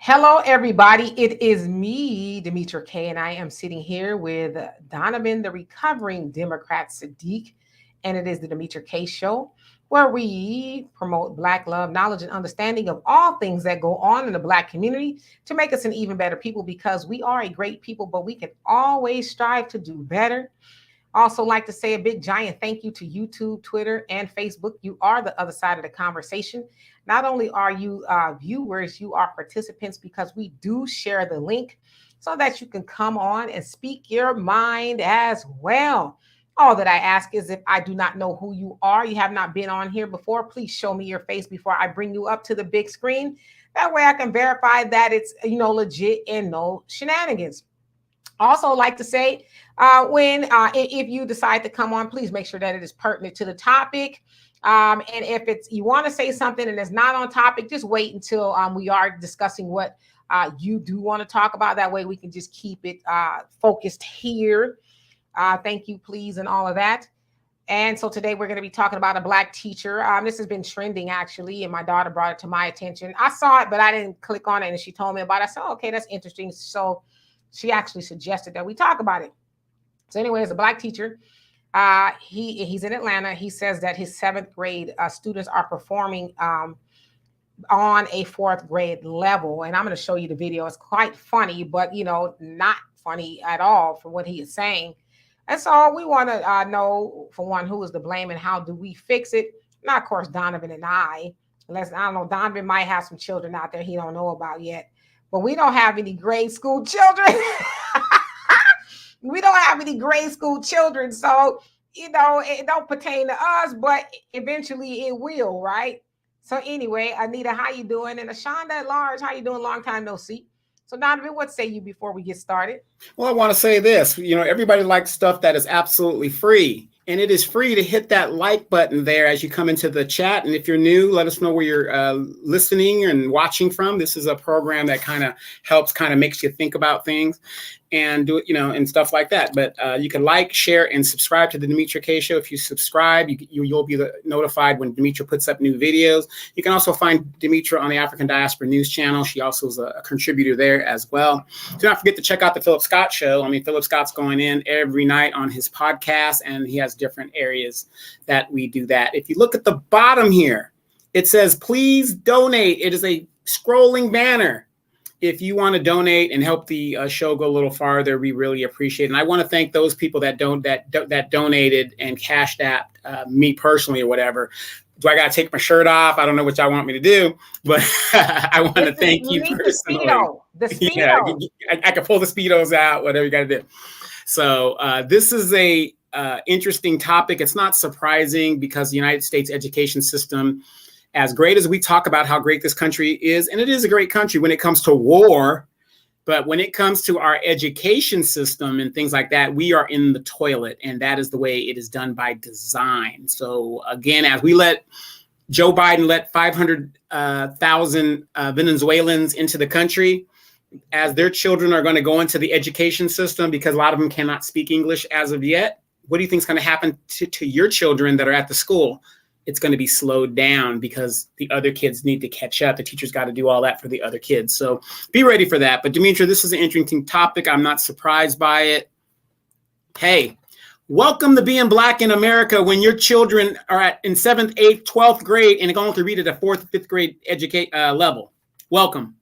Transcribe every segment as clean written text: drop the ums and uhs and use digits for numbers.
Hello, everybody. It is me, Demetra K, and I am sitting here with Donovan, the recovering Democrat Sadiq, and it is the Demetra K Show, where we promote Black love, knowledge, and understanding of all things that go on in the Black community to make us an even better people because we are a great people, but we can always strive to do better. Also, like to say a big giant thank you to YouTube, Twitter, and Facebook. You are the other side of the conversation. Not only are you viewers, you are participants because we do share the link so that you can come on and speak your mind as well. All that I ask is if I do not know who you are, you have not been on here before, please show me your face before I bring you up to the big screen. That way I can verify that it's legit and no shenanigans. Also, like to say, when if you decide to come on, please make sure that it is pertinent to the topic. And if it's you want to say something and it's not on topic, just wait until we are discussing what you do want to talk about. That way, we can just keep it focused here. Thank you, please, and all of that. And so today we're going to be talking about a Black teacher. This has been trending actually, and my daughter brought it to my attention. I saw it, but I didn't click on it, and she told me about it. I said, okay, that's interesting. So she actually suggested that we talk about it. So anyway, as a Black teacher, he's in Atlanta. He says that his seventh grade students are performing on a fourth grade level. And I'm going to show you the video. It's quite funny, but, not funny at all for what he is saying. And so we want to know, for one, who is to blame and how do we fix it? Now, of course, Donovan and I don't know, Donovan might have some children out there he don't know about yet. But we don't have any grade school children. We don't have any grade school children. So, it don't pertain to us, but eventually it will, right? So anyway, Anita, how you doing? And Ashonda at large, how you doing? Long time no see. So Donovan, what say you before we get started? Well, I want to say this, everybody likes stuff that is absolutely free. And it is free to hit that like button there as you come into the chat. And if you're new, let us know where you're listening and watching from. This is a program that kind of makes you think about things and do it, and stuff like that. But you can like, share, and subscribe to the Demetra K Show. If you subscribe, you'll be notified when Demetra puts up new videos. You can also find Demetra on the African Diaspora News Channel. She also is a contributor there as well. Do not forget to check out the Philip Scott Show. Philip Scott's going in every night on his podcast, and he has different areas that we do that. If you look at the bottom here, it says, please donate. It is a scrolling banner. If you want to donate and help the show go a little farther, we really appreciate it. And I want to thank those people that donated and cashed at me personally or whatever. Do I got to take my shirt off? I don't know what y'all want me to do, but I want to thank you personally. The Speedo. Yeah, I can pull the Speedos out, whatever you got to do. So this is a interesting topic. It's not surprising because the United States education system, as great as we talk about how great this country is, and it is a great country when it comes to war, but when it comes to our education system and things like that, we are in the toilet, and that is the way it is done by design. So again, as we let Joe Biden let 500,000 Venezuelans into the country, as their children are going to go into the education system because a lot of them cannot speak English as of yet, what do you think is going to happen to your children that are at the school? It's going to be slowed down because the other kids need to catch up. The teachers got to do all that for the other kids. So be ready for that. But Demetra, this is an interesting topic. I'm not surprised by it. Hey, welcome to being Black in America when your children are in 7th, 8th, 12th grade and going to read at a 4th, 5th grade level. Welcome.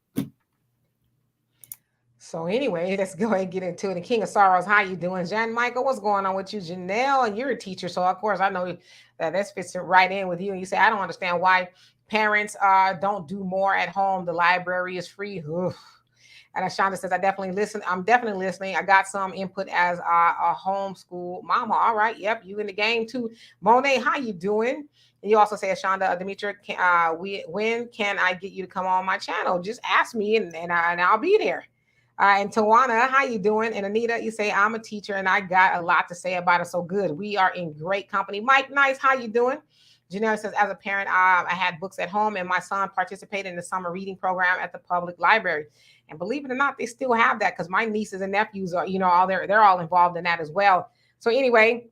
So anyway, let's go ahead and get into it. The King of Sorrows, how you doing? Jan Michael, what's going on with you? Janelle, and you're a teacher, so of course I know that fits right in with you. And you say, I don't understand why parents don't do more at home. The library is free. Oof. And Ashonda says, I'm definitely listening. I got some input as a homeschool mama. All right. Yep. You in the game too. Monet, how you doing? And you also say, Ashonda, Demetra, when can I get you to come on my channel? Just ask me and I'll be there. And Tawana, how you doing? And Anita, you say, I'm a teacher and I got a lot to say about it. So good. We are in great company. Mike, nice. How you doing? Janelle says, as a parent, I had books at home and my son participated in the summer reading program at the public library. And believe it or not, they still have that because my nieces and nephews are, they're all involved in that as well. So anyway,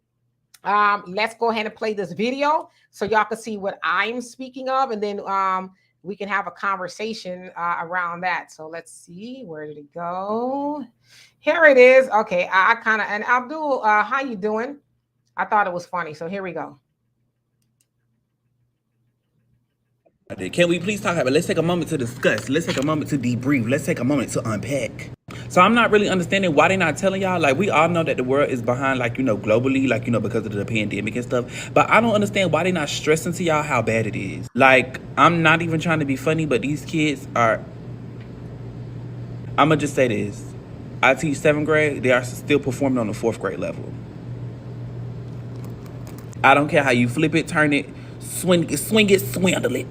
let's go ahead and play this video so y'all can see what I'm speaking of. And then we can have a conversation around that. So let's see, where did it go? Here it is. Okay, I kind of, and Abdul, how you doing? I thought it was funny, so here we go. Can we please talk about it? Let's take a moment to discuss. Let's take a moment to debrief. Let's take a moment to unpack. So I'm not really understanding why they're not telling y'all. Like, we all know that the world is behind, like, globally, like, because of the pandemic and stuff. But I don't understand why they're not stressing to y'all how bad it is. Like, I'm not even trying to be funny, but these kids are. I'm going to just say this. I teach 7th grade. They are still performing on the 4th grade level. I don't care how you flip it, turn it, swing it, swindle it.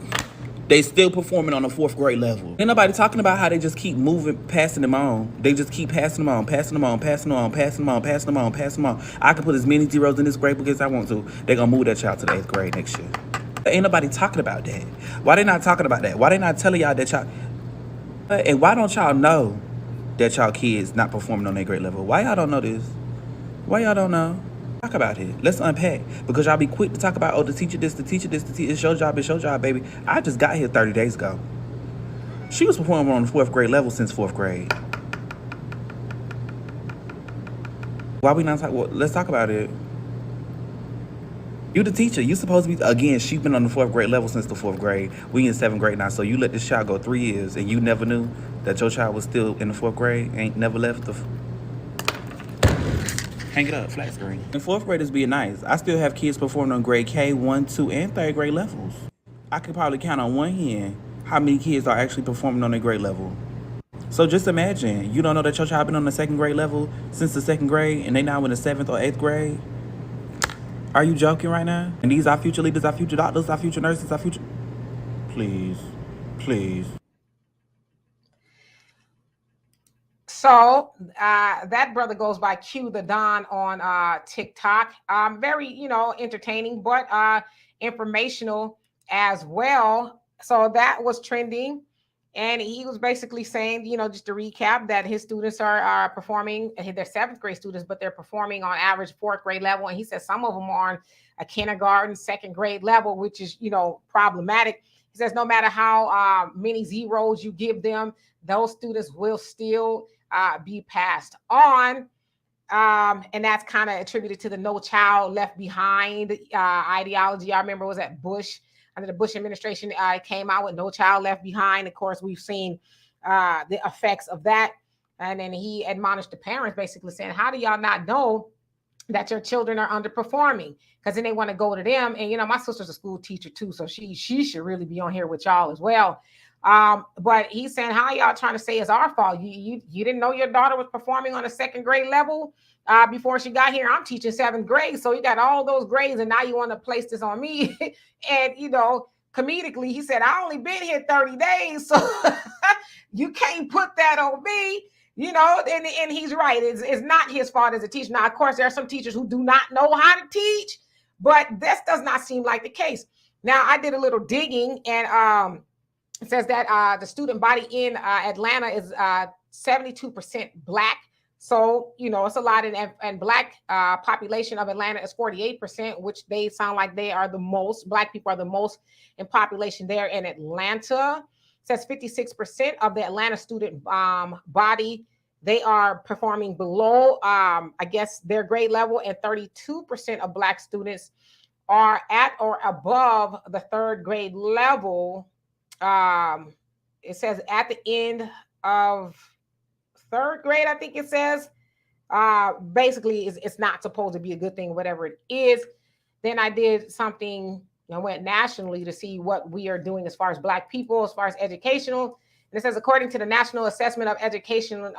They still performing on a 4th grade level. Ain't nobody talking about how they just keep moving, passing them on. They just keep passing them on, passing them on, passing them on, passing them on, passing them on, passing them on. I can put as many zeros in this grade book as I want to. They're gonna move that child to the 8th grade next year. Ain't nobody talking about that. Why they not talking about that? Why they not telling y'all that y'all? And why don't y'all know that y'all kids not performing on their grade level? Why y'all don't know this? Why y'all don't know? Talk about it. Let's unpack. Because y'all be quick to talk about, oh, the teacher this, the teacher this, the teacher. It's your job, baby. I just got here 30 days ago. She was performing on the 4th grade level since 4th grade. Why we not talk? Well, let's talk about it. You the teacher. You supposed to be, again, she been on the 4th grade level since the 4th grade. We in 7th grade now. So you let this child go 3 years and you never knew that your child was still in the 4th grade, ain't never left the... Hang it up, flat screen. And 4th graders being nice. I still have kids performing on grade K, 1, 2, and 3rd grade levels. I could probably count on one hand how many kids are actually performing on their grade level. So just imagine, you don't know that your child been on the 2nd grade level since the 2nd grade and they now in the 7th or 8th grade? Are you joking right now? And these are future leaders, our future doctors, our future nurses, our future... Please. Please. So that brother goes by Q the Don on TikTok. Very, entertaining, but informational as well. So that was trending. And he was basically saying, just to recap, that his students are performing, they're 7th grade students, but they're performing on average 4th grade level. And he says some of them are on a kindergarten, 2nd grade level, which is, problematic. He says no matter how many zeros you give them, those students will still be passed on. And that's kind of attributed to the No Child Left Behind ideology. I remember it was at Bush, under the Bush administration, came out with No Child Left Behind. Of course, we've seen the effects of that. And then he admonished the parents, basically saying, how do y'all not know that your children are underperforming? Because then they want to go to them. And, my sister's a school teacher too, so she should really be on here with y'all as well. But he's saying, how y'all trying to say it's our fault? You didn't know your daughter was performing on a 2nd grade level before she got here. I'm teaching 7th grade, so you got all those grades, and now you want to place this on me. And comedically, he said, I only been here 30 days, so you can't put that on me. And he's right. It's not his fault as a teacher. Now, of course, there are some teachers who do not know how to teach, but this does not seem like the case. Now, I did a little digging, and it says that the student body in Atlanta is 72% Black. So, it's a lot. And Black population of Atlanta is 48%, which they sound like they are the most. Black people are the most in population there in Atlanta. It says 56% of the Atlanta student body, they are performing below, I guess, their grade level. And 32% of Black students are at or above the 3rd grade level. It says at the end of 3rd grade, I think it says, basically it's not supposed to be a good thing, whatever it is. Then I did something, I went nationally to see what we are doing as far as Black people, as far as educational. And it says, according to the National Assessment of Education,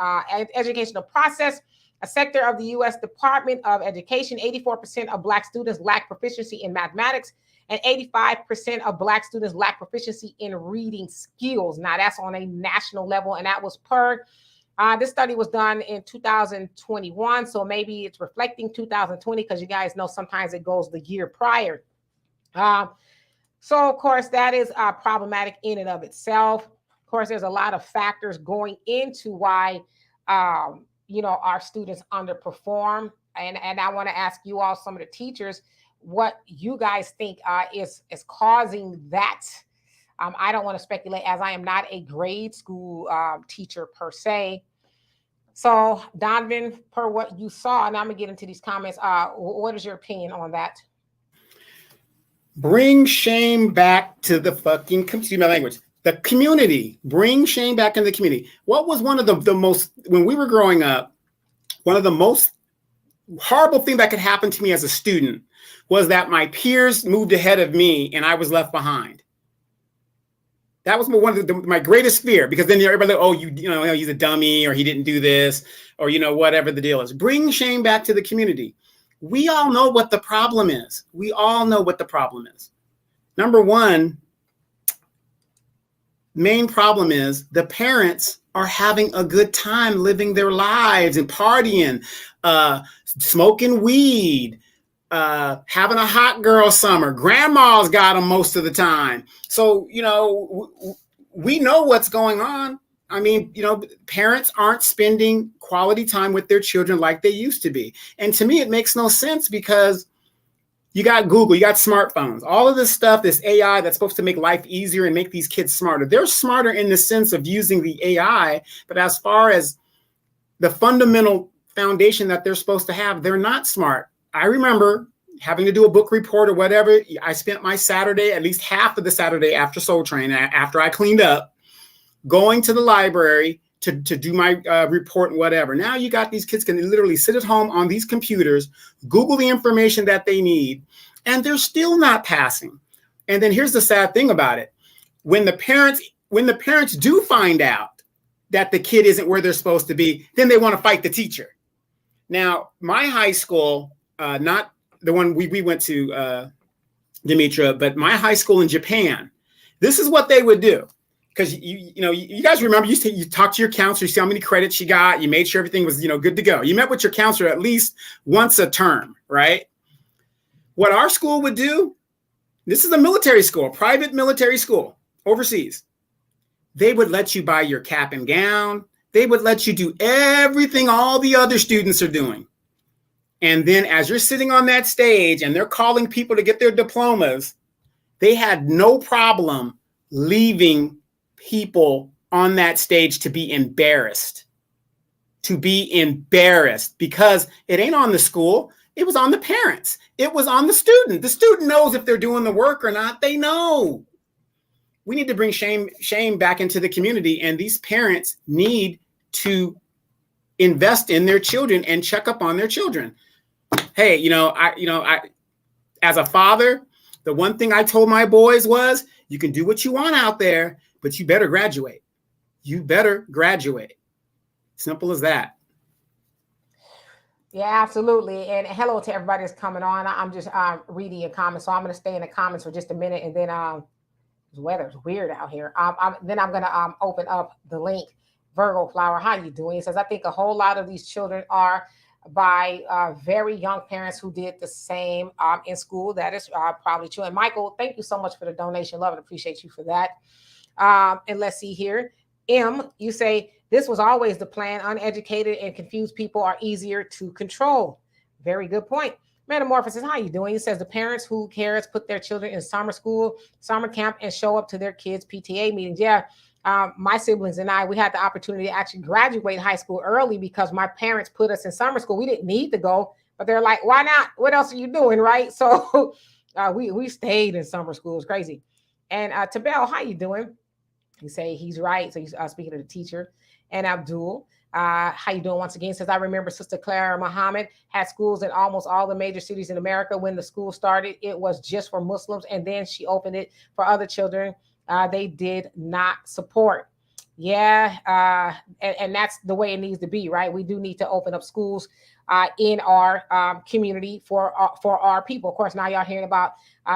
Educational Process, a sector of the U.S. Department of Education, 84% of Black students lack proficiency in mathematics, and 85% of Black students lack proficiency in reading skills. Now, that's on a national level, and that was per, this study was done in 2021, so maybe it's reflecting 2020, because you guys know sometimes it goes the year prior. So, of course, that is problematic in and of itself. Of course, there's a lot of factors going into why, our students underperform. And I want to ask you all, some of the teachers, what you guys think is causing that. I don't want to speculate as I am not a grade school teacher per se. So, Donovan, per what you saw, and I'm gonna get into these comments. What is your opinion on that? Bring shame back to the fucking, excuse my language, the community. Bring shame back into the community. What was one of the most, when we were growing up, one of the most horrible thing that could happen to me as a student was that my peers moved ahead of me and I was left behind. That was one of my greatest fear, because then everybody, oh, you know, he's a dummy, or he didn't do this, or, you know, whatever the deal is. Bring shame back to the community. We all know what the problem is. We all know what the problem is. Number one, main problem is the parents are having a good time living their lives and partying, smoking weed, having a hot girl summer. Grandma's got them most of the time. So, you know, we know what's going on. I mean, you know, parents aren't spending quality time with their children like they used to be. And to me, it makes no sense, because you got Google, you got smartphones, all of this stuff, this AI that's supposed to make life easier and make these kids smarter. They're smarter in the sense of using the AI, but as far as the fundamental foundation that they're supposed to have, they're not smart. I remember having to do a book report or whatever. I spent my Saturday, at least half of the Saturday after Soul Train, after I cleaned up, going to the library to do my report and whatever. Now you got these kids can literally sit at home on these computers, Google the information that they need, and they're still not passing. And then here's the sad thing about it. When the parents do find out that the kid isn't where they're supposed to be, then they want to fight the teacher. Now, my high school, not the one we went to, Demetra, but my high school in Japan, this is what they would do. Because you guys remember, you talked to your counselor, you see how many credits you got, you made sure everything was, good to go. You met with your counselor at least once a term, right? What our school would do, this is a military school, private military school overseas. They would let you buy your cap and gown. They would let you do everything all the other students are doing. And then as you're sitting on that stage and they're calling people to get their diplomas, they had no problem leaving people on that stage to be embarrassed, because it ain't on the school. It was on the parents. It was on the student. The student knows if they're doing the work or not. They know. We need to bring shame back into the community, and these parents need to invest in their children and check up on their children. Hey, I as a father, the one thing I told my boys was, you can do what you want out there, but you better graduate. You better graduate. Simple as that. Yeah, absolutely. And hello to everybody that's coming on. I'm just reading your comments, so I'm going to stay in the comments for just a minute, and then the weather's weird out here. Then I'm going to open up the link. Virgo Flower, how you doing? He says, I think a whole lot of these children are by very young parents who did the same in school. That is probably true. And Michael, thank you so much for the donation. Love and appreciate you for that. And let's see here. M, you say, this was always the plan. Uneducated and confused people are easier to control. Very good point. Metamorphosis, how you doing? He says the parents who cares put their children in summer school, summer camp, and show up to their kids' PTA meetings. Yeah, my siblings and I, we had the opportunity to actually graduate high school early because my parents put us in summer school. We didn't need to go, but they're like, why not? What else are you doing, right? So we stayed in summer school. It's crazy. And Tabel, how you doing? You say he's right. So he's speaking to the teacher. And Abdul, how you doing? Once again, says I remember Sister Clara Muhammad had schools in almost all the major cities in America. When the school started, it was just for Muslims, and then she opened it for other children. They did not support. Yeah, and that's the way it needs to be, right? We do need to open up schools in our community for our people. Of course, now y'all hearing about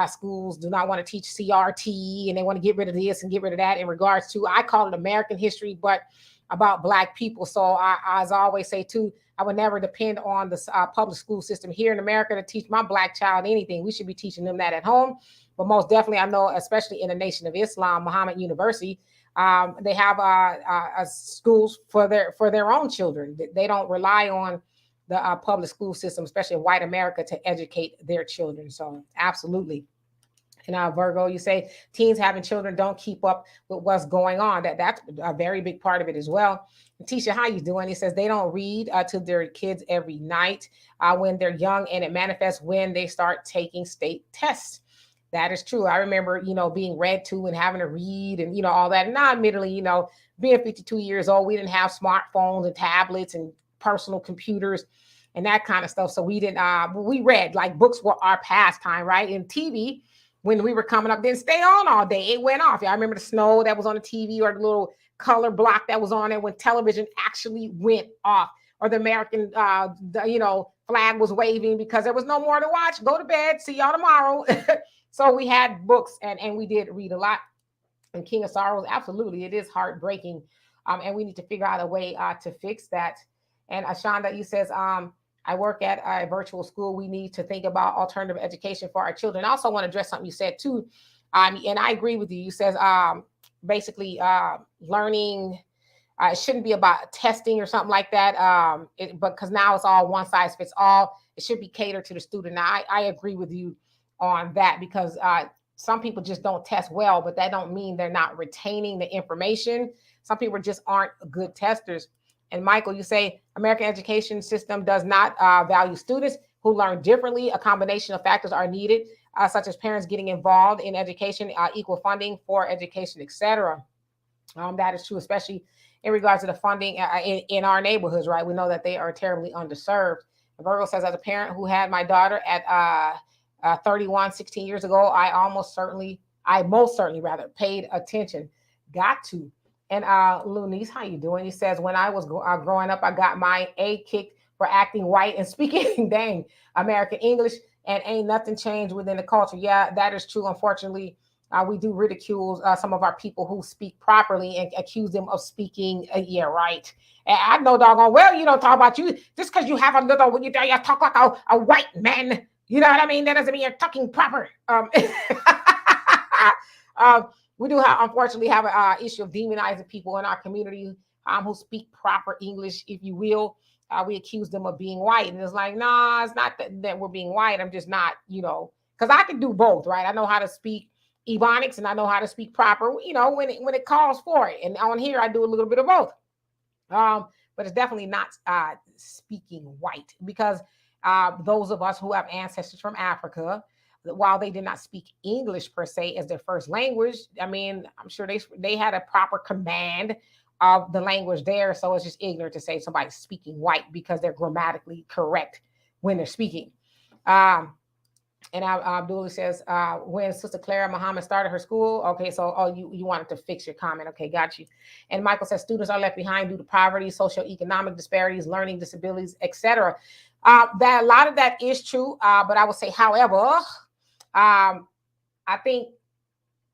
schools do not want to teach CRT, and they want to get rid of this and get rid of that in regards to, I call it American history, but about Black people. So I, as I always say too, I would never depend on the public school system here in America to teach my Black child anything. We should be teaching them that at home. But most definitely, I know, especially in the Nation of Islam, Muhammad University, they have schools for their own children. They don't rely on the public school system, especially in white America, to educate their children. So absolutely. And Virgo, you say teens having children don't keep up with what's going on. That's a very big part of it as well. Tisha, how you doing? He says they don't read to their kids every night when they're young, and it manifests when they start taking state tests. That is true. I remember, being read to and having to read and, all that. And now, admittedly, being 52 years old, we didn't have smartphones and tablets and personal computers and that kind of stuff. So we didn't, we read, like, books were our pastime, right? And TV, when we were coming up, didn't stay on all day. It went off. Yeah, I remember the snow that was on the TV, or the little color block that was on it when television actually went off, or the American, flag was waving because there was no more to watch. Go to bed. See y'all tomorrow. So we had books, and we did read a lot. And King of Sorrows, absolutely, it is heartbreaking, and we need to figure out a way to fix that. And Ashanda, you says, I work at a virtual school. We need to think about alternative education for our children. I also want to address something you said too, and I agree with you. You says basically learning. It shouldn't be about testing or something like that, but because now it's all one size fits all. It should be catered to the student. Now, I agree with you on that, because some people just don't test well, but that don't mean they're not retaining the information. Some people just aren't good testers. And Michael, you say American education system does not value students who learn differently. A combination of factors are needed, such as parents getting involved in education, equal funding for education, etc. That is true, especially in regards to the funding in our neighborhoods, right? We know that they are terribly underserved. Virgo says, as a parent who had my daughter at 31, 16 years ago, I most certainly rather paid attention. Got to. And Lunice, how you doing? He says, when I was growing up, I got my A kicked for acting white and speaking dang American English, and ain't nothing changed within the culture. Yeah, that is true. Unfortunately, we do ridicule some of our people who speak properly and accuse them of speaking, right. And I know doggone well you don't talk about you just because you have a little, when you talk like a white man. You know what I mean? That doesn't mean you're talking proper. We do unfortunately have an issue of demonizing people in our community who speak proper English, if you will. We accuse them of being white. And it's like, nah, it's not that we're being white. I'm just not, because I can do both, right? I know how to speak Ebonics and I know how to speak proper, when it calls for it. And on here, I do a little bit of both. But it's definitely not speaking white, because those of us who have ancestors from Africa, while they did not speak English per se as their first language, I mean, I'm sure they had a proper command of the language there. So it's just ignorant to say somebody's speaking white because they're grammatically correct when they're speaking. And Abdullah says, when Sister Clara Muhammad started her school, okay, so you wanted to fix your comment. Okay, got you. And Michael says, students are left behind due to poverty, socioeconomic disparities, learning disabilities, etc. That a lot of that is true, but I would say, however, I think,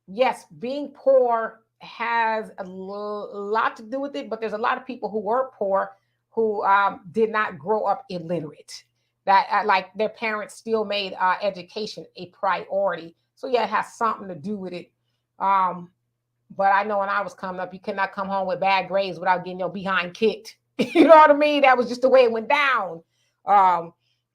yes, being poor has a lot to do with it, but there's a lot of people who were poor who did not grow up illiterate. That like their parents still made education a priority. So yeah, it has something to do with it. But I know when I was coming up, you could not come home with bad grades without getting your behind kicked. You know what I mean? That was just the way it went down.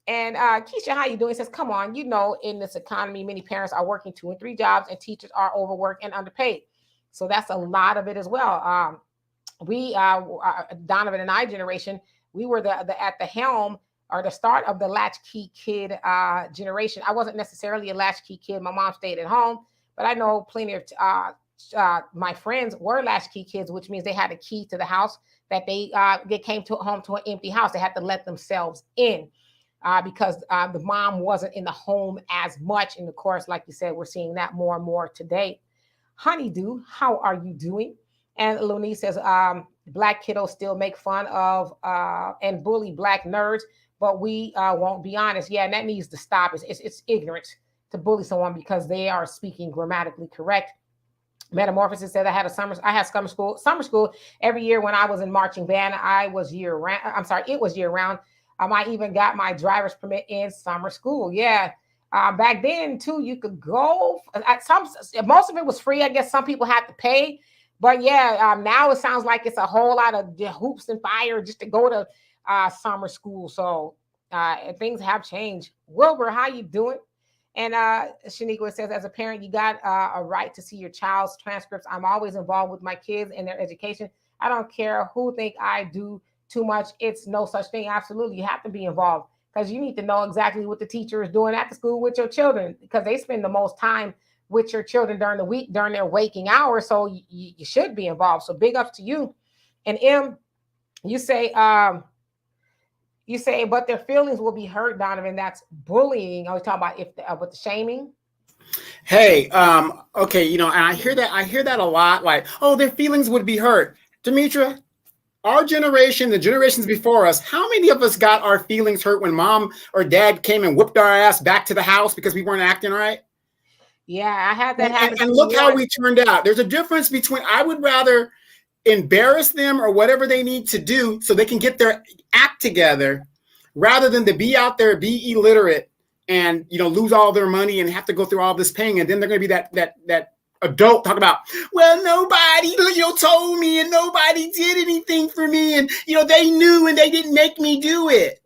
And Keisha, how you doing? Says, come on, in this economy, many parents are working 2 and 3 jobs, and teachers are overworked and underpaid. So that's a lot of it as well. We, Donovan and I generation, we were at the helm, or the start of the latchkey kid generation. I wasn't necessarily a latchkey kid. My mom stayed at home, but I know plenty of my friends were latchkey kids, which means they had a key to the house, that they came home to an empty house. They had to let themselves in because the mom wasn't in the home as much. And of course, like you said, we're seeing that more and more today. Honeydew, how are you doing? And Luni says, Black kiddos still make fun of and bully Black nerds, but we won't be honest. Yeah, and that needs to stop. It's ignorant to bully someone because they are speaking grammatically correct. Metamorphosis said, I had summer school every year when I was in marching band. It was year round. I even got my driver's permit in summer school. Yeah. Back then too, you could go most of it was free. I guess some people had to pay, but yeah, now it sounds like it's a whole lot of hoops and fire just to go to summer school. So things have changed. Wilbur, how you doing? And Shaniqua says, as a parent, you got a right to see your child's transcripts. I'm always involved with my kids and their education. I don't care who think I do too much. It's no such thing. Absolutely. You have to be involved because you need to know exactly what the teacher is doing at the school with your children because they spend the most time with your children during the week, during their waking hours. So you should be involved. So big ups to you. And M, you say, but their feelings will be hurt, Donovan. That's bullying. I was talking about with the shaming. Hey, okay, and I hear that a lot. Like, oh, their feelings would be hurt. Demetra, our generation, the generations before us, how many of us got our feelings hurt when mom or dad came and whooped our ass back to the house because we weren't acting right? Yeah, I had that happen. And look how we turned out. There's a difference between, I would rather embarrass them or whatever they need to do so they can get their act together rather than to be out there, be illiterate and, lose all their money and have to go through all this pain. And then they're going to be that adult talking about, well, nobody, told me and nobody did anything for me. And, they knew and they didn't make me do it.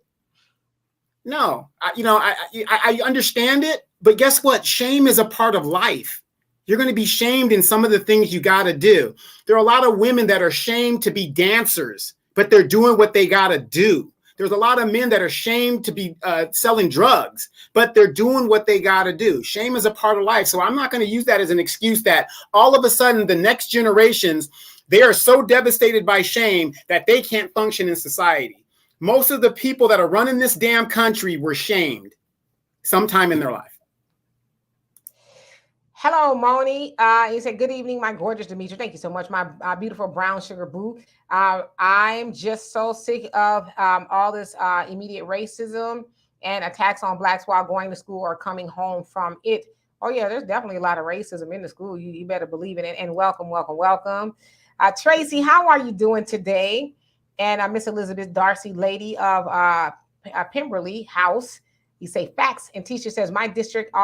No, I understand it. But guess what? Shame is a part of life. You're going to be shamed in some of the things you got to do. There are a lot of women that are shamed to be dancers, but they're doing what they got to do. There's a lot of men that are shamed to be selling drugs, but they're doing what they got to do. Shame is a part of life. So I'm not going to use that as an excuse that all of a sudden the next generations, they are so devastated by shame that they can't function in society. Most of the people that are running this damn country were shamed sometime in their life. Hello, Moni. He said, good evening, my gorgeous Demetra. Thank you so much, my beautiful brown sugar boo. I'm just so sick of all this immediate racism and attacks on blacks while going to school or coming home from it. Oh, yeah, there's definitely a lot of racism in the school. You better believe it. And welcome, welcome, welcome. Tracy, how are you doing today? And Miss Elizabeth Darcy, lady of Pemberley House. You say facts. And teacher says, my district,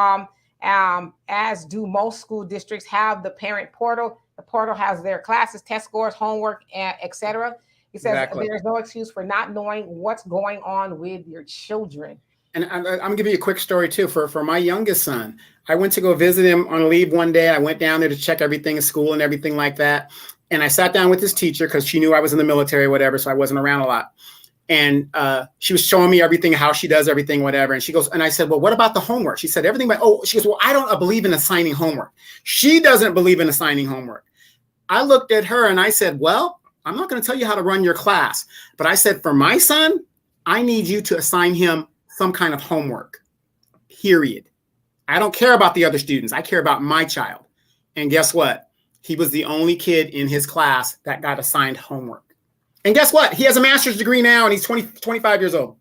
as do most school districts, have the parent portal. The portal has their classes, test scores, homework, etc. He says there's no excuse for not knowing what's going on with your children. And I'm going to give you a quick story, too, for my youngest son. I went to go visit him on leave one day. I went down there to check everything in school and everything like that. And I sat down with his teacher because she knew I was in the military or whatever, so I wasn't around a lot. And she was showing me everything, how she does everything, whatever. And she goes, and I said, well, what about the homework? She said, everything. She goes, well, I don't believe in assigning homework. She doesn't believe in assigning homework. I looked at her and I said, well, I'm not going to tell you how to run your class. But I said, for my son, I need you to assign him some kind of homework, period. I don't care about the other students. I care about my child. And guess what? He was the only kid in his class that got assigned homework. And guess what? He has a master's degree now, and he's 25 years old.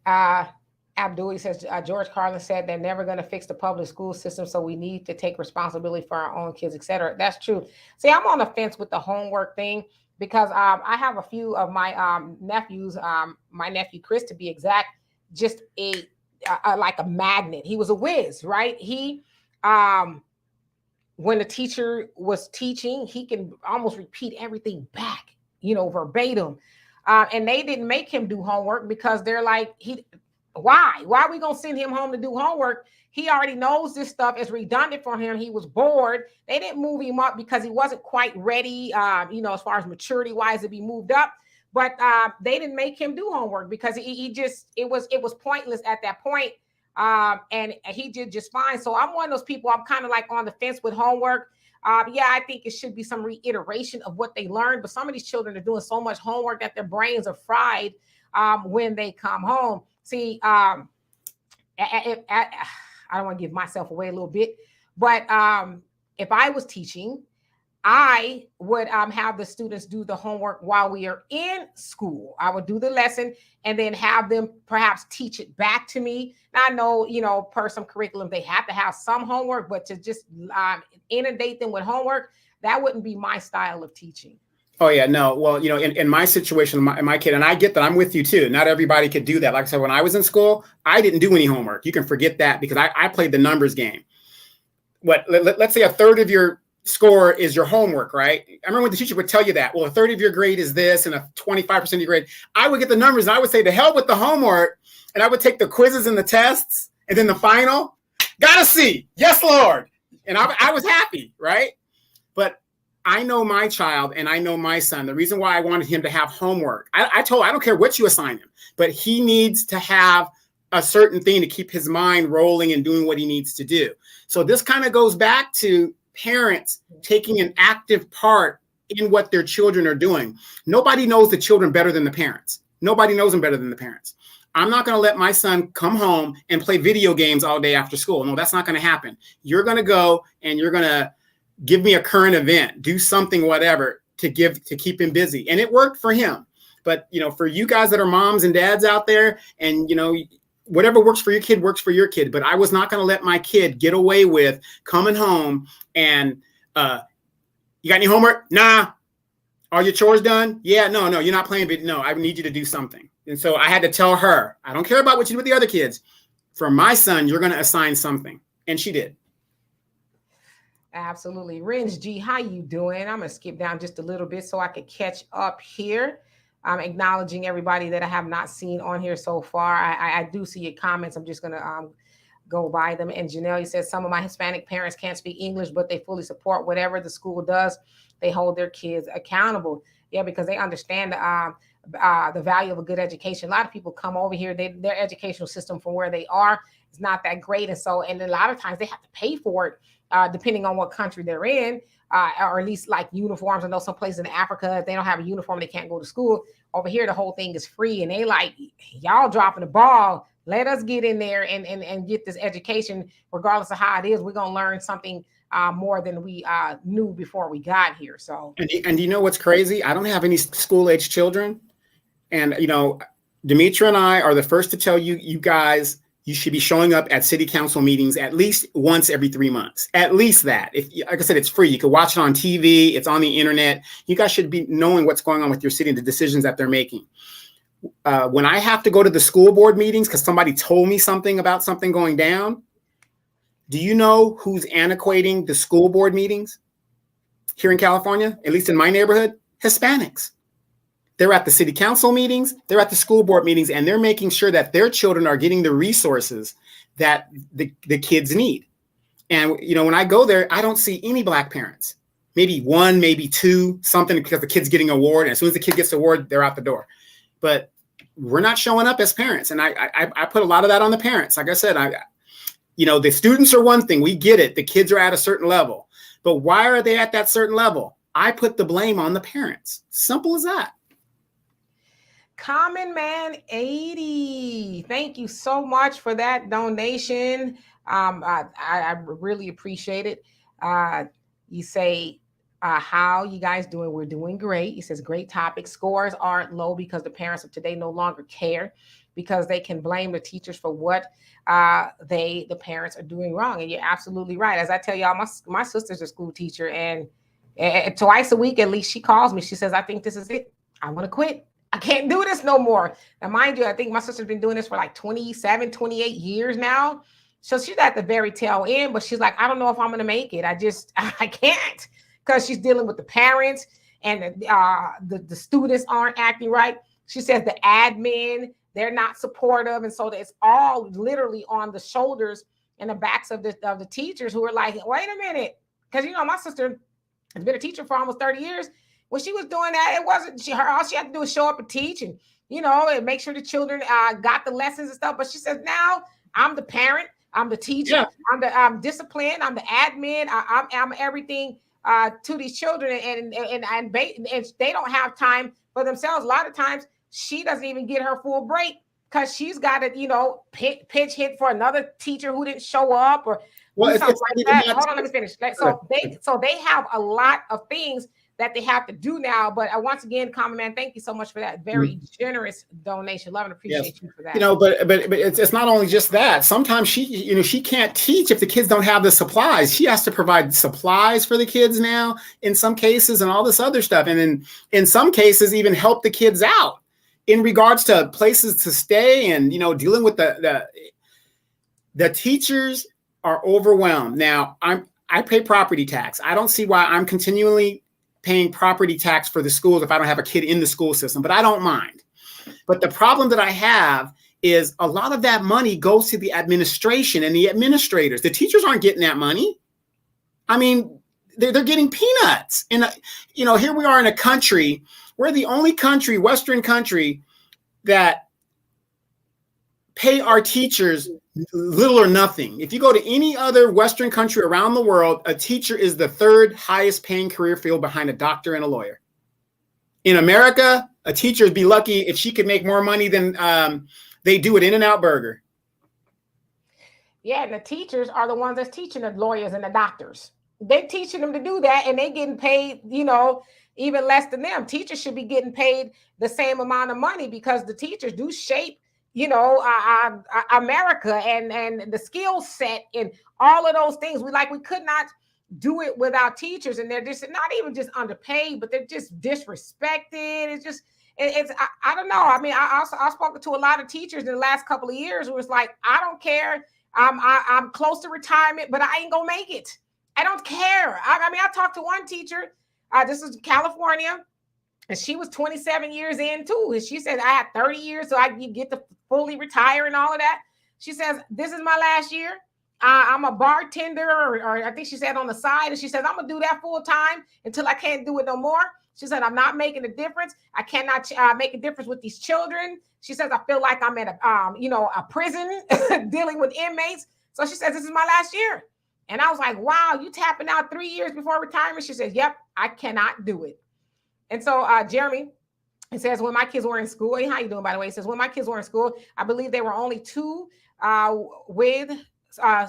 Abdul says, George Carlin said they're never going to fix the public school system, so we need to take responsibility for our own kids, etc. That's true. See, I'm on the fence with the homework thing because I have a few of my nephews, my nephew Chris, to be exact, just like a magnet. He was a whiz, right? He when the teacher was teaching, he can almost repeat everything back, verbatim. And they didn't make him do homework because they're like, why are we going to send him home to do homework? He already knows this stuff is redundant for him. He was bored. They didn't move him up because he wasn't quite ready, as far as maturity wise to be moved up. But they didn't make him do homework because it was pointless at that point. And he did just fine. So I'm one of those people, I'm kind of like on the fence with homework. I think it should be some reiteration of what they learned. But some of these children are doing so much homework that their brains are fried when they come home. See, I don't want to give myself away a little bit, but if I was teaching, I would have the students do the homework while we are in school. I would do the lesson and then have them perhaps teach it back to me. Now, I know, per some curriculum, they have to have some homework, but to just inundate them with homework, that wouldn't be my style of teaching. Oh, yeah, no. Well, in my situation, my kid, and I get that, I'm with you too. Not everybody could do that. Like I said, when I was in school, I didn't do any homework. You can forget that because I played the numbers game. Let's say a third of your score is your homework, right? I remember when the teacher would tell you that, well, a third of your grade is this and a 25% of your grade. I would get the numbers and I would say, to hell with the homework. And I would take the quizzes and the tests And then the final, got a C. Yes, Lord. And I was happy, right? But I know my child and I know my son. The reason why I wanted him to have homework, I told him, I don't care what you assign him, but he needs to have a certain thing to keep his mind rolling and doing what he needs to do. So this kind of goes back to parents taking an active part in what their children are doing. Nobody knows the children better than the parents. Nobody knows them better than the parents. I'm not going to let my son come home and play video games all day after school. No, that's not going to happen. You're going to go and you're going to give me a current event, do something, whatever, to keep him busy. And it worked for him. But, for you guys that are moms and dads out there, and, whatever works for your kid works for your kid. But I was not going to let my kid get away with coming home and, you got any homework? Nah. Are your chores done? Yeah, no, you're not playing, but no, I need you to do something. And so I had to tell her, I don't care about what you do with the other kids. For my son, you're going to assign something. And she did. Absolutely. Rins G, how you doing? I'm going to skip down just a little bit so I could catch up here. I'm acknowledging everybody that I have not seen on here so far. I do see your comments. I'm just going to go by them. And Janelle says, some of my Hispanic parents can't speak English, but they fully support whatever the school does. They hold their kids accountable. Yeah, because they understand the value of a good education. A lot of people come over here, their educational system from where they are is not that great. And a lot of times they have to pay for it. Depending on what country they're in, or at least like uniforms. I know some places in Africa, if they don't have a uniform, they can't go to school. Over here, the whole thing is free. And they like, y'all dropping the ball. Let us get in there and get this education, regardless of how it is. We're going to learn something more than we knew before we got here. So, and you know what's crazy? I don't have any school-age children. And, Demetra and I are the first to tell you guys, you should be showing up at city council meetings at least once every 3 months. At least that. Like I said, it's free. You can watch it on TV. It's on the internet. You guys should be knowing what's going on with your city and the decisions that they're making. When I have to go to the school board meetings because somebody told me something about something going down, do you know who's antiquating the school board meetings here in California, at least in my neighborhood? Hispanics. They're at the city council meetings, they're at the school board meetings, and they're making sure that their children are getting the resources that the kids need. And, when I go there, I don't see any Black parents. Maybe one, maybe two, something, because the kid's getting an award. And as soon as the kid gets the award, they're out the door. But we're not showing up as parents. And I put a lot of that on the parents. Like I said, the students are one thing. We get it. The kids are at a certain level. But why are they at that certain level? I put the blame on the parents. Simple as that. Common Man 80. Thank you so much for that donation. I really appreciate it. You say, how you guys doing? We're doing great. He says, great topic. Scores aren't low because the parents of today no longer care, because they can blame the teachers for what the parents are doing wrong. And you're absolutely right. As I tell y'all, my sister's a school teacher, and twice a week at least she calls me. She says, I think this is it. I want to quit. I can't do this no more. Now, mind you, I think my sister's been doing this for like 27, 28 years now. So she's at the very tail end, but she's like, I don't know if I'm going to make it. I can't, because she's dealing with the parents and the students aren't acting right. She says the admin, they're not supportive. And so it's all literally on the shoulders and the backs of the teachers who are like, wait a minute. Because, my sister has been a teacher for almost 30 years. When she was doing that, it wasn't all she had to do was show up and teach and, and make sure the children got the lessons and stuff. But she says, now I'm the parent, I'm the teacher, yeah. I'm the discipline, I'm the admin, I'm everything to these children, and they don't have time for themselves. A lot of times she doesn't even get her full break because she's got to, pitch hit for another teacher who didn't show up or something like that. Hold on, let me finish. So they have a lot of things that they have to do now. But once again, Common Man, thank you so much for that very generous donation. Love and appreciate you for that. But it's not only just that. Sometimes she can't teach if the kids don't have the supplies. She has to provide supplies for the kids now in some cases, and all this other stuff. And in some cases, even help the kids out in regards to places to stay and, dealing with the teachers are overwhelmed. Now I pay property tax. I don't see why I'm continually paying property tax for the schools if I don't have a kid in the school system, but I don't mind. But the problem that I have is a lot of that money goes to the administration and the administrators. The teachers aren't getting that money. I mean, they're getting peanuts. And, here we are in a country, we're the only country, Western country, that pay our teachers little or nothing. If you go to any other Western country around the world, a teacher is the third highest paying career field behind a doctor and a lawyer. In America, a teacher would be lucky if she could make more money than they do at In-N-Out Burger. Yeah, and the teachers are the ones that's teaching the lawyers and the doctors. They're teaching them to do that, and they're getting paid, even less than them. Teachers should be getting paid the same amount of money because the teachers do shape, America and the skill set and all of those things. We could not do it without teachers, and they're just not even just underpaid, but they're just disrespected. It's just, I don't know. I mean, I spoke to a lot of teachers in the last couple of years who was like, I don't care. I'm close to retirement, but I ain't gonna make it. I don't care. I talked to one teacher. This is California, and she was 27 years in too. And she said, I had 30 years, so I can get to fully retire and all of that. She says, this is my last year. I'm a bartender, or I think she said on the side, and she says, I'm gonna do that full time until I can't do it no more. She said, I'm not making a difference. I cannot make a difference with these children. She says, I feel like I'm at a prison dealing with inmates. So she says, this is my last year. And I was like, wow, you tapping out 3 years before retirement? She says, yep, I cannot do it. And so Jeremy, it says, when my kids were in school, hey, how you doing, by the way? He says, when my kids were in school, I believe they were only 2 with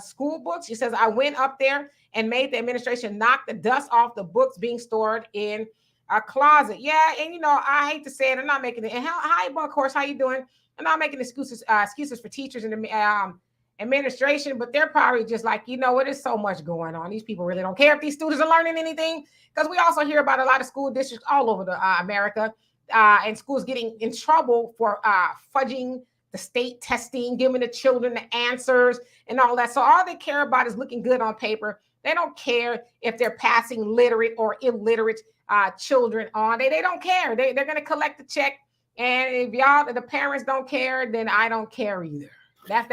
school books. He says, I went up there and made the administration knock the dust off the books being stored in a closet. Yeah, and I hate to say it, I'm not making it. And hi, Buckhorse, how you doing? I'm not making excuses for teachers and the administration, but they're probably just like, there's so much going on. These people really don't care if these students are learning anything, because we also hear about a lot of school districts all over America and schools getting in trouble for fudging the state testing, giving the children the answers and all that. So all they care about is looking good on paper. They don't care if they're passing literate or illiterate children on. They don't care. They're going to collect the check. And if the parents don't care, then I don't care either. That's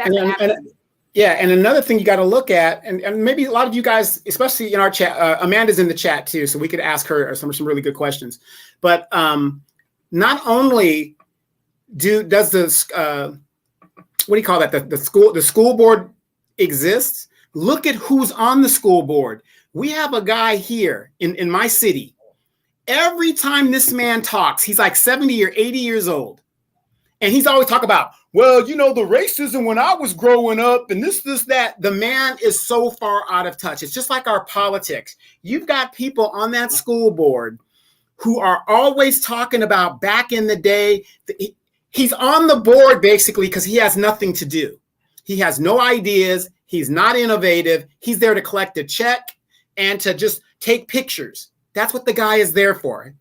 and another thing you got to look at, and maybe a lot of you guys, especially in our chat, Amanda's in the chat too, so we could ask her some really good questions. But not only does this what do you call that? The school board exists. Look at who's on the school board. We have a guy here in my city. Every time this man talks, he's like 70 or 80 years old. And he's always talking about, well, the racism when I was growing up and this, that. The man is so far out of touch. It's just like our politics. You've got people on that school board who are always talking about back in the day. He's on the board basically because he has nothing to do. He has no ideas. He's not innovative. He's there to collect a check and to just take pictures. That's what the guy is there for.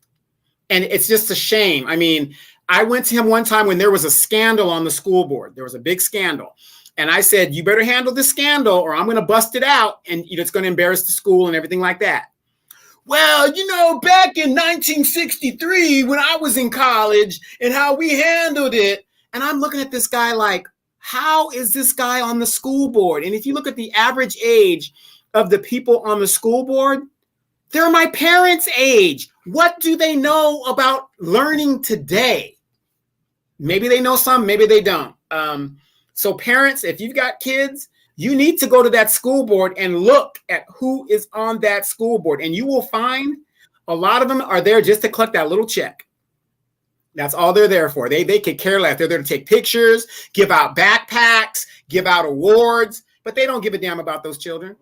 And it's just a shame. I mean, I went to him one time when there was a scandal on the school board. There was a big scandal. And I said, you better handle this scandal or I'm going to bust it out. And it's going to embarrass the school and everything like that. Well, back in 1963, when I was in college and how we handled it. And I'm looking at this guy like, how is this guy on the school board? And if you look at the average age of the people on the school board, they're my parents' age. What do they know about learning today? Maybe they know some, maybe they don't. So parents, if you've got kids, you need to go to that school board and look at who is on that school board. And you will find a lot of them are there just to collect that little check. That's all they're there for. They could care less. They're there to take pictures, give out backpacks, give out awards, but they don't give a damn about those children.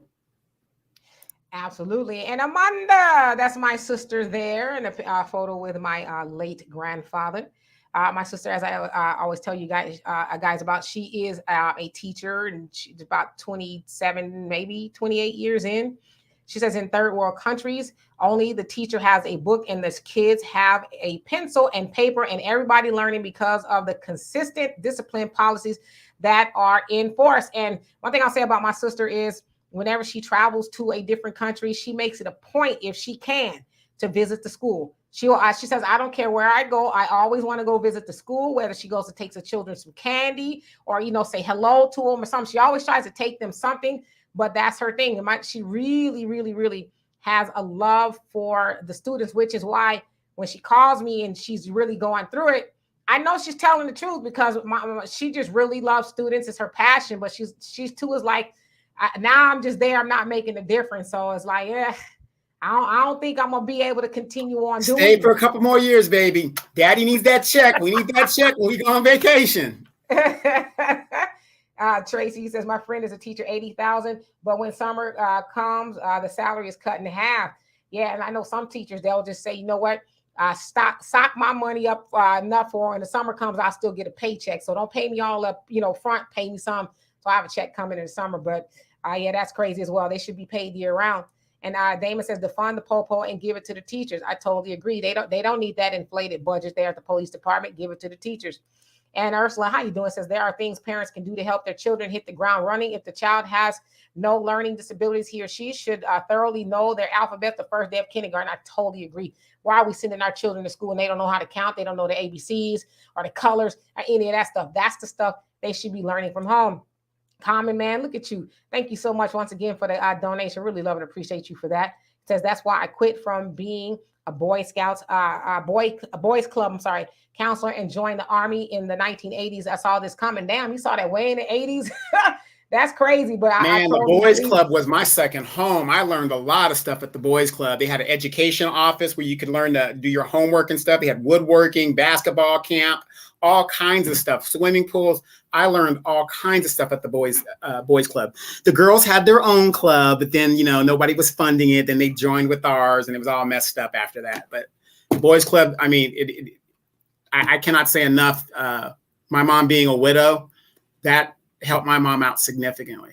Absolutely. And Amanda, that's my sister there in a photo with my late grandfather. My sister, as I always tell you guys about, she is a teacher and she's about 27, maybe 28 years in. She says in third world countries, only the teacher has a book and the kids have a pencil and paper and everybody learning because of the consistent discipline policies that are in force. And one thing I'll say about my sister is whenever she travels to a different country, she makes it a point, if she can, to visit the school, She says, I don't care where I go. I always want to go visit the school, whether she goes to take the children some candy or, say hello to them or something. She always tries to take them something, but that's her thing. She really, really, really has a love for the students, which is why when she calls me and she's really going through it, I know she's telling the truth because she just really loves students. It's her passion, but she's too is like, now I'm just there. I'm not making a difference. So it's like, yeah, I don't think I'm gonna be able to continue on doing. Stay for a couple more years, baby. Daddy needs that check. We need that check when we go on vacation. Tracy says my friend is a teacher, 80,000, but when summer comes, the salary is cut in half. Yeah, and I know some teachers they'll just say, you know what, sock my money up enough for when the summer comes, I'll still get a paycheck. So don't pay me all up, front. Pay me some, so I have a check coming in the summer. But yeah, that's crazy as well. They should be paid year round. And Damon says defund the popo and give it to the teachers. I totally agree. They don't need that inflated budget there at the police department. Give it to the teachers. And Ursula, how you doing? Says there are things parents can do to help their children hit the ground running. If the child has no learning disabilities, he or she should thoroughly know their alphabet the first day of kindergarten. I totally agree. Why are we sending our children to school and they don't know how to count? They don't know the ABCs or the colors or any of that stuff. That's the stuff they should be learning from home. Common Man, look at you. Thank you so much once again for the donation. Really love and appreciate you for that. It says that's why I quit from being a Boy Scouts, boys club, counselor and joined the Army in the 1980s. I saw this coming. Damn, you saw that way in the 80s. That's crazy. But man, the Boys Club was my second home. I learned a lot of stuff at the Boys Club. They had an education office where you could learn to do your homework and stuff. They had woodworking, basketball camp, all kinds of stuff, swimming pools. I learned all kinds of stuff at the Boys Club. The girls had their own club, but then, nobody was funding it. Then they joined with ours and it was all messed up after that. But the Boys Club, I mean, I cannot say enough. My mom being a widow, that helped my mom out significantly.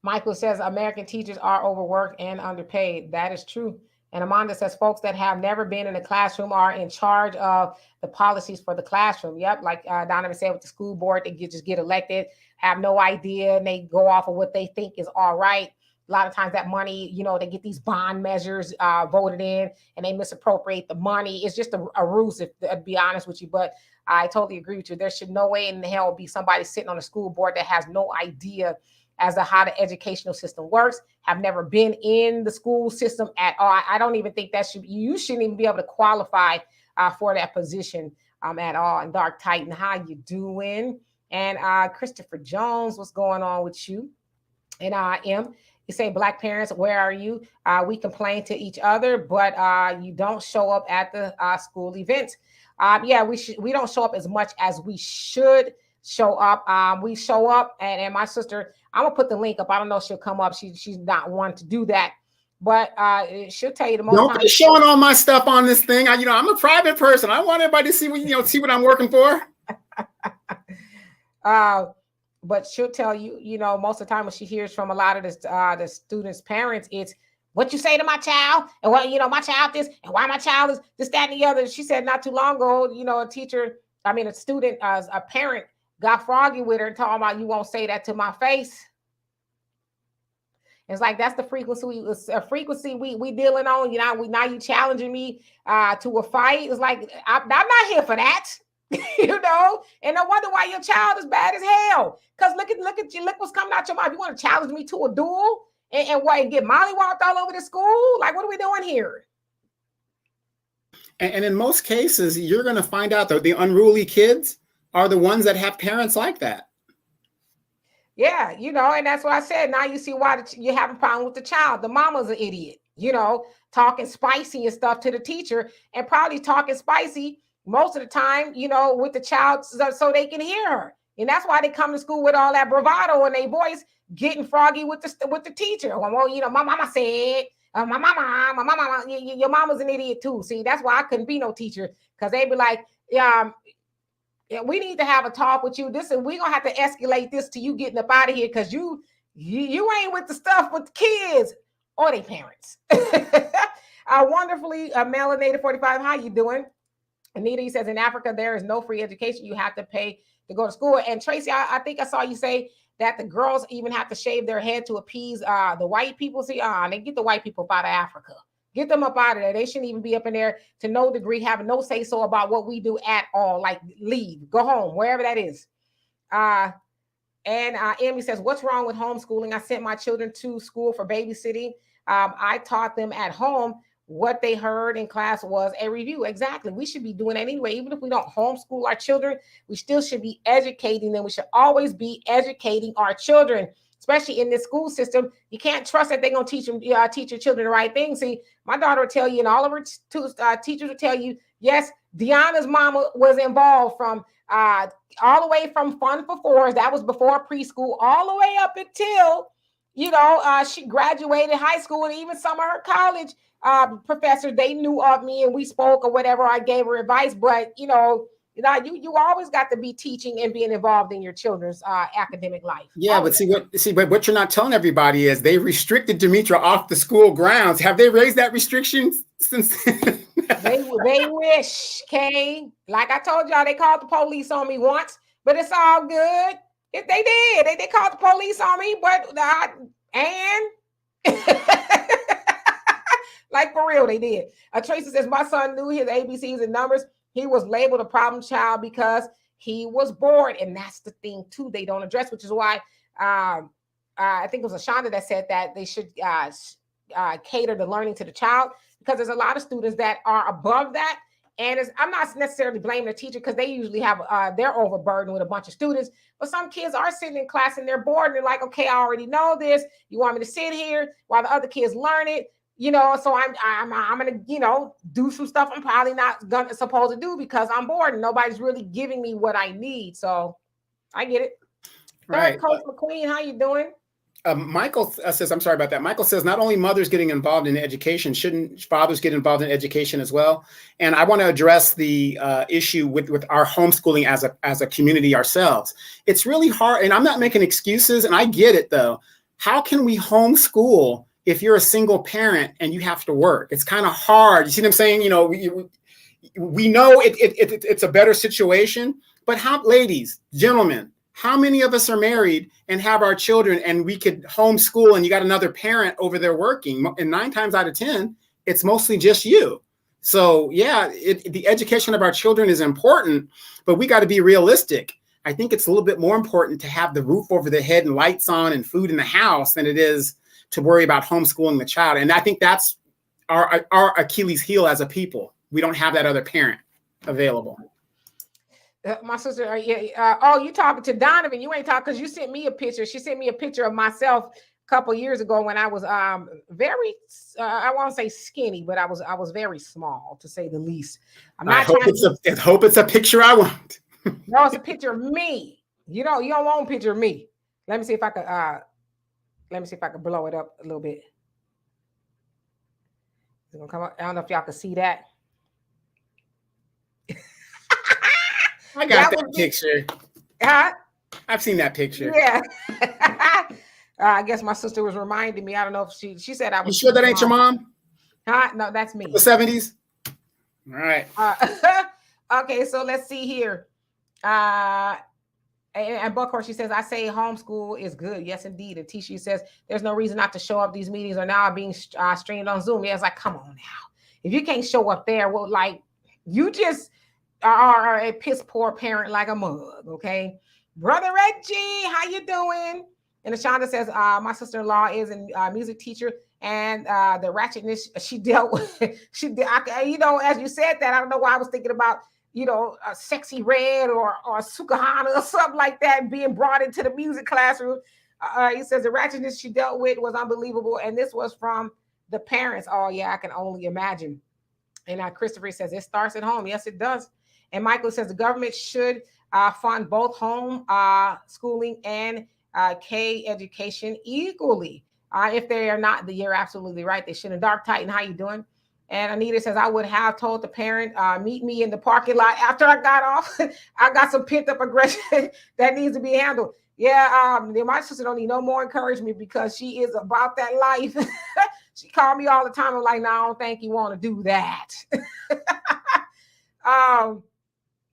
Michael says American teachers are overworked and underpaid. That is true. And Amanda says folks that have never been in a classroom are in charge of the policies for the classroom. Yep, like Donovan said with the school board, they just get elected, have no idea, and they go off of what they think is all right. A lot of times that money, they get these bond measures voted in and they misappropriate the money. It's just a ruse, to be honest with you. But I totally agree with you. There should no way in hell be somebody sitting on a school board that has no idea as to how the educational system works, have never been in the school system at all. I don't even think you shouldn't even be able to qualify for that position at all. And Dark Titan, how you doing? And Christopher Jones, what's going on with you? And M, you say Black parents, where are you? We complain to each other, but you don't show up at the school events. Yeah, we don't show up as much as we should show up. We show up, and my sister, I'm gonna put the link up. I don't know if she'll come up. She's not one to do that, but she'll tell you the most. Don't be showing all my stuff on this thing. I'm a private person. I want everybody to see what I'm working for. But she'll tell you, most of the time when she hears from a lot of the students' parents, it's what you say to my child, and what my child this, and why my child is this, that, and the other. She said not too long ago, a student, a parent got froggy with her and talking about, you won't say that to my face. It's like that's the frequency we dealing on. Now you challenging me to a fight. It's like I'm not here for that. And no wonder why your child is bad as hell. Because look at you, look what's coming out your mouth. You want to challenge me to a duel and get mollywopped all over the school? Like, what are we doing here? And in most cases, you're going to find out that the unruly kids are the ones that have parents like that. Yeah, and that's what I said. Now you see why you have a problem with the child. The mama's an idiot, talking spicy and stuff to the teacher, and probably talking spicy most of the time, with the child so they can hear her. And that's why they come to school with all that bravado in their voice, getting froggy with the teacher. Well, my mama said, my mama, your mama's an idiot too. See, that's why I couldn't be no teacher, because they'd be like, we need to have a talk with you. And we're gonna have to escalate this to you getting up out of here, because you ain't with the stuff with the kids or their parents. Wonderfully melanated 45. How you doing? Anita, he says in Africa there is no free education. You have to pay to go to school. And Tracy, I think I saw you say that the girls even have to shave their head to appease the white people. See, they get the white people out of Africa. Get them up out of there. They shouldn't even be up in there to no degree, having no say so about what we do at all. Like leave, go home, wherever that is. And Emmy says, what's wrong with homeschooling? I sent my children to school for babysitting. I taught them at home. What they heard in class was a review. Exactly. We should be doing that anyway. Even if we don't homeschool our children, we still should be educating them. We should always be educating our children, especially in this school system. You can't trust that they're going to teach them, teach your children the right thing. See, my daughter will tell you, and all of her teachers will tell you, yes, Deanna's mama was involved from all the way from Fun for Fours. That was before preschool, all the way up until, she graduated high school, and even some of her college professors, they knew of me and we spoke or whatever. I gave her advice, but you always got to be teaching and being involved in your children's academic life. Yeah, always. But what you're not telling everybody is they restricted Demetra off the school grounds. Have they raised that restriction since? They wish, Kay. Like I told y'all, they called the police on me once, but it's all good. If they did, they called the police on me, but like for real, they did. Tracy says, my son knew his ABCs and numbers. He was labeled a problem child because he was bored. And that's the thing, too, they don't address, which is why I think it was Ashonda that said that they should cater the learning to the child, because there's a lot of students that are above that. And I'm not necessarily blaming the teacher, because they usually have they're overburdened with a bunch of students. But some kids are sitting in class and they're bored and they're like, okay, I already know this. You want me to sit here while the other kids learn it? So I'm gonna, do some stuff I'm probably not supposed to do because I'm bored and nobody's really giving me what I need. So I get it. Right. Coach McQueen, how you doing? Michael says, I'm sorry about that. Michael says, not only mothers getting involved in education, shouldn't fathers get involved in education as well? And I want to address the issue with our homeschooling as a community ourselves. It's really hard, and I'm not making excuses, and I get it though. How can we homeschool if you're a single parent and you have to work? It's kind of hard. You see what I'm saying? We know it's a better situation, but ladies, gentlemen, how many of us are married and have our children and we could homeschool and you got another parent over there working? And 9 times out of 10, it's mostly just you. So yeah, the education of our children is important, but we got to be realistic. I think it's a little bit more important to have the roof over their head and lights on and food in the house than it is to worry about homeschooling the child. And I think that's our Achilles heel as a people. We don't have that other parent available. My sister, you talking to Donovan? You ain't talking, because you sent me a picture. She sent me a picture of myself a couple years ago when I was very, I won't say skinny, but I was very small, to say the least. I hope it's a picture I want. No, it's a picture of me. You don't want a picture of me. Let me see if I could blow it up a little bit. It's gonna come up. I don't know if y'all can see that. I got that picture. Huh? I've seen that picture. Yeah. I guess my sister was reminding me. I don't know if she said I was. You sure that ain't your mom? Huh? No, that's me. The 70s? All right. Okay, so let's see here. And Buckhorn, she says, I say homeschool is good. Yes, indeed. And Tisha says, there's no reason not to show up. These meetings are now being streamed on Zoom. Yeah, it's like, come on now. If you can't show up there, well, like, you just are a piss poor parent like a mug, okay? Brother Reggie, how you doing? And Ashonda says, my sister-in-law is a music teacher, and the ratchetness she dealt with, as you said that, I don't know why I was thinking about, a Sexy Red or Sukahana or something like that being brought into the music classroom. He says the ratchetness she dealt with was unbelievable, and this was from the parents. Oh, yeah, I can only imagine. And Christopher says, it starts at home. Yes, it does. And Michael says the government should fund both home schooling and K education equally. If they are not, you're absolutely right. They shouldn't. Dark Titan, how you doing? And Anita says, I would have told the parent, meet me in the parking lot after I got off. I got some pent up aggression that needs to be handled. Yeah, my sister don't need no more encouragement because she is about that life. She called me all the time. I'm like, no, I don't think you want to do that.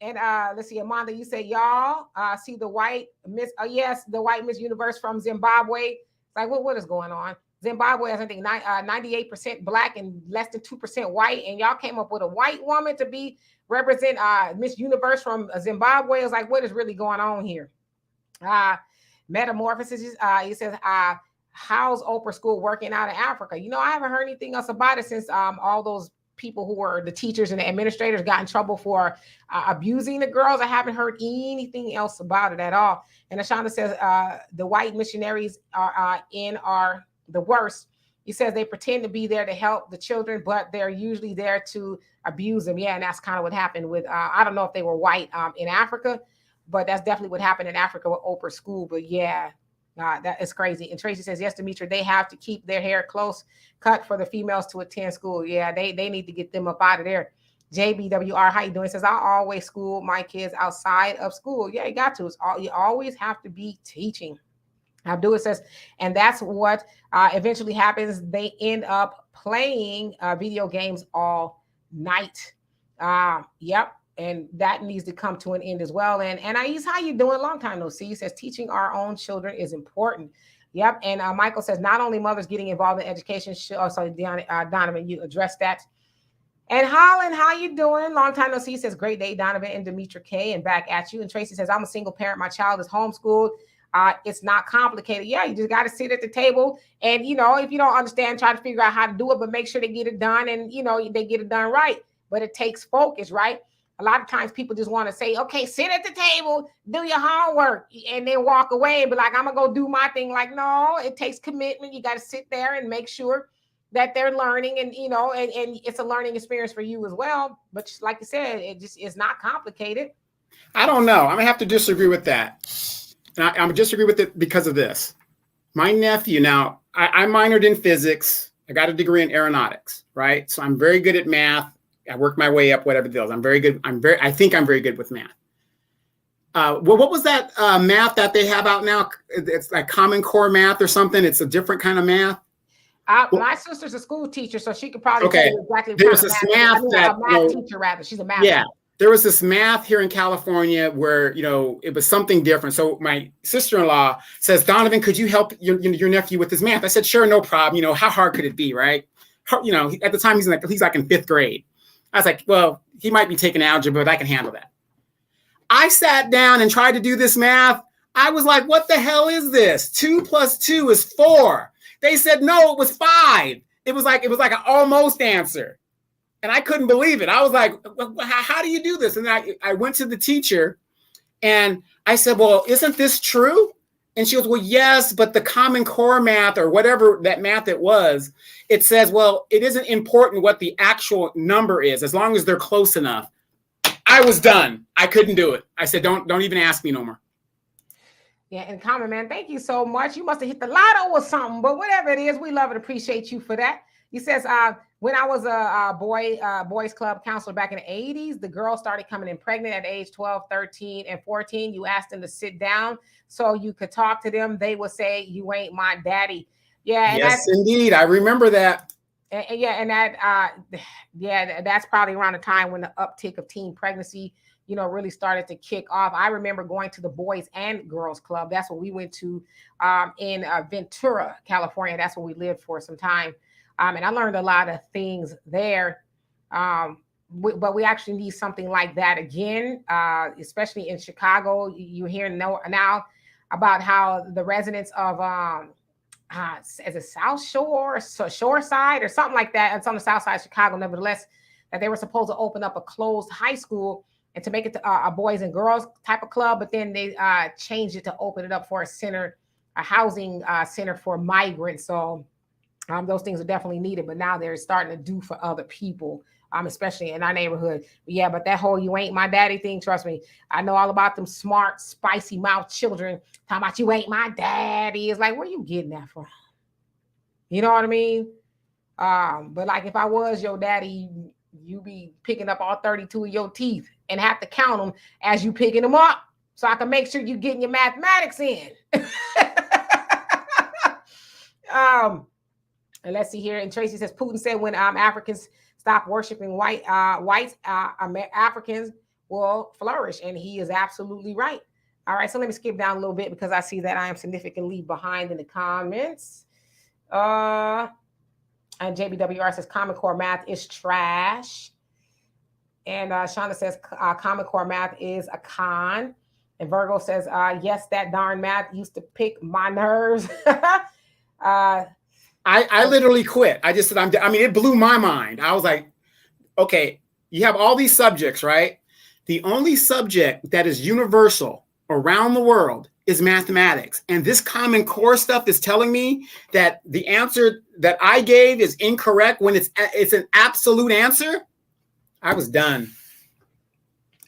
And let's see, Amanda, you say y'all see the white Miss, yes, the white Miss Universe from Zimbabwe. It's like, what is going on? Zimbabwe has, I think, 98% black and less than 2% white. And y'all came up with a white woman to be represent Miss Universe from Zimbabwe. It's like, what is really going on here? Metamorphosis. He says, how's Oprah School working out in Africa? I haven't heard anything else about it since all those people who were the teachers and the administrators got in trouble for abusing the girls. I haven't heard anything else about it at all. And Ashonda says the white missionaries are the worst. He says they pretend to be there to help the children, but they're usually there to abuse them. Yeah, and that's kind of what happened with, I don't know if they were white in Africa, but that's definitely what happened in Africa with Oprah School. But yeah, that is crazy. And Tracy says, yes, Demetra, they have to keep their hair close cut for the females to attend school. Yeah, they need to get them up out of there. JBWR, how you doing? He says, I always school my kids outside of school. Yeah, you got to. You always have to be teaching. Abdul says, and that's what eventually happens. They end up playing video games all night. Yep. And that needs to come to an end as well. And Ais, how you doing? Long time no see. He says, teaching our own children is important. Yep. And Michael says, not only mothers getting involved in education. Donovan, you addressed that. And Holland, how you doing? Long time no see. He says, great day, Donovan and Demetra K. And back at you. And Tracy says, I'm a single parent. My child is homeschooled. It's not complicated. Yeah, you just got to sit at the table. And, if you don't understand, try to figure out how to do it, but make sure they get it done and, they get it done right. But it takes focus, right? A lot of times people just want to say, okay, sit at the table, do your homework, and then walk away and be like, I'm going to go do my thing. Like, no, it takes commitment. You got to sit there and make sure that they're learning and, and it's a learning experience for you as well. But like you said, it just is not complicated. I don't know. I'm going to have to disagree with that. And I'm going to disagree with it because of this. My nephew, now, I minored in physics. I got a degree in aeronautics, right? So I'm very good at math. I worked my way up, whatever the deal is. I'm very good. I think I'm very good with math. Well, what was that math that they have out now? It's like Common Core math or something. It's a different kind of math. My sister's a school teacher, so she could probably tell you exactly. There's this math that a math teacher, rather. She's a math teacher. There was this math here in California where, it was something different. So my sister-in-law says, Donovan, could you help your nephew with his math? I said, sure, no problem. How hard could it be, right? At the time he's like in 5th grade. I was like, well, he might be taking algebra, but I can handle that. I sat down and tried to do this math. I was like, what the hell is this? 2 + 2 is 4. They said, no, it was 5. It was like an almost answer. And I couldn't believe it. I was like, how do you do this? And I went to the teacher and I said, well, isn't this true? And she goes, well, yes, but the Common Core math or whatever that math it was, it says, well, it isn't important what the actual number is as long as they're close enough. I was done. I couldn't do it. I said, don't even ask me no more. Yeah, and Common, man, thank you so much. You must have hit the lotto or something, but whatever it is, we love and appreciate you for that. He says, when I was a boys club counselor back in the 80s, the girls started coming in pregnant at age 12, 13, and 14. You asked them to sit down so you could talk to them. They would say, you ain't my daddy. Yeah. Yes, indeed. I remember that. That's probably around the time when the uptick of teen pregnancy, really started to kick off. I remember going to the Boys and Girls Club. That's what we went to in Ventura, California. That's where we lived for some time. And I learned a lot of things there. But we actually need something like that again, especially in Chicago. You hear now about how the residents of is it South Shore, Shore Side or something like that. It's on the South Side of Chicago, nevertheless, that they were supposed to open up a closed high school and to make it to a boys and girls type of club. But then they changed it to open it up for a housing center for migrants. So those things are definitely needed, but now they're starting to do for other people, especially in our neighborhood. But that whole you ain't my daddy thing, trust me, I know all about them smart, spicy mouth children talking about you ain't my daddy. It's like, where you getting that from? You know what I mean? But like if I was your daddy, you be picking up all 32 of your teeth and have to count them as you picking them up so I can make sure you getting your mathematics in. And let's see here. And Tracy says, Putin said when Africans stop worshiping whites, Africans will flourish. And he is absolutely right. All right. So let me skip down a little bit because I see that I am significantly behind in the comments. Uh, and JBWR says Common Core math is trash. And Shonda says Common Core math is a con. And Virgo says, yes, that darn math used to pick my nerves. I literally quit. I just said, I mean, it blew my mind. I was like, okay, you have all these subjects, right? The only subject that is universal around the world is mathematics. And this Common Core stuff is telling me that the answer that I gave is incorrect when it's an absolute answer. I was done.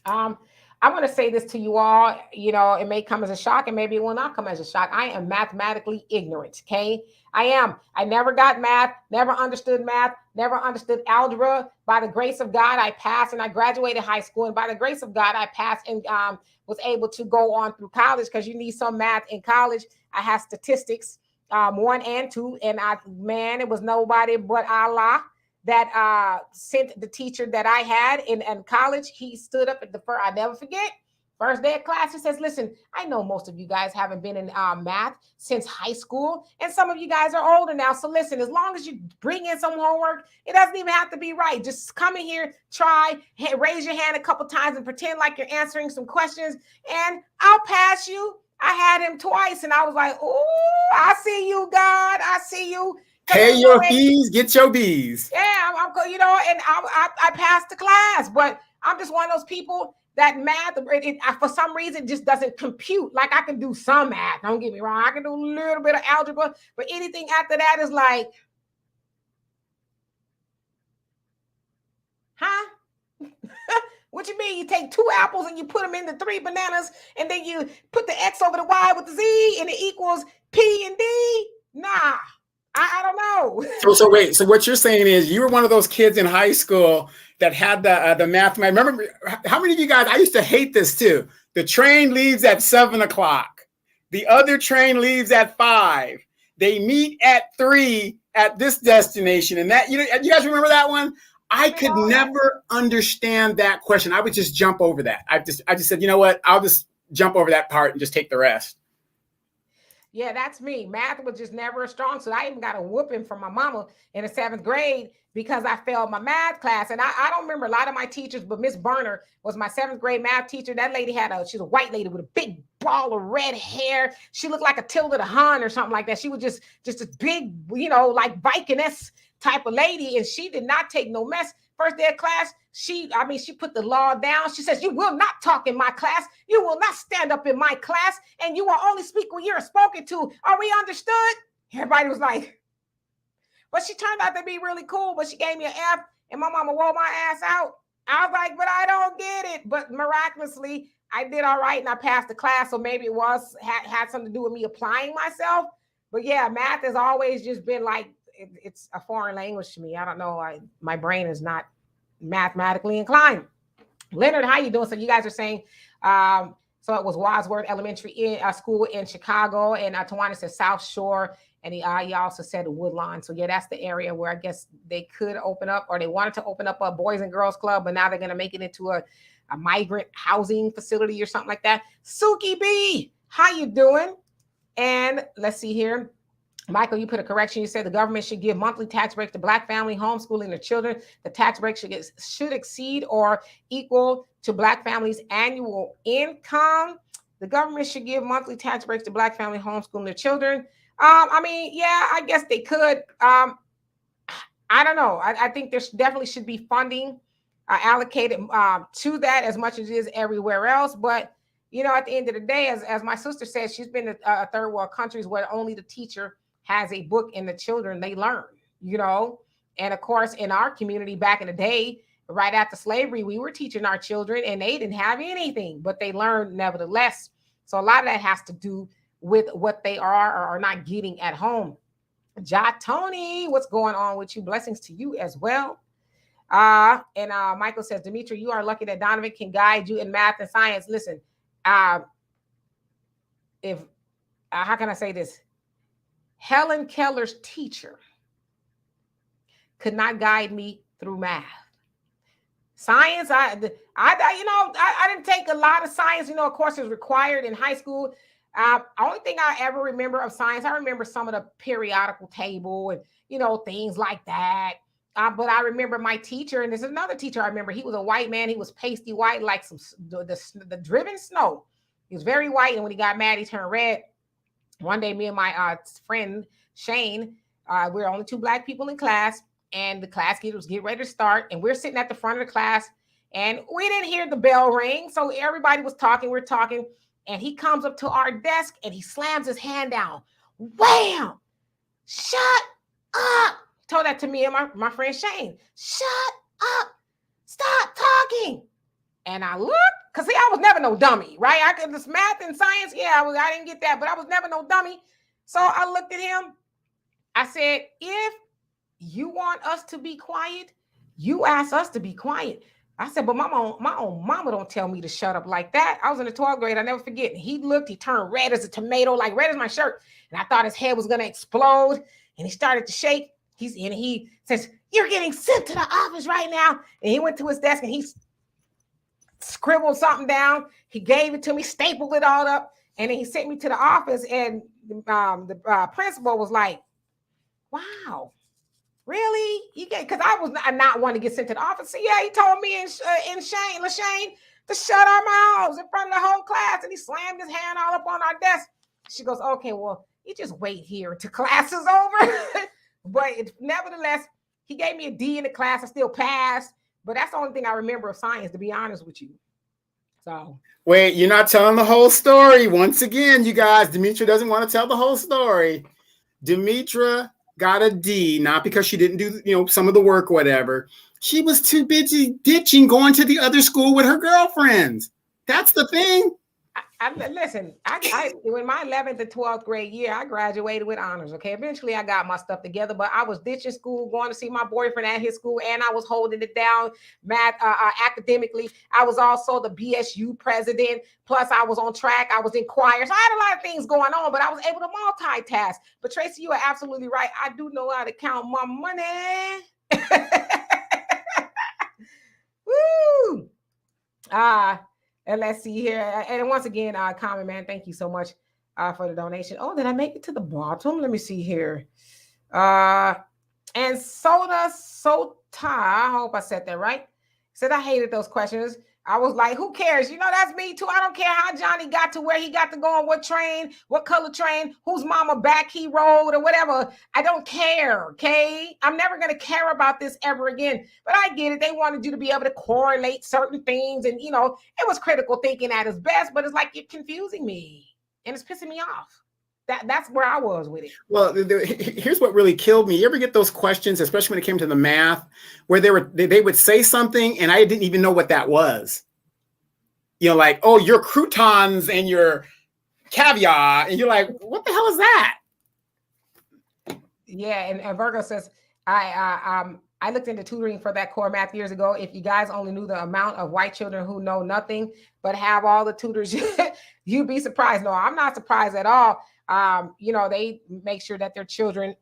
I want to say this to you all. It may come as a shock and maybe it will not come as a shock. I am mathematically ignorant. Okay. I am. I never got math, never understood math, never understood algebra. By the grace of God, I passed and I graduated high school. And by the grace of God, I passed and was able to go on through college because you need some math in college. I had statistics 1 and 2. And it was nobody but Allah that sent the teacher that I had in college. He stood up at the first, I never forget, first day of class. He says, listen, I know most of you guys haven't been in math since high school. And some of you guys are older now. So listen, as long as you bring in some homework, it doesn't even have to be right. Just come in here, try, raise your hand a couple times and pretend like you're answering some questions and I'll pass you. I had him twice and I was like, oh, I see you, God. I see you. Pay your fees, get your B's. Yeah, I'm and I passed the class, but I'm just one of those people that math, for some reason, just doesn't compute. Like I can do some math, don't get me wrong. I can do a little bit of algebra, but anything after that is like, huh? What you mean? You take 2 apples and you put them into 3 bananas, and then you put the X over the Y with the Z, and it equals P and D? Nah. I don't know. So wait. So what you're saying is you were one of those kids in high school that had the math. I remember how many of you guys? I used to hate this too. The train leaves at 7 o'clock. The other train leaves at 5. They meet at 3 at this destination, and that you guys remember that one? I could never understand that question. I would just jump over that. I just said, you know what? I'll just jump over that part and just take the rest. Yeah, that's me. Math was just never strong. So I even got a whooping from my mama in the 7th grade because I failed my math class. And I don't remember a lot of my teachers, but Miss Berner was my 7th grade math teacher. That lady she's a white lady with a big ball of red hair. She looked like a Tilda the Hun or something like that. She was just a big, like Viking-esque type of lady. And she did not take no mess. First day of class, she put the law down. She says, you will not talk in my class. You will not stand up in my class. And you will only speak when you're spoken to. Are we understood? Everybody was like, but she turned out to be really cool. But she gave me an F and my mama wore my ass out. I was like, but I don't get it. But miraculously, I did all right and I passed the class. So maybe it had something to do with me applying myself. But yeah, math has always just been like, it's a foreign language to me. I don't know. My brain is not mathematically inclined. Leonard, how you doing? So you guys are saying, so it was Wadsworth Elementary School in Chicago, and Tawana said South Shore, and he also said Woodlawn. So yeah, that's the area where I guess they could open up, or they wanted to open up a Boys and Girls Club, but now they're going to make it into a migrant housing facility or something like that. Suki B, how you doing? And let's see here. Michael, you put a correction. You said the government should give monthly tax breaks to Black family homeschooling their children. The tax break should exceed or equal to Black families' annual income. The government should give monthly tax breaks to Black family homeschooling their children. Yeah, I guess they could. I don't know. I think there definitely should be funding allocated to that as much as it is everywhere else. But, at the end of the day, as my sister said, she's been to third world countries where only the teacher has a book and the children, they learn, and of course, in our community back in the day, right after slavery, we were teaching our children and they didn't have anything, but they learned nevertheless. So a lot of that has to do with what they are or are not getting at home. Ja Tony, what's going on with you? Blessings to you as well. And Michael says, Demetri, you are lucky that Donovan can guide you in math and science. Listen, how can I say this? Helen Keller's teacher could not guide me through math. Science, I didn't take a lot of science. Of course, it was required in high school. Only thing I ever remember of science, I remember some of the periodical table and things like that. But I remember my teacher, and this is another teacher I remember. He was a white man. He was pasty white, like the driven snow. He was very white, and when he got mad, he turned red. One day, me and my friend Shane, we were only two black people in class, and the class was getting ready to start, and we're sitting at the front of the class, and we didn't hear the bell ring, so everybody was talking. We're talking, and he comes up to our desk and he slams his hand down. Wham! Shut up! Told that to me and my friend Shane. Shut up! Stop talking! And I looked, because see, I was never no dummy, right? I could this math and science, yeah, I didn't get that, but I was never no dummy. So I looked at him. I said, if you want us to be quiet, you ask us to be quiet. I said, but my own mama don't tell me to shut up like that. I was in the 12th grade. I never forget. And he looked, he turned red as a tomato, like red as my shirt. And I thought his head was going to explode. And he started to shake. He says, you're getting sent to the office right now. And he went to his desk and he scribbled something down. He gave it to me, stapled it all up. And then he sent me to the office. And the principal was like, wow. Really? Because I was not wanting to get sent to the office. So yeah, he told me and Lashane to shut our mouths in front of the whole class, and he slammed his hand all up on our desk. She goes, "Okay, well, you just wait here until class is over." But nevertheless, he gave me a D in the class. I still passed, but that's the only thing I remember of science, to be honest with you. So wait, you're not telling the whole story. Once again, you guys, Demetra doesn't want to tell the whole story. Demetra got a D, not because she didn't do, some of the work or whatever. She was too busy ditching, going to the other school with her girlfriends. That's the thing. Listen, in my 11th and 12th grade year, I graduated with honors. Okay, eventually I got my stuff together, but I was ditching school, going to see my boyfriend at his school, and I was holding it down math academically. I was also the BSU president. Plus, I was on track. I was in choir, so I had a lot of things going on, but I was able to multitask. But Tracy, you are absolutely right. I do know how to count my money. Woo! And let's see here. And once again, Common Man, thank you so much for the donation. Oh, did I make it to the bottom? Let me see here. And Soda Sota, I hope I said that right. Said I hated those questions. I was like, who cares? That's me too. I don't care how Johnny got to where he got to go on what train, what color train, whose mama back he rode or whatever. I don't care, okay? I'm never going to care about this ever again. But I get it. They wanted you to be able to correlate certain things. And, it was critical thinking at its best, but it's like you're confusing me. And it's pissing me off. That's where I was with it. Well, here's what really killed me. You ever get those questions, especially when it came to the math, where they would say something and I didn't even know what that was. Like, oh, your croutons and your caviar, and you're like, what the hell is that? Yeah, and Virgo says, I looked into tutoring for that core math years ago. If you guys only knew the amount of white children who know nothing but have all the tutors, you'd be surprised. No, I'm not surprised at all. They make sure that their children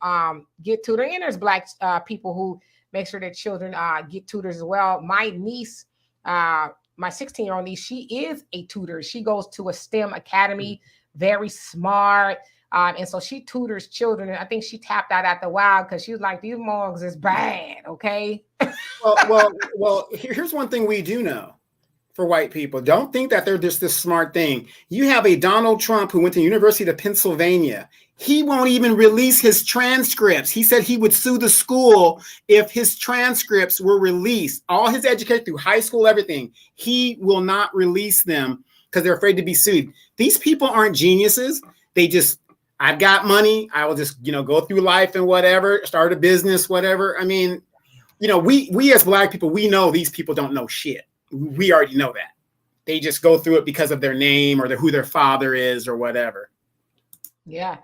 get tutoring, and there's black people who make sure their children get tutors as well. My niece, my 16-year-old niece, she is a tutor. She goes to a STEM academy, very smart. And so she tutors children. And I think she tapped out at the while because she was like, these mugs is bad, okay? Well, here's one thing we do know. For white people, don't think that they're just this smart thing. You have a Donald Trump who went to the University of Pennsylvania. He won't even release his transcripts. He said he would sue the school if his transcripts were released. All his education through high school, everything. He will not release them because they're afraid to be sued. These people aren't geniuses. They just, I've got money. I will just, go through life and whatever, start a business, whatever. I mean, we as black people, we know these people don't know shit. We already know that. They just go through it because of their name or who their father is or whatever. Yeah.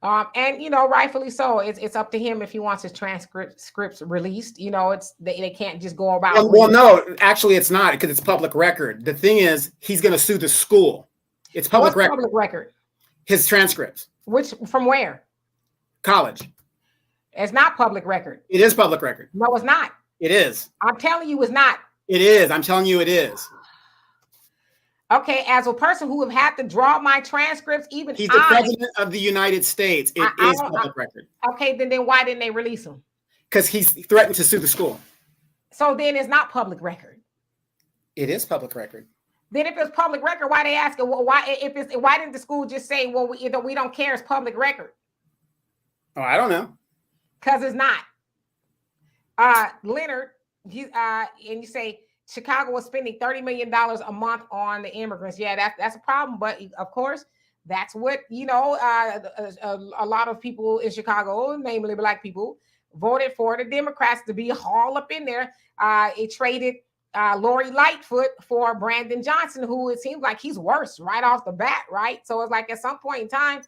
And rightfully so. It's up to him if he wants his transcripts released. They can't just go about. Well, no, actually, it's not because it's public record. The thing is, he's going to sue the school. It's public record. Public record. His transcripts. From where? College. It's not public record. It is public record. No, it's not. It is. I'm telling you, it's not. It is. I'm telling you, it is. Okay, as a person who have had to draw my transcripts, even He's the president of the United States. It is don't, public record. Okay, then why didn't they release him? Because he's threatened to sue the school. So then it's not public record. It is public record. Then if it's public record, why they asking? Well, why didn't the school just say, well, we don't care, it's public record? Oh, I don't know. Because it's not. Leonard, and you say Chicago was spending $30 million a month on the immigrants. Yeah, that's a problem. But of course, that's what, a lot of people in Chicago, namely Black people, voted for the Democrats to be hauled up in there. It traded Lori Lightfoot for Brandon Johnson, who it seems like he's worse right off the bat, right? So it's like at some point in time,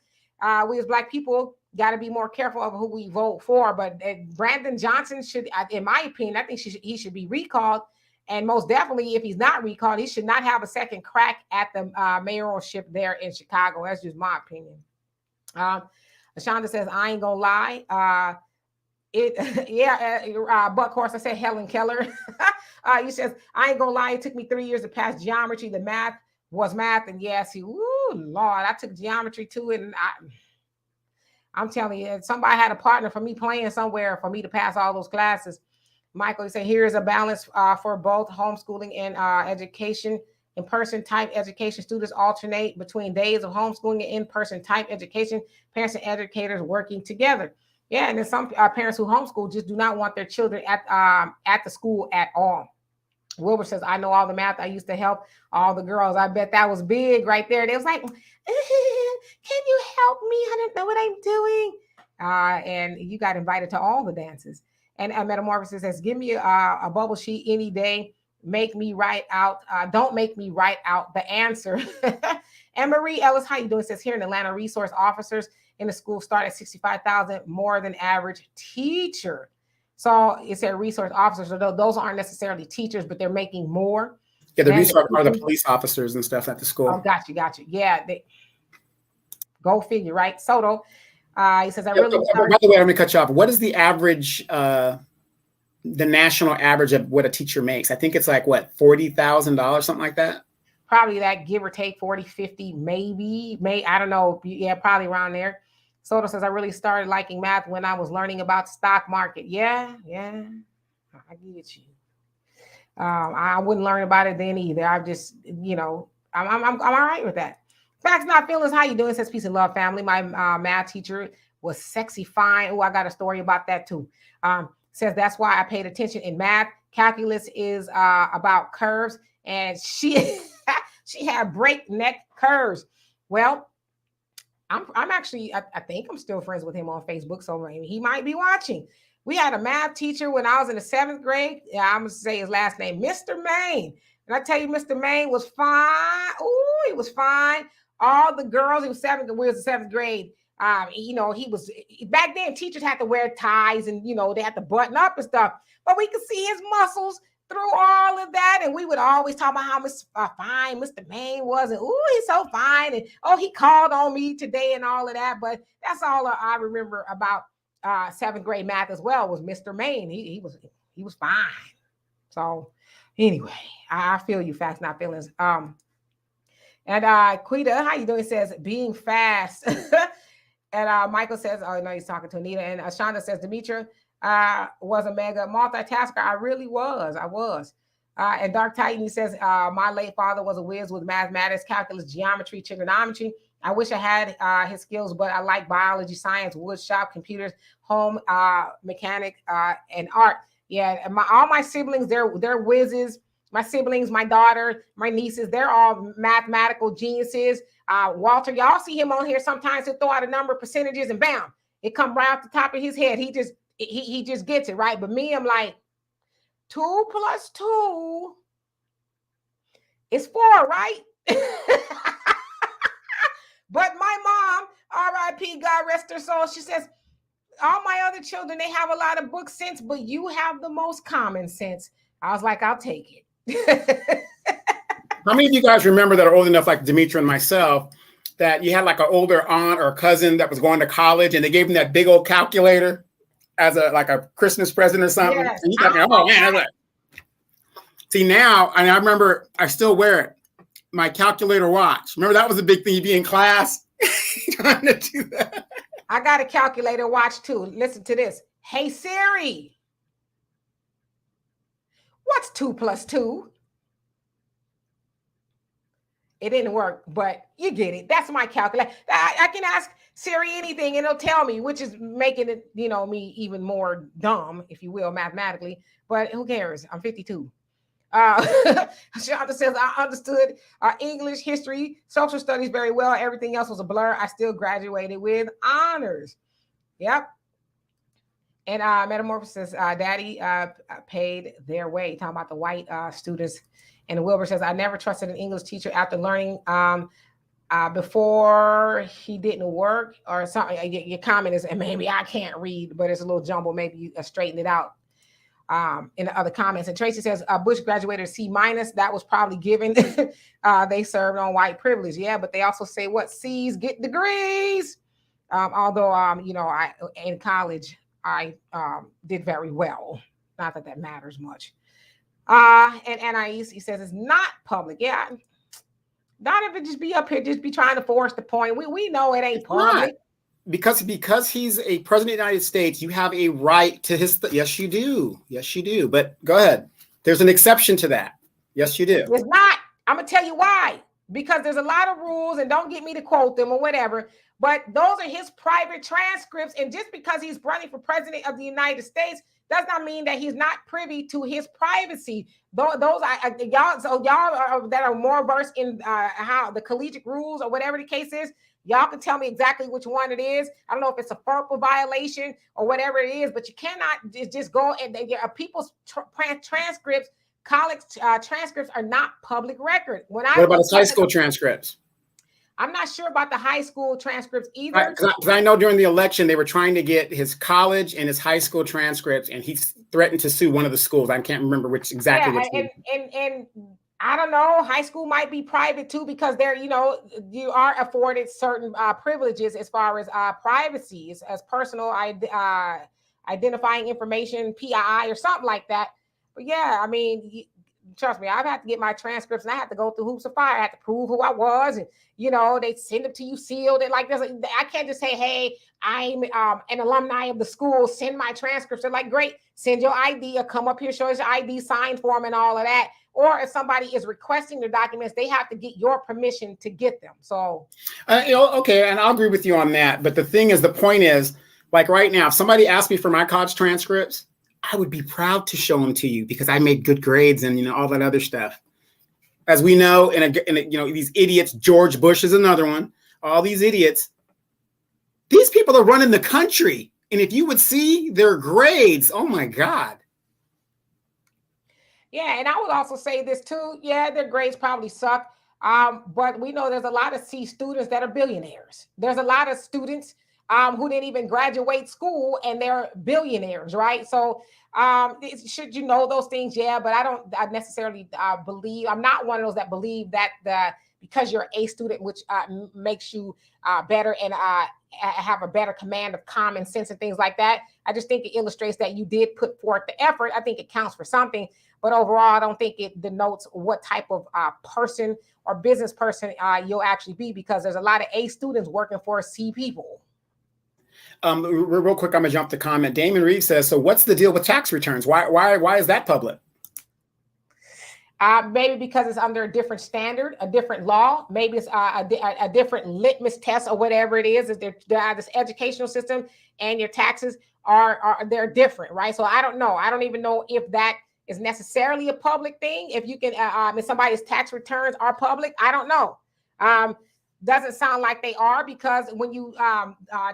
we as Black people got to be more careful of who we vote for. But Brandon Johnson should, in my opinion, I think he should be recalled. And most definitely, if he's not recalled, he should not have a second crack at the mayoralship there in Chicago. That's just my opinion. Ashonda says, I ain't gonna lie. But of course I said Helen Keller. You says, I ain't gonna lie, it took me 3 years to pass geometry. The math was math. And yes, Lord, I took geometry too. And I'm telling you, somebody had a partner for me playing somewhere for me to pass all those classes. Michael, you say, here is a balance for both homeschooling and education. In-person type education, students alternate between days of homeschooling and in-person type education, parents and educators working together. Yeah, and then some parents who homeschool just do not want their children at the school at all. Wilbur says, I know all the math. I used to help all the girls. I bet that was big right there. They was like, can you help me? I don't know what I'm doing. And you got invited to all the dances. And Metamorphosis says, give me a bubble sheet any day. Make me write out. Don't make me write out the answer. And Marie Ellis, how you doing? Says, here in Atlanta, resource officers in the school start at $65,000 more than average teacher. So it said resource officers. So those aren't necessarily teachers, but they're making more. Yeah, the resource are the police officers and stuff at the school. Oh, got you. Yeah, go figure, right? Soto. He says, by the way, let me cut you off. What is the average, the national average of what a teacher makes? I think it's like, what, $40,000, something like that? Probably that, give or take 40, 50, maybe. I don't know. Yeah, probably around there. Soto says, I really started liking math when I was learning about the stock market. Yeah, I get you. I wouldn't learn about it then either. I just, I'm all right with that. Facts Not Feelings, how you doing? Says, peace and love, family. My math teacher was sexy fine. Oh, I got a story about that too. Says, that's why I paid attention in math. Calculus is about curves, and she had breakneck curves. Well, I'm actually, I think I'm still friends with him on Facebook, so maybe he might be watching. We had a math teacher when I was in the 7th grade. Yeah, I'm going to say his last name, Mr. Maine. And I tell you, Mr. Maine was fine. Ooh, he was fine. All the girls, he was we was in 7th grade. He was, back then teachers had to wear ties and, they had to button up and stuff, but we could see his muscles through all of that. And we would always talk about how fine Mr. Maine was. And, ooh, he's so fine. And, oh, he called on me today and all of that. But that's all I remember about 7th grade math as well, was Mr. Maine. He was fine. So anyway, I feel you, Facts Not Feelings. And Quita, how you doing? Says, being fast. And Michael says, oh, no, he's talking to Anita. And Shonda says, Demetra was a mega multitasker. I really was. I was. And Dark Titan, he says, my late father was a whiz with mathematics, calculus, geometry, trigonometry. I wish I had his skills, but I like biology, science, wood shop, computers, home mechanic, and art. Yeah, and all my siblings, they're whizzes. My siblings, my daughter, my nieces, they're all mathematical geniuses. Walter, y'all see him on here sometimes. He'll throw out a number of percentages and bam, it come right off the top of his head. He just gets it, right? But me, I'm like, 2 + 2 is 4, right? But my mom, R.I.P., God rest her soul, she says, all my other children, they have a lot of book sense, but you have the most common sense. I was like, I'll take it. How many of you guys remember that are old enough, like Demetra and myself, that you had like an older aunt or cousin that was going to college and they gave them that big old calculator as a Christmas present or something? Yes. And you're like, oh man, see now, and I remember I still wear it. my calculator watch. Remember that was a big thing. You'd be in class trying to do that. I got a calculator watch too. Listen to this. Hey Siri, what's 2 plus 2? It didn't work, but you get it. That's my calculator. I can ask Siri anything and it'll tell me, which is making it, me even more dumb, if you will, mathematically. But who cares? I'm 52. Shonda says, I understood English, history, social studies very well. Everything else was a blur. I still graduated with honors. Yep. And Metamorphosis, Daddy paid their way. Talking about the white students. And Wilbur says, I never trusted an English teacher after learning before he didn't work or something. Your comment is, and maybe I can't read, but it's a little jumble. Maybe you straighten it out in the other comments. And Tracy says, Bush graduated C-. That was probably given. They served on white privilege. Yeah, but they also say what? C's get degrees. Although, I in college, I did very well. Not that that matters much. And Anais, he says it's not public. Yeah. Donovan just be up here, just be trying to force the point. We know it ain't public. Because he's a president of the United States, you have a right to his. Yes, you do. Yes, you do. But go ahead. There's an exception to that. Yes, you do. It's not. I'm gonna tell you why. Because there's a lot of rules, and don't get me to quote them or whatever. But those are his private transcripts, and just because he's running for president of the United States does not mean that he's not privy to his privacy. Those y'all are that are more versed in how the collegiate rules or whatever the case is. Y'all can tell me exactly which one it is. I don't know if it's a FERPA violation or whatever it is, but you cannot just go and people's transcripts. College transcripts are not public record. What about his high school transcripts? I'm not sure about the high school transcripts either. Because I know during the election, they were trying to get his college and his high school transcripts, and he threatened to sue one of the schools. I can't remember which exactly. Yeah, and I don't know, high school might be private too, because they're, you are afforded certain privileges as far as privacy, as personal identifying information, PII or something like that. But yeah, I mean, trust me, I've had to get my transcripts and I had to go through hoops of fire. I had to prove who I was. And, they send it to you sealed. And like this, I can't just say, hey, I'm an alumni of the school. Send my transcripts. They're like, great, send your ID or come up here, show us your ID, sign form and all of that. Or if somebody is requesting the documents, they have to get your permission to get them. So, okay. And I'll agree with you on that. But the point is, like right now, if somebody asked me for my college transcripts, I would be proud to show them to you because I made good grades and all that other stuff. As we know, these idiots, George Bush is another one. All these idiots, these people are running the country, and if you would see their grades, oh my God. Yeah, and I would also say this too. Yeah, their grades probably suck, but we know there's a lot of C students that are billionaires. There's a lot of students who didn't even graduate school and they're billionaires, right? So should you know those things? Yeah, but I necessarily believe, I'm not one of those that believe that because you're a student, which makes you better and have a better command of common sense and things like that. I just think it illustrates that you did put forth the effort. I think it counts for something, but overall, I don't think it denotes what type of person or business person you'll actually be, because there's a lot of A students working for C people. Real quick, I'm gonna jump to comment. Damon Reeves says, so what's the deal with tax returns? Why is that public? Maybe because it's under a different standard, a different law. Maybe it's a different litmus test or whatever it is. This educational system and your taxes they're different, right? So I don't know. I don't even know if that is necessarily a public thing. If you can, if somebody's tax returns are public, I don't know. Doesn't sound like they are, because when you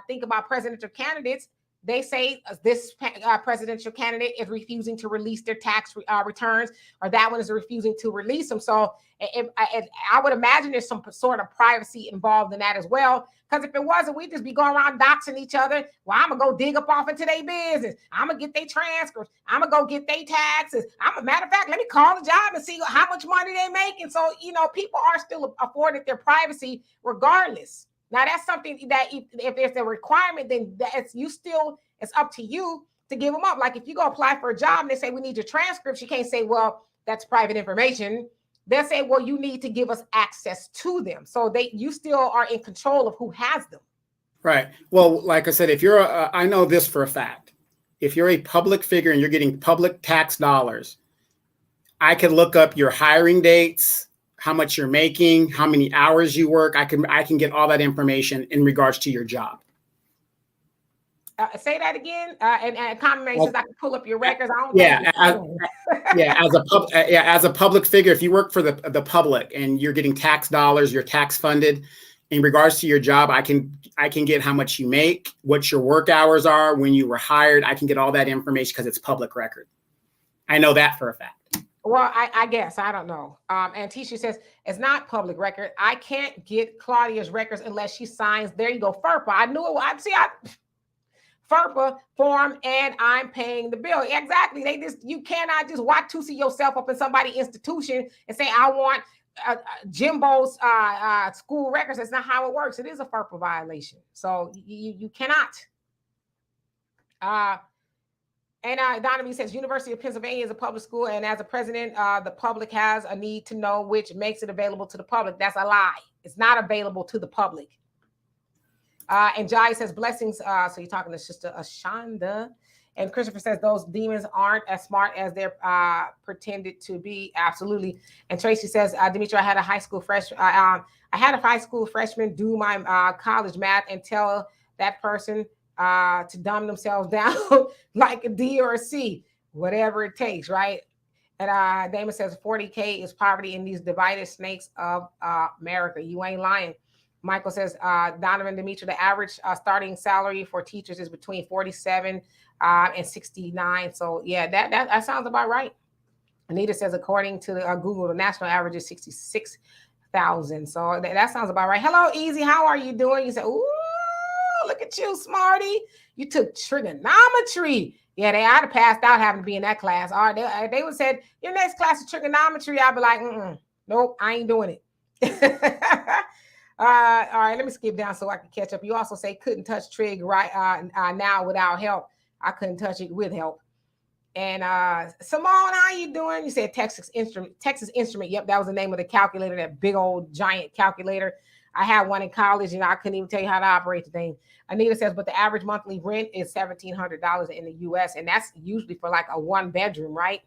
think about presidential candidates, they say this presidential candidate is refusing to release their tax returns, or that one is refusing to release them. So I would imagine there's some sort of privacy involved in that as well. Because if it wasn't, we'd just be going around doxing each other. Well, I'm going to go dig up off into their business. I'm going to get their transcripts. I'm going to go get their taxes. Matter of fact, let me call the job and see how much money they're making. So, people are still afforded their privacy regardless. Now, that's something that if there's a requirement, then it's up to you to give them up. Like if you go apply for a job and they say, we need your transcripts, you can't say, well, that's private information. they'll say, well, you need to give us access to them. So you still are in control of who has them. Right. Well, like I said, if you're, I know this for a fact. If you're a public figure and you're getting public tax dollars, I can look up your hiring dates, how much you're making, how many hours you work. I can get all that information in regards to your job. Say that again. And comment says I can pull up your records. I don't Yeah, know. as a public figure, if you work for the public and you're getting tax dollars, you're tax funded. In regards to your job, I can get how much you make, what your work hours are, when you were hired. I can get all that information because it's public record. I know that for a fact. Well, I guess I don't know. And Tisha says it's not public record. I can't get Claudia's records unless she signs. There you go, FERPA. I knew it. FERPA form, and I'm paying the bill. Exactly. You cannot just Watusi yourself up in somebody's institution and say I want Jimbo's school records. That's not how it works. It is a FERPA violation. So you cannot. And Donovan says University of Pennsylvania is a public school, and as a president, the public has a need to know, which makes it available to the public. That's a lie. It's not available to the public. And Jai says blessings. So you're talking to Sister Ashanda. And Christopher says those demons aren't as smart as they're pretended to be. Absolutely. And Tracy says, Dimitri, I had a high school freshman. I had a high school freshman do my college math and tell that person to dumb themselves down like a D or a C, whatever it takes, right? And Damon says 40K is poverty in these divided snakes of America. You ain't lying. Michael says, Donovan, Dimitri, the average starting salary for teachers is between 47 and 69. So yeah, that sounds about right. Anita says, according to Google, the national average is 66,000. So that sounds about right. Hello, Easy. How are you doing? You said, ooh, look at you, smarty. You took trigonometry. Yeah, I'd have passed out having to be in that class. All right, they would have said, your next class is trigonometry. I'd be like, nope, I ain't doing it. All right, let me skip down so I can catch up. You also say couldn't touch trig right now without help. I couldn't touch it with help. And Simone, how you doing? You said Texas Instrument. Yep, that was the name of the calculator, that big old giant calculator. I had one in college, and I couldn't even tell you how to operate the thing. Anita says, but the average monthly rent is $1,700 in the U.S., and that's usually for like a one bedroom, right?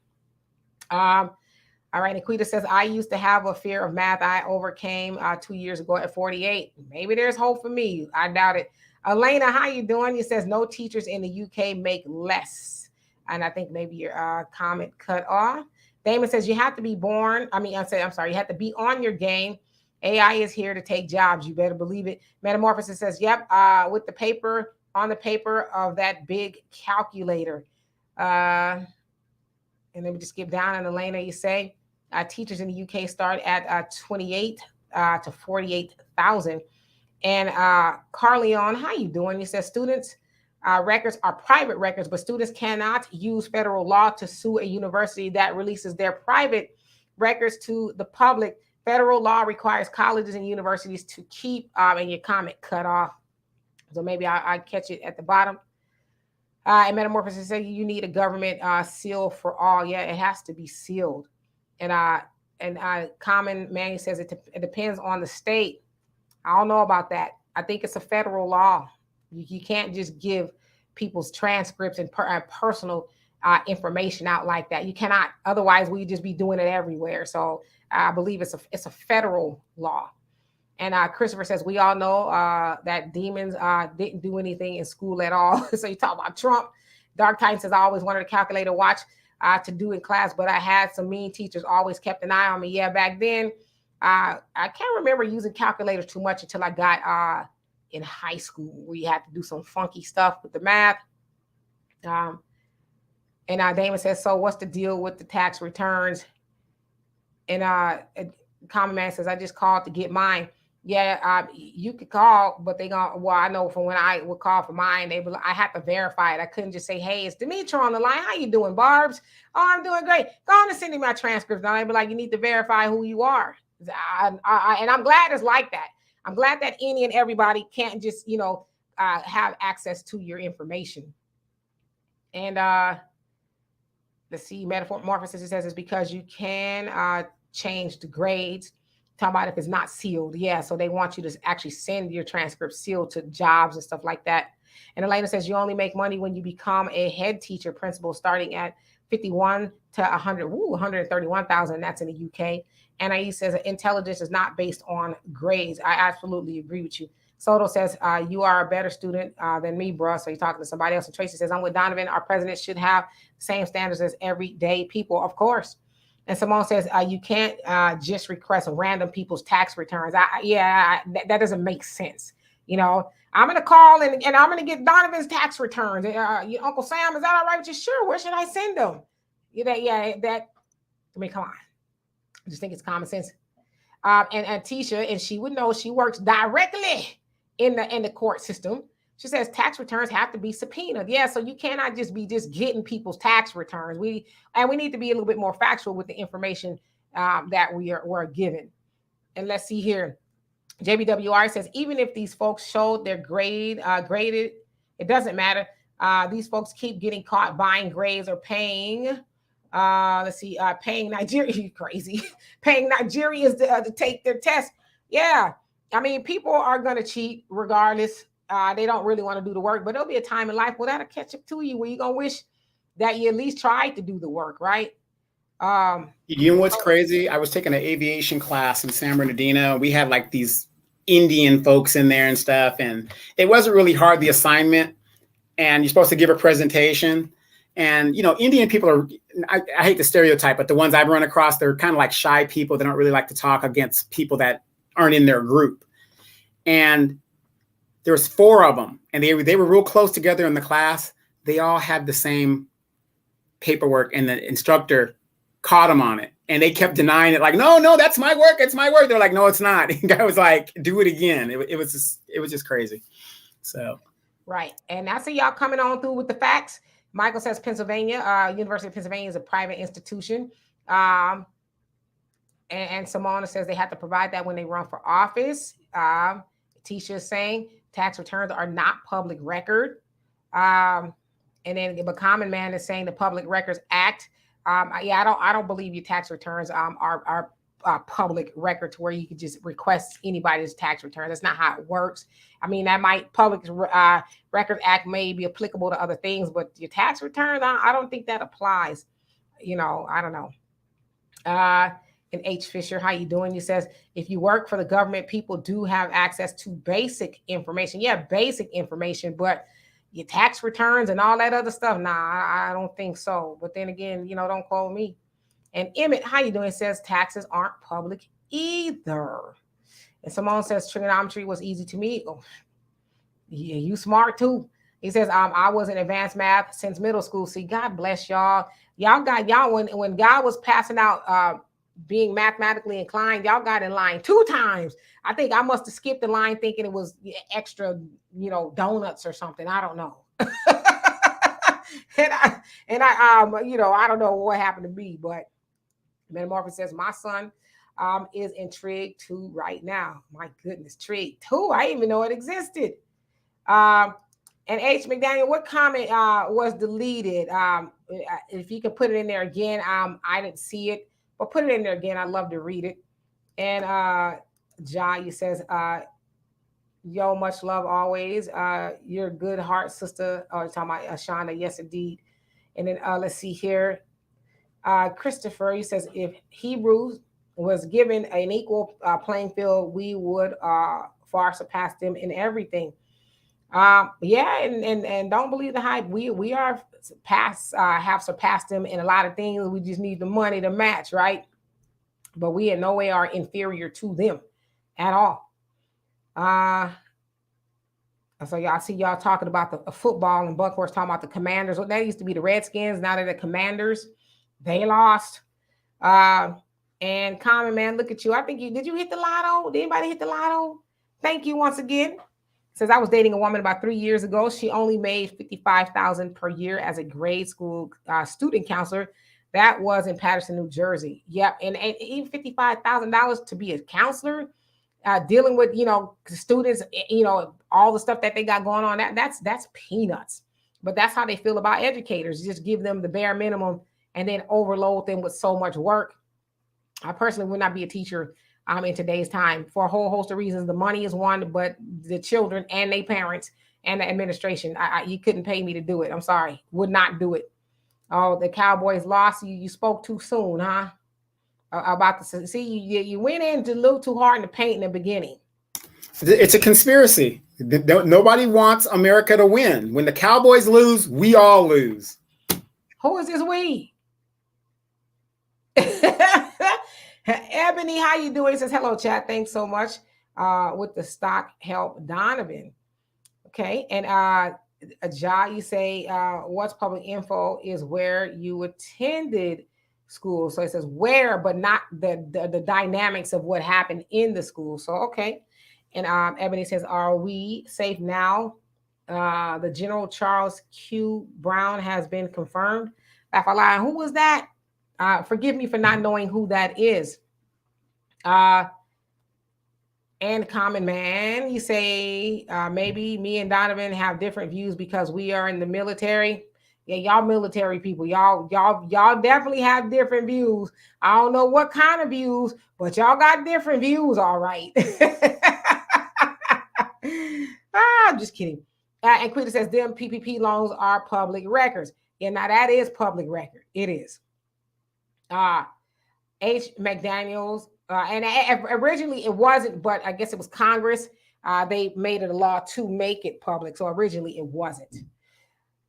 All right, Nikita says, I used to have a fear of math I overcame 2 years ago at 48. Maybe there's hope for me. I doubt it. Elena, how you doing? It says, no teachers in the UK make less. And I think maybe your comment cut off. Damon says, you have to be born. I'm sorry, you have to be on your game. AI is here to take jobs. You better believe it. Metamorphosis says, yep, with the paper, on the paper of that big calculator. And then we just skip down. And Elena, you say, teachers in the UK start at 28 to 48,000. And Carleon, how you doing? He says students' records are private records, but students cannot use federal law to sue a university that releases their private records to the public. Federal law requires colleges and universities to keep, and your comment cut off. So maybe I catch it at the bottom. And Metamorphosis says you need a government seal for all. Yeah, it has to be sealed. And Common Man says it depends on the state. I don't know about that. I think it's a federal law. You can't just give people's transcripts and personal information out like that. You cannot. Otherwise, we just be doing it everywhere. So I believe it's a federal law. And Christopher says, we all know that demons didn't do anything in school at all. So you talk about Trump. Dark Titan says, I always wanted a calculator watch to do in class, but I had some mean teachers always kept an eye on me. Yeah, back then, I can't remember using calculators too much until I got in high school, where you had to do some funky stuff with the math. And Damon says, so what's the deal with the tax returns? And Common Man says, I just called to get mine. Yeah, you could call, but I know from when I would call for mine, I had to verify it. I couldn't just say, hey, it's Dimitri on the line. How you doing, Barbs? Oh, I'm doing great. Go on and send me my transcripts. Now I'd be like, you need to verify who you are. And I'm glad it's like that. I'm glad that any and everybody can't just, have access to your information. And let's see, Metamorphosis says it's because you can change the grades. Talk about if it's not sealed. Yeah, so they want you to actually send your transcript sealed to jobs and stuff like that. And Elena says you only make money when you become a head teacher principal starting at 51 to 100, 131,000. That's in the UK. NIE says intelligence is not based on grades. I absolutely agree with you. Soto says, you are a better student than me, bro. So you're talking to somebody else. And Tracy says, I'm with Donovan. Our president should have the same standards as everyday people, of course. And Simone says, you can't just request random people's tax returns. That doesn't make sense. You know, I'm going to call and I'm going to get Donovan's tax returns. Uncle Sam, is that all right with you? Sure. Where should I send them? I mean, come on. I just think it's common sense. And Tisha, and she would know, she works directly in the court system. She says tax returns have to be subpoenaed. Yeah, so you cannot just be getting people's tax returns. We need to be a little bit more factual with the information that we're given. And let's see here. JBWR says even if these folks showed their graded, it doesn't matter. These folks keep getting caught buying grades or paying. Paying Nigeria crazy. Paying Nigerians to take their test. Yeah, I mean, people are gonna cheat regardless. They don't really want to do the work, but there'll be a time in life where that'll catch up to you, where you're gonna wish that you at least tried to do the work, right? You know what's crazy? I was taking an aviation class in San Bernardino. We had like these Indian folks in there and stuff, and it wasn't really hard, the assignment. And you're supposed to give a presentation. And, you know, Indian people are, I hate the stereotype, but the ones I've run across, they're kind of like shy people. They don't really like to talk against people that aren't in their group. And there was 4 of them, and they were real close together in the class. They all had the same paperwork, and the instructor caught them on it. And they kept denying it, like, no, that's my work. It's my work. They're like, no, it's not. And the guy was like, do it again. It was just crazy. So. Right. And I see y'all coming on through with the facts. Michael says Pennsylvania, University of Pennsylvania is a private institution. And Simona says they have to provide that when they run for office. Tisha is saying tax returns are not public record. And then the Common Man is saying the Public Records Act. I don't believe your tax returns are public record to where you could just request anybody's tax return. That's not how it works. I mean, that might Public Record Act may be applicable to other things, but your tax returns, I don't think that applies. You know, I don't know. And H. Fisher, how you doing? He says, if you work for the government, people do have access to basic information. Yeah, basic information, but your tax returns and all that other stuff, nah, I don't think so. But then again, you know, don't quote me. And Emmett, how you doing? Says taxes aren't public either. And Simone says trigonometry was easy to me. Oh, yeah, you smart too. He says, I was in advanced math since middle school. See, God bless y'all. Y'all when God was passing out being mathematically inclined, y'all got in line 2 times. I think I must have skipped the line thinking it was extra, you know, donuts or something. I don't know. and I you know, I don't know what happened to me, but Metamorphosis says, my son is in Trig 2 right now. My goodness, Trig 2. I didn't even know it existed. And H. McDaniel, what comment was deleted? If you could put it in there again, I didn't see it, but put it in there again. I'd love to read it. And Jai says, yo, much love always. You're a good heart, sister. Oh, you're talking about Ashana. Yes, indeed. And then let's see here. Christopher, he says, if Hebrews was given an equal playing field, we would far surpass them in everything. And don't believe the hype. We are have surpassed them in a lot of things. We just need the money to match, right? But we in no way are inferior to them at all. So y'all see y'all talking about the football, and Buckhorse talking about the Commanders. Well, that used to be the Redskins. Now they're the Commanders. They lost. And Common Man, look at you. I think did you hit the lotto? Did anybody hit the lotto? Thank you once again. Says I was dating a woman about 3 years ago. She only made $55,000 per year as a grade school student counselor. That was in Patterson, New Jersey. Yep, and even $55,000 to be a counselor, dealing with students, all the stuff that they got going on. That's peanuts. But that's how they feel about educators. Just give them the bare minimum and then overload them with so much work. I personally would not be a teacher in today's time for a whole host of reasons. The money is one, but the children and their parents and the administration, you couldn't pay me to do it. I'm sorry, would not do it. Oh, the Cowboys lost. You spoke too soon, huh? About the see you went in a little too hard in the paint in the beginning. It's a conspiracy. Nobody wants America to win. When the Cowboys lose, we all lose. Who is this we? Ebony, how you doing? He says, hello, chat. Thanks so much with the stock help, Donovan. Okay. And Ja, you say, what's public info is where you attended school. So it says where, but not the dynamics of what happened in the school. So, okay. And Ebony says, are we safe now? The General Charles Q. Brown has been confirmed. Laugh out loud. Who was that? Forgive me for not knowing who that is. And Common Man, you say maybe me and Donovan have different views because we are in the military. Yeah, y'all military people, y'all definitely have different views. I don't know what kind of views, but y'all got different views, all right. I'm just kidding. And Quita says them PPP loans are public records. Yeah, now that is public record. It is. H. McDaniels, and originally it wasn't, but I guess it was Congress. They made it a law to make it public. So originally it wasn't.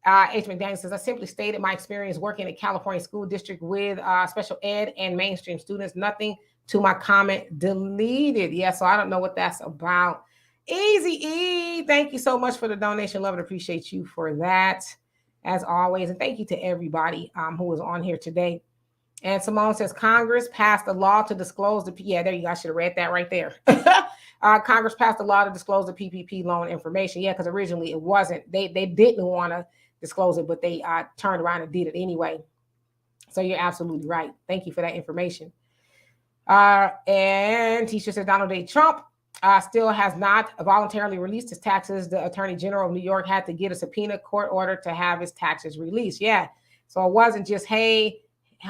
H. McDaniels says, I simply stated my experience working at California School District with special ed and mainstream students. Nothing to my comment deleted. Yeah, so I don't know what that's about. Easy E, thank you so much for the donation. Love and appreciate you for that, as always. And thank you to everybody who is on here today. And Simone says, Congress passed a law to disclose the, yeah, there you go. I should have read that right there. Congress passed a law to disclose the PPP loan information. Yeah, because originally it wasn't. They didn't want to disclose it, but they turned around and did it anyway. So you're absolutely right. Thank you for that information. And teacher says, Donald J. Trump still has not voluntarily released his taxes. The Attorney General of New York had to get a subpoena court order to have his taxes released. Yeah. So it wasn't just, hey,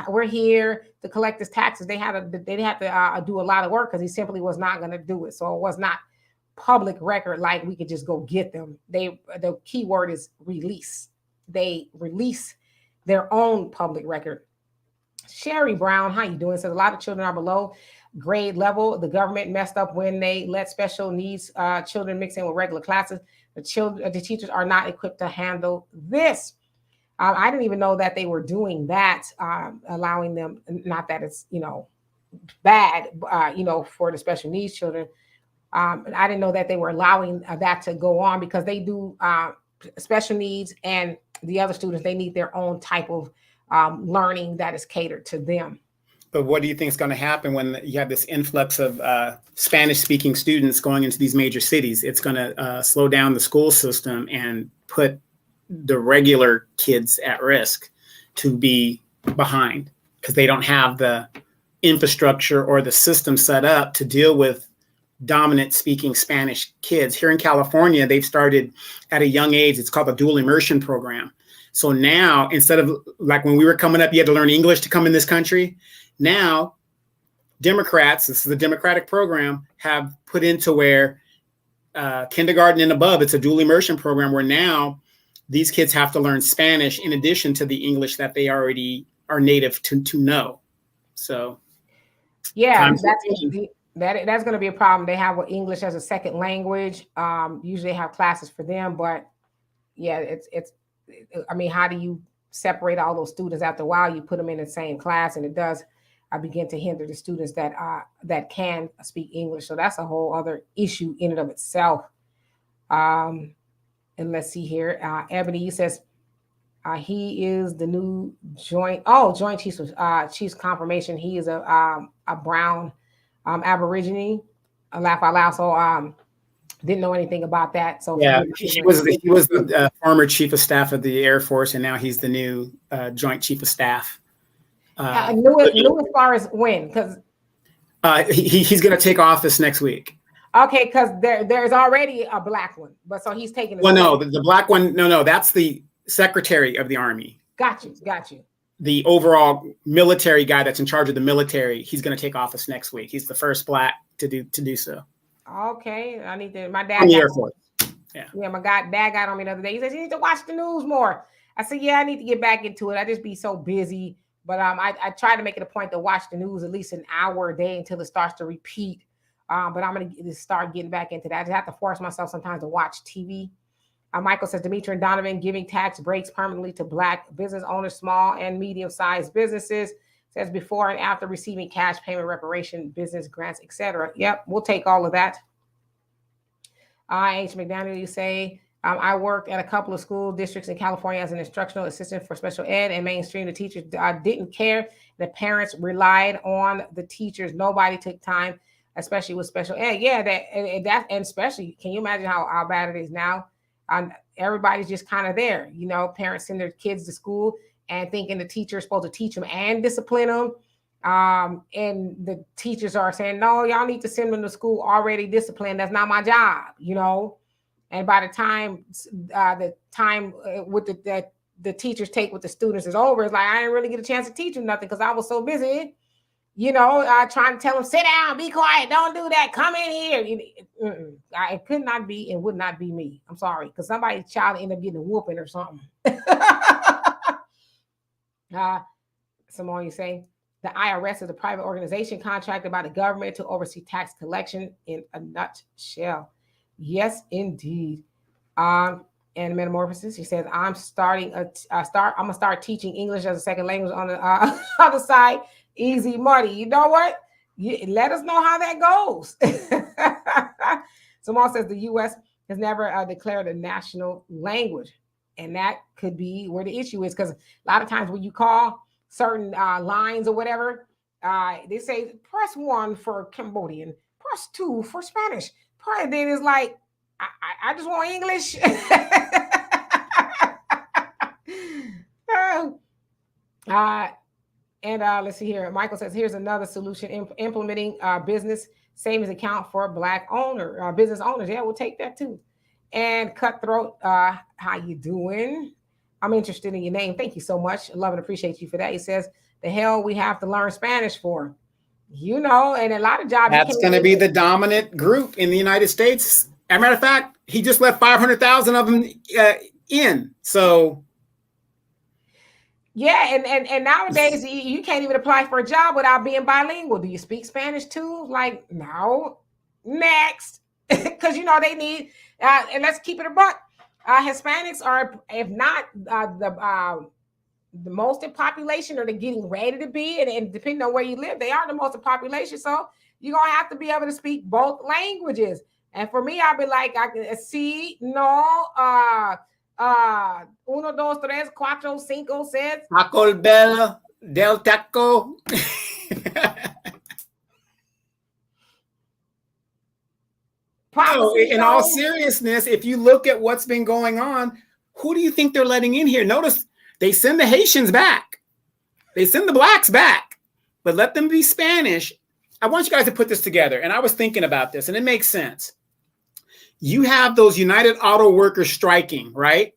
we're here to collect his taxes. They had to do a lot of work because he simply was not going to do it. So it was not public record like we could just go get them. The key word is release. They release their own public record. Sherry Brown, how you doing? Says a lot of children are below grade level. The government messed up when they let special needs children mix in with regular classes. The teachers are not equipped to handle this. I didn't even know that they were doing that, allowing them, not that it's, bad, for the special needs children. I didn't know that they were allowing that to go on because they do special needs, and the other students, they need their own type of learning that is catered to them. But what do you think is going to happen when you have this influx of Spanish-speaking students going into these major cities? It's going to slow down the school system and put the regular kids at risk to be behind because they don't have the infrastructure or the system set up to deal with dominant speaking Spanish kids. Here in California, they've started at a young age. It's called the dual immersion program. So now, instead of like when we were coming up, you had to learn English to come in this country. Now, Democrats, this is a Democratic program, have put into where kindergarten and above, it's a dual immersion program where now these kids have to learn Spanish in addition to the English that they already are native to know. So, yeah, that's going to be a problem. They have English as a second language. Usually they have classes for them, but yeah, I mean, how do you separate all those students after a while? You put them in the same class, and it does begin to hinder the students that can speak English. So that's a whole other issue in and of itself. And let's see here. Ebony says he is the new Joint Chiefs confirmation. He is a brown Aborigine. I laugh out loud. So didn't know anything about that. So yeah, he was the former Chief of Staff of the Air Force, and now he's the new Joint Chief of Staff. New as far as when? Because he's going to take office next week. Okay, because there's already a black one, but so he's taking. Well, no, the black one. No, that's the Secretary of the Army. Got you. the overall military guy that's in charge of the military, he's going to take office next week. He's the first black to do so. Okay, I need to. My On dad the got Air Force. Yeah, my dad got on me the other day. He said you need to watch the news more. I said, yeah, I need to get back into it. I just be so busy. But I try to make it a point to watch the news at least an hour a day until it starts to repeat. But I'm gonna start getting back into that. I just have to force myself sometimes to watch TV. Michael says Demetri and Donovan giving tax breaks permanently to black business owners, small and medium-sized businesses. Says before and after receiving cash payment, reparation, business grants, etc. Yep, we'll take all of that. H. McDaniel, you say, I worked at a couple of school districts in California as an instructional assistant for special ed and mainstream. The teachers didn't care. The parents relied on the teachers. Nobody took time, especially with special ed. Yeah, and especially, can you imagine how bad it is now? Everybody's just kind of there. You know, parents send their kids to school and thinking the teacher is supposed to teach them and discipline them. And the teachers are saying, no, y'all need to send them to school already disciplined. That's not my job, you know. And by the time with the teachers take with the students is over, it's like I didn't really get a chance to teach them nothing because I was so busy, you know, trying to tell them, sit down, be quiet, don't do that, come in here. It could not be and would not be me. I'm sorry, because somebody's child ended up getting a whooping or something. Simone, you say, the IRS is a private organization contracted by the government to oversee tax collection in a nutshell. Yes, indeed. And Metamorphosis, he says, I'm gonna start teaching English as a second language on the other side. Easy money. You know what? Let us know how that goes. Simone says the U.S. has never declared a national language. And that could be where the issue is, because a lot of times when you call certain lines or whatever, they say press 1 for Cambodian, press 2 for Spanish. And then it's like, I just want English. Let's see here. Michael says, here's another solution, implementing business savings account for black business owners. Yeah, we'll take that too. And Cutthroat, how you doing? I'm interested in your name. Thank you so much. I love and appreciate you for that. He says, the hell we have to learn Spanish for? You know, and a lot of jobs. That's going to be the dominant group in the United States. As a matter of fact, he just let 500,000 of them in. So. Yeah, and nowadays you can't even apply for a job without being bilingual. Do you speak Spanish too? Like, no. Next. Because, you know, they need, and let's keep it a buck. Hispanics are, if not the most in population, or they're getting ready to be, and depending on where you live, they are the most in population. So you're going to have to be able to speak both languages. And for me, I'll be like, I can see, no, 1, 2, 3, 4, 5, 6. Taco Bell, Del Taco. No, in all seriousness, if you look at what's been going on, who do you think they're letting in here? Notice they send the Haitians back. They send the blacks back, but let them be Spanish. I want you guys to put this together. And I was thinking about this, and it makes sense. You have those United Auto Workers striking, right?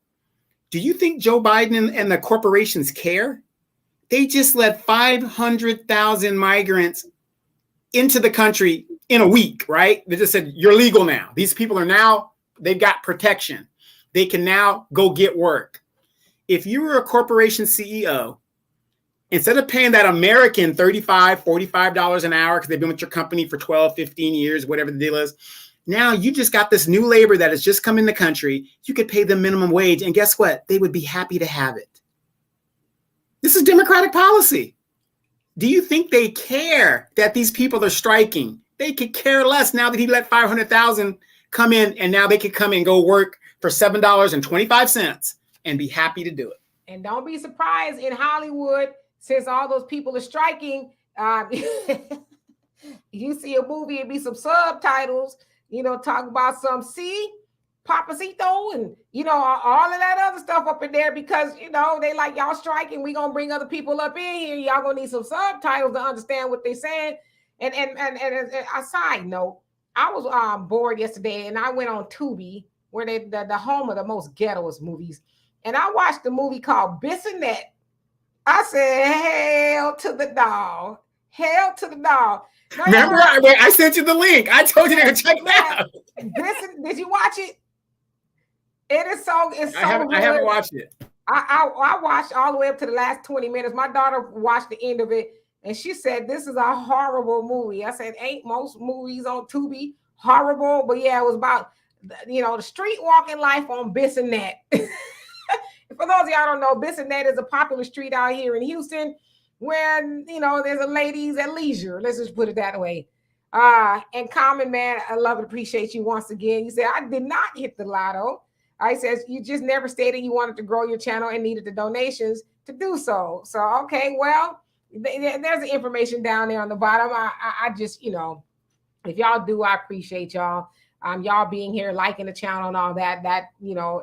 Do you think Joe Biden and the corporations care? They just let 500,000 migrants into the country in a week, right? They just said, you're legal now. These people are now, they've got protection. They can now go get work. If you were a corporation CEO, instead of paying that American $35, $45 an hour, because they've been with your company for 12, 15 years, whatever the deal is, now you just got this new labor that has just come in the country. You could pay them minimum wage. And guess what? They would be happy to have it. This is Democratic policy. Do you think they care that these people are striking? They could care less now that he let 500,000 come in, and now they could come and go work for $7.25 and be happy to do it. And don't be surprised in Hollywood, since all those people are striking, you see a movie and be some subtitles, you know, talk about some Papacito and, you know, all of that other stuff up in there, because, you know, they like, y'all striking, we gonna bring other people up in here, y'all gonna need some subtitles to understand what they're saying. And a side note, I was bored yesterday, and I went on Tubi, where the home of the most ghettoest movies, and I watched a movie called Bissonnette. I said, hell to the dog. Hell to the dog. No, y'all Remember, know, I sent you the link. I told you to check it man, out. did you watch it? It's so I good. haven't watched it. I watched all the way up to the last 20 minutes. My daughter watched the end of it and she said, this is a horrible movie. I said, ain't most movies on Tubi horrible? But yeah, it was about, the street walking life on Bissonnette. For those of y'all don't know, Bissonnette is a popular street out here in Houston where, there's a ladies at leisure. Let's just put it that way. And Common Man, I love and appreciate you once again. You said, I did not hit the lotto. I says you just never stated you wanted to grow your channel and needed the donations to do so. So, okay, well, there's the information down there on the bottom. I just, if y'all do, I appreciate y'all. Y'all being here, liking the channel and all that,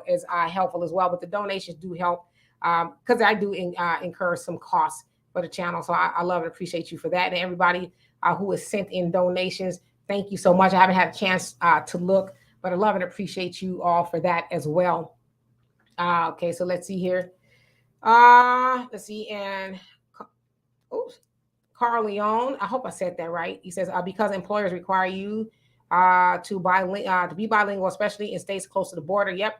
is helpful as well. But the donations do help because I do incur some costs for the channel. So I love and appreciate you for that. And everybody who has sent in donations, thank you so much. I haven't had a chance to look, but I love and appreciate you all for that as well. Okay, so let's see here. Let's see, and oops, Carl Leon. I hope I said that right. He says because employers require you to be bilingual, especially in states close to the border. Yep,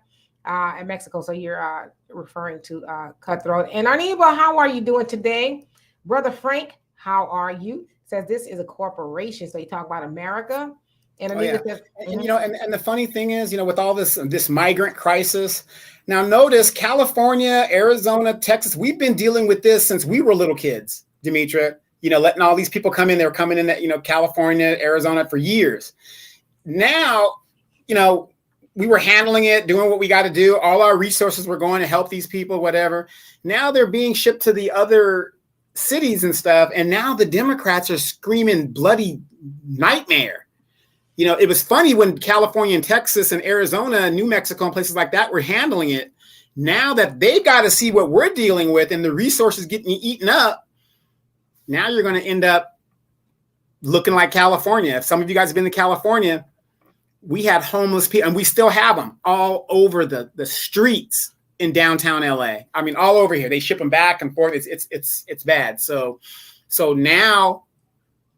in Mexico. So you're referring to Cutthroat. And Arniba, how are you doing today, brother Frank? How are you? Says this is a corporation. So you talk about America. And says, and the funny thing is, with all this migrant crisis, now notice California, Arizona, Texas, we've been dealing with this since we were little kids, Demetra, letting all these people come in. They were coming in, California, Arizona for years. Now, we were handling it, doing what we got to do. All our resources were going to help these people, whatever. Now they're being shipped to the other cities and stuff. And now the Democrats are screaming bloody nightmare. It was funny when California and Texas and Arizona and New Mexico and places like that were handling it. Now that they got to see what we're dealing with and the resources getting eaten up, now you're going to end up looking like California. If some of you guys have been to California, we had homeless people, and we still have them all over the streets in downtown LA. I mean, all over here. They ship them back and forth. It's bad. So now,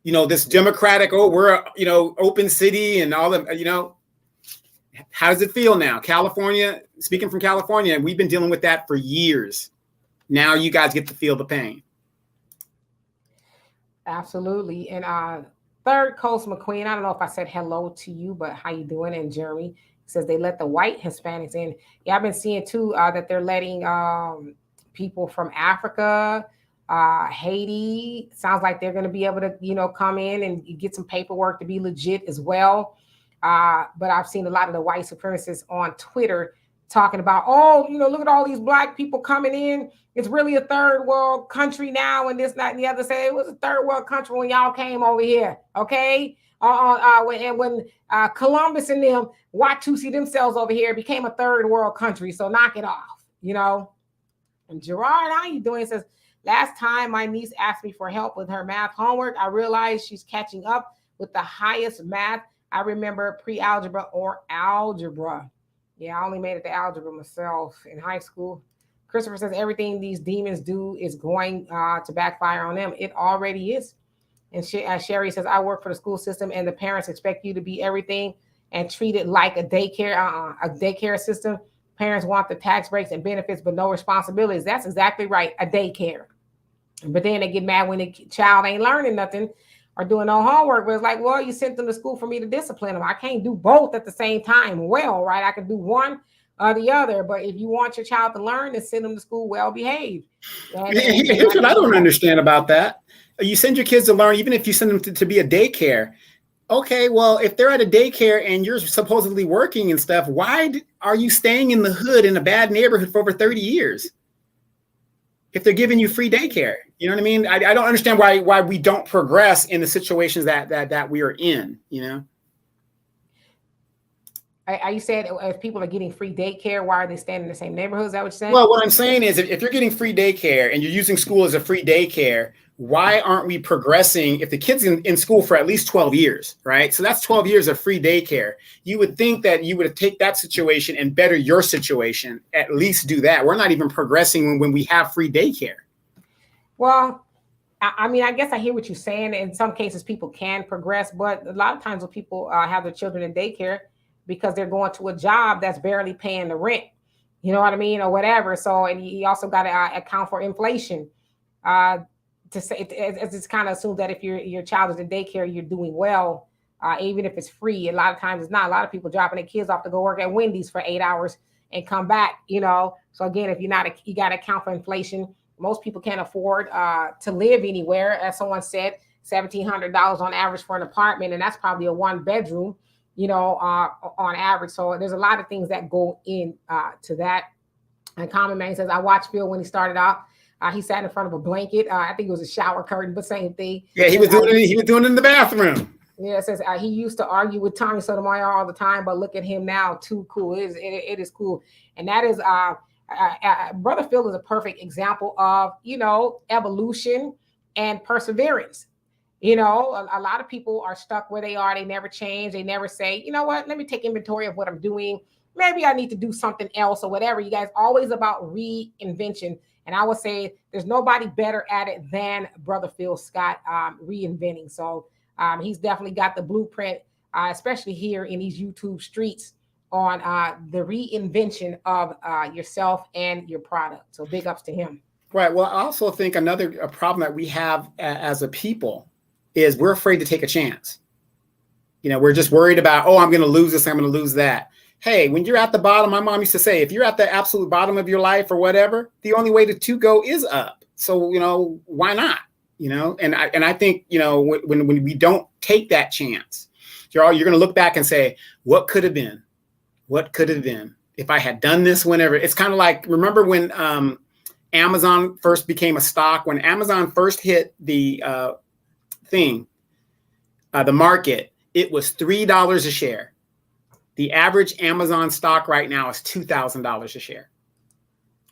this Democratic, we're, open city and all the, how does it feel now? California, speaking from California, we've been dealing with that for years. Now you guys get to feel the pain. Absolutely. And Third Coast McQueen, I don't know if I said hello to you, but how you doing? And Jeremy says they let the white Hispanics in. Yeah, I've been seeing too that they're letting people from Africa, Haiti. Sounds like they're going to be able to, come in and get some paperwork to be legit as well. But I've seen a lot of the white supremacists on Twitter talking about, look at all these black people coming in. It's really a third world country now, and this, that, and the other. Say it was a third world country when y'all came over here, okay? When Columbus and them Watusi themselves over here became a third world country. So knock it off, And Gerard, how you doing? Says, last time my niece asked me for help with her math homework, I realized she's catching up with the highest math I remember, pre-algebra or algebra. Yeah, I only made it to algebra myself in high school. Christopher says everything these demons do is going to backfire on them. It already is. And Sherry says, I work for the school system and the parents expect you to be everything and treat it like a daycare system. Parents want the tax breaks and benefits, but no responsibilities. That's exactly right, a daycare. But then they get mad when the child ain't learning nothing or doing no homework. But it's like, well, you sent them to school for me to discipline them. I can't do both at the same time. Well, right? I can do one or the other. But if you want your child to learn, then send them to school well behaved. Here's what I don't understand about that. You send your kids to learn, even if you send them to be a daycare. Okay, well, if they're at a daycare and you're supposedly working and stuff, why are you staying in the hood in a bad neighborhood for over 30 years? If they're giving you free daycare, you know what I mean? I don't understand why we don't progress in the situations that we are in, You said if people are getting free daycare, why are they staying in the same neighborhood? Is that what you're saying? Well, what I'm saying is if you're getting free daycare and you're using school as a free daycare, why aren't we progressing? If the kid's in school for at least 12 years, right? So that's 12 years of free daycare. You would think that you would take that situation and better your situation, at least do that. We're not even progressing when we have free daycare. Well, I mean, I guess I hear what you're saying. In some cases, people can progress, but a lot of times when people have their children in daycare because they're going to a job that's barely paying the rent, you know what I mean, or whatever. So, and you also got to account for inflation. Uh, to say it's kind of assumed that if your child is in daycare, you're doing well, even if it's free. A lot of times, it's not. A lot of people dropping their kids off to go work at Wendy's for 8 hours and come back. You know, so again, if you're not, you got to account for inflation. Most people can't afford to live anywhere. As someone said, $1,700 on average for an apartment, and that's probably a one bedroom, you know, on average. So there's a lot of things that go in to that. And Common Man says, I watched Phil when he started out. He sat in front of a blanket. I think it was a shower curtain, but same thing. Yeah, he was doing it. He was doing it in the bathroom. Yeah, it says he used to argue with Tommy Sotomayor all the time, but look at him now. Too cool. It is cool, and that is Brother Phil is a perfect example of, you know, evolution and perseverance. You know, a lot of people are stuck where they are. They never change. They never say, you know what, let me take inventory of what I'm doing. Maybe I need to do something else or whatever. You guys always about reinvention. And I would say there's nobody better at it than Brother Phil Scott, reinventing. So he's definitely got the blueprint, especially here in these YouTube streets, on the reinvention of yourself and your product. So big ups to him. Right. Well, I also think another problem that we have as a people is we're afraid to take a chance. You know, we're just worried about, oh, I'm going to lose this, I'm going to lose that. Hey, when you're at the bottom, my mom used to say, if you're at the absolute bottom of your life or whatever, the only way to go is up. So, you know, why not? You know, and I think, you know, when we don't take that chance, you're going to look back and say, what could have been? What could have been if I had done this whenever? It's kind of like, remember when Amazon first became a stock, when Amazon first hit the the market, it was $3 a share. The average Amazon stock right now is $2,000 a share.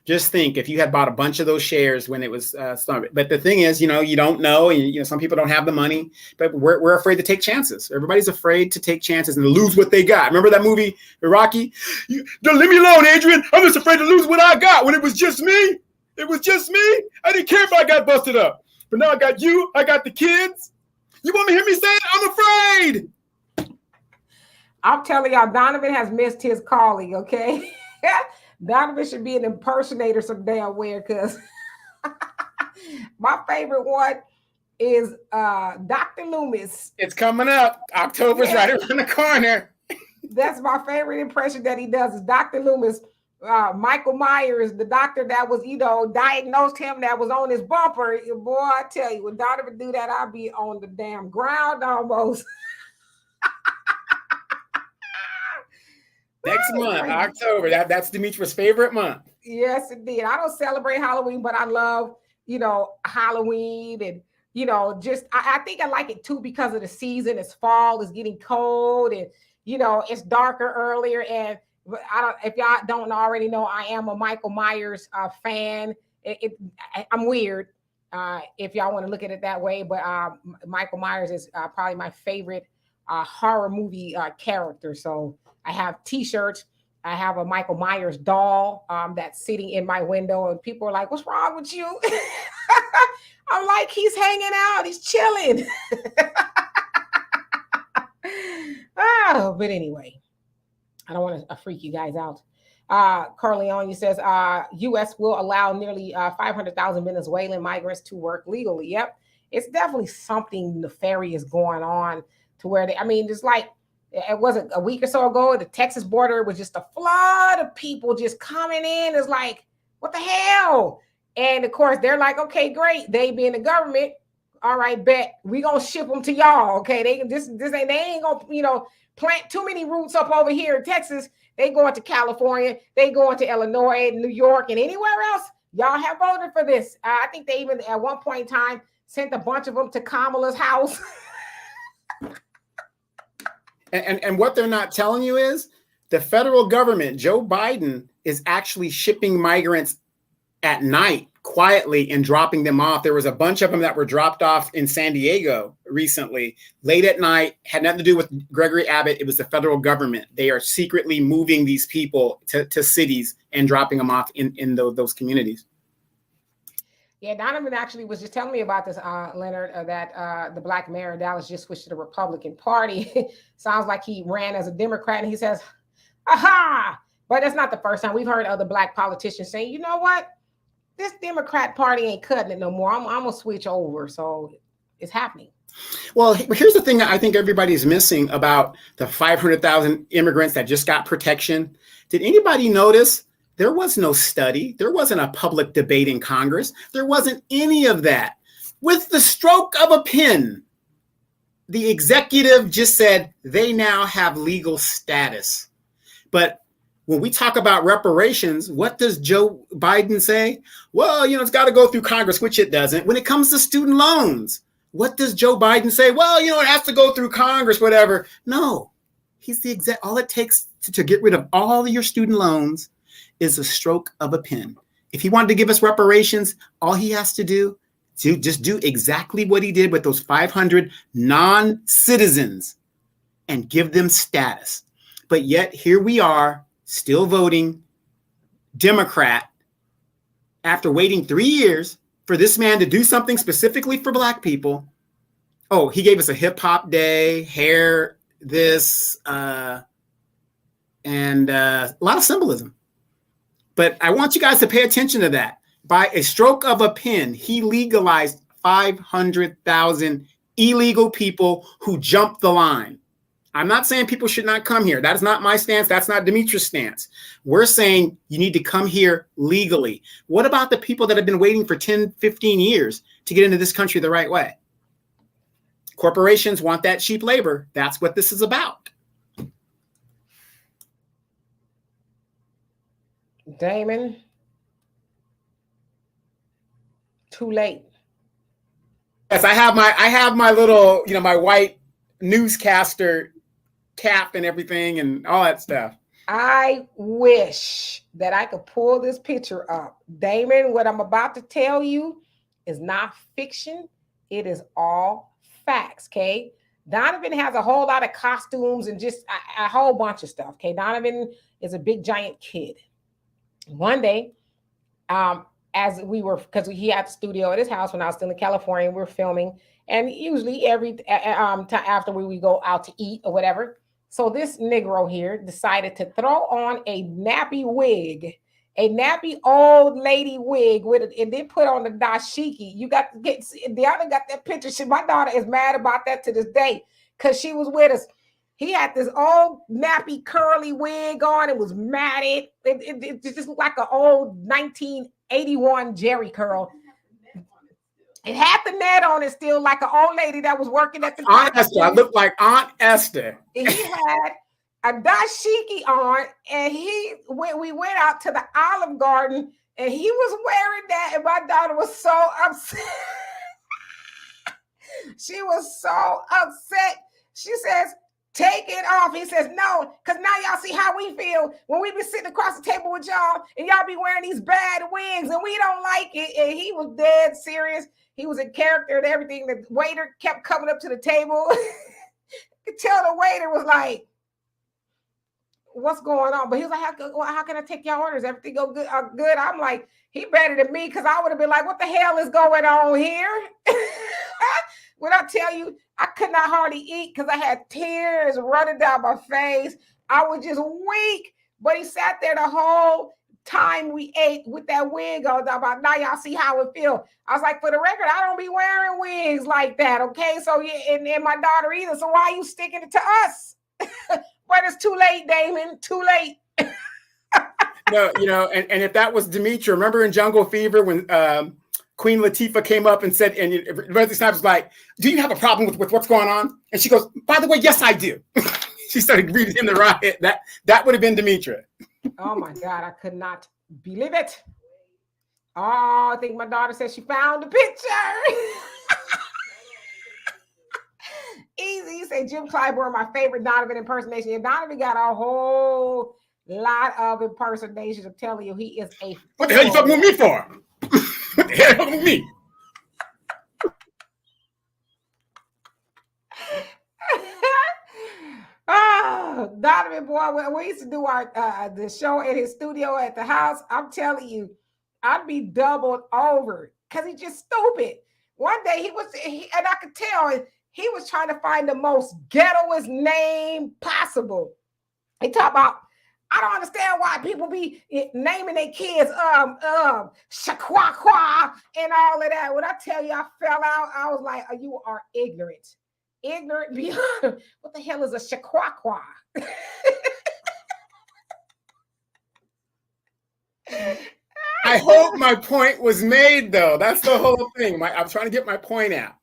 Just think if you had bought a bunch of those shares when it was started. But the thing is, you know, you don't know, and you know, some people don't have the money, but we're afraid to take chances. Everybody's afraid to take chances and lose what they got. Remember that movie, Rocky? Don't leave me alone, Adrian. I'm just afraid to lose what I got when it was just me. It was just me. I didn't care if I got busted up. But now I got you. I got the kids. You want to hear me say it? I'm afraid. I'm telling y'all, Donovan has missed his calling, okay? Donovan should be an impersonator some damn where, because my favorite one is Dr. Loomis. It's coming up. October's right around the corner. That's my favorite impression that he does is Dr. Loomis. Michael Myers, the doctor that was, you know, diagnosed him, that was on his bumper. Boy, I tell you, when Donovan do that, I'll be on the damn ground almost. Next month, October. That's Demetra's favorite month. Yes, indeed. I don't celebrate Halloween, but I love, you know, Halloween, and, you know, just I think I like it too because of the season. It's fall, it's getting cold, and, you know, it's darker earlier. And if y'all don't already know, I am a Michael Myers fan. I'm weird if y'all want to look at it that way, but Michael Myers is probably my favorite horror movie character. So I have t-shirts. I have a Michael Myers doll that's sitting in my window, and people are like, what's wrong with you? I'm like, he's hanging out. He's chilling. Oh, but anyway, I don't want to freak you guys out. Corleone says, U.S. will allow nearly 500,000 Venezuelan migrants to work legally. Yep. It's definitely something nefarious going on to where it's like, it wasn't a week or so ago, the Texas border was just a flood of people just coming in. It's like, what the hell? And of course, they're like, okay, great. They being the government. All right, bet we gonna ship them to y'all. Okay, they ain't gonna, you know, plant too many roots up over here in Texas. They going to California, they going to Illinois, New York, and anywhere else. Y'all have voted for this. I think they even at one point in time sent a bunch of them to Kamala's house. And what they're not telling you is the federal government, Joe Biden, is actually shipping migrants at night quietly and dropping them off. There was a bunch of them that were dropped off in San Diego recently, late at night, had nothing to do with Gregory Abbott. It was the federal government. They are secretly moving these people to cities and dropping them off in those communities. Yeah, Donovan actually was just telling me about this, Leonard, that the black mayor of Dallas just switched to the Republican Party. Sounds like he ran as a Democrat, and he says, aha! But that's not the first time. We've heard other black politicians say, you know what? This Democrat Party ain't cutting it no more. I'm going to switch over. So it's happening. Well, here's the thing that I think everybody's missing about the 500,000 immigrants that just got protection. Did anybody notice there was no study? There wasn't a public debate in Congress. There wasn't any of that. With the stroke of a pen, the executive just said they now have legal status. But when we talk about reparations, what does Joe Biden say? Well, it's got to go through Congress, which it doesn't. When it comes to student loans, what does Joe Biden say? Well, it has to go through Congress, whatever. No, he's the exact. All it takes to get rid of all of your student loans is a stroke of a pen. If he wanted to give us reparations, all he has to do to just do exactly what he did with those 500 non-citizens and give them status. But yet here we are still voting Democrat after waiting 3 years for this man to do something specifically for black people. Oh, he gave us a hip hop day, hair, this, and a lot of symbolism. But I want you guys to pay attention to that. By a stroke of a pen, he legalized 500,000 illegal people who jumped the line. I'm not saying people should not come here. That is not my stance. That's not Demetra's stance. We're saying you need to come here legally. What about the people that have been waiting for 10, 15 years to get into this country the right way? Corporations want that cheap labor. That's what this is about. Damon, too late. Yes, I have my little, my white newscaster cap and everything and all that stuff. I wish that I could pull this picture up. Damon, what I'm about to tell you is not fiction. It is all facts, okay? Donovan has a whole lot of costumes and just a whole bunch of stuff, okay? Donovan is a big, giant kid. One day, as we were, because he had the studio at his house when I was still in California, we were filming, and usually every time after we go out to eat or whatever. So this Negro here decided to throw on a nappy wig, a nappy old lady wig with it, and then put on the dashiki. You got to get, Deanna got that picture. My daughter is mad about that to this day because she was with us. He had this old nappy curly wig on. It was matted. It just looked like an old 1981 Jerry curl. It had the net on it still, like an old lady that was working at the Aunt Esther. I looked like Aunt Esther. And he had a dashiki on, and we went out to the Olive Garden, and he was wearing that, and my daughter was so upset. She was so upset. She says, take it off. He says, no, because now y'all see how we feel when we be sitting across the table with y'all and y'all be wearing these bad wigs and we don't like it. And he was dead serious. He was in character and everything. The waiter kept coming up to the table. You could tell the waiter was like, what's going on? But he was like, how can I take y'all orders? Everything go good? Good. I'm like, he better than me because I would have been like, what the hell is going on here? When I tell you, I could not hardly eat because I had tears running down my face. I was just weak. But he sat there the whole time we ate with that wig on. About now, y'all see how it feels. I was like, for the record, I don't be wearing wigs like that, okay? So and my daughter either. So why are you sticking it to us? But it's too late, Damon. Too late. No, and if that was Demetra, remember in Jungle Fever when Queen Latifah came up and said, and Wesley Snipes was like, do you have a problem with what's going on? And she goes, by the way, yes, I do. She started reading him the riot. That would have been Demetra. Oh my God, I could not believe it. Oh, I think my daughter said she found the picture. Easy. You say Jim Clyburn, my favorite Donovan impersonation. And Donovan got a whole lot of impersonations. I'm telling you, he is a. What the hell you fucking with me for? What the hell you fucking with me? Oh, Donovan, boy, when we used to do our the show at his studio at the house, I'm telling you, I'd be doubled over. because he's just stupid. One day and I could tell he was trying to find the most ghettoest name possible. He talked about, I don't understand why people be naming their kids Shaquaqua and all of that. When I tell you I fell out, I was like, you are ignorant. Ignorant beyond. What the hell is a Shaquaqua? I hope my point was made, though. That's the whole thing. I'm trying to get my point out.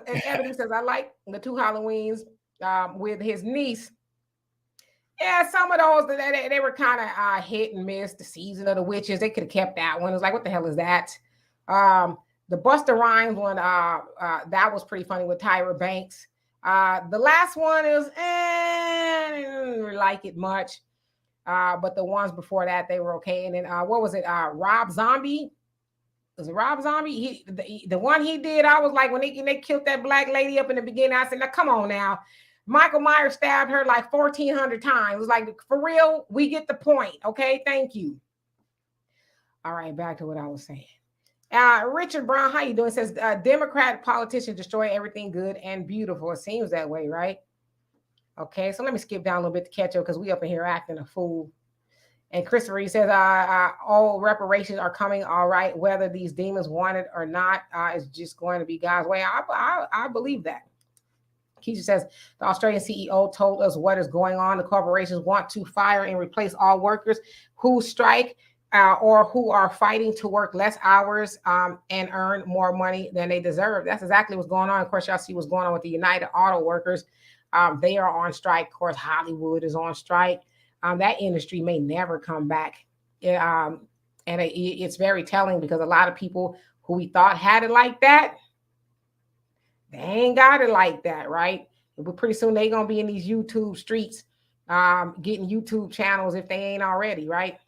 And Ebony says, I like the 2 Halloweens with his niece. Yeah, some of those, they were kind of hit and miss. The Season of the Witches, they could have kept that one. It was like, what the hell is that? The Busta Rhymes one, that was pretty funny with Tyra Banks. The last one is, I didn't really like it much. But the ones before that, they were okay. And then what was it? Rob Zombie. Was it Rob Zombie? The one he did, I was like, when they killed that black lady up in the beginning, I said, now come on now. Michael Myers stabbed her like 1,400 times. It was like, for real, we get the point. Okay, thank you. All right, back to what I was saying. Richard Brown, how you doing? Says Democrat politicians destroy everything good and beautiful. It seems that way, right? Okay, so let me skip down a little bit to catch up because we up in here acting a fool. And Christopher, he says, all reparations are coming, all right, whether these demons want it or not, it's just going to be God's way. I believe that. Keisha says, the Australian CEO told us what is going on. The corporations want to fire and replace all workers who strike or who are fighting to work less hours and earn more money than they deserve. That's exactly what's going on. Of course, y'all see what's going on with the United Auto Workers. They are on strike. Of course, Hollywood is on strike. That industry may never come back. And it's very telling because a lot of people who we thought had it like that, they ain't got it like that, right? But pretty soon they're going to be in these YouTube streets getting YouTube channels if they ain't already, right?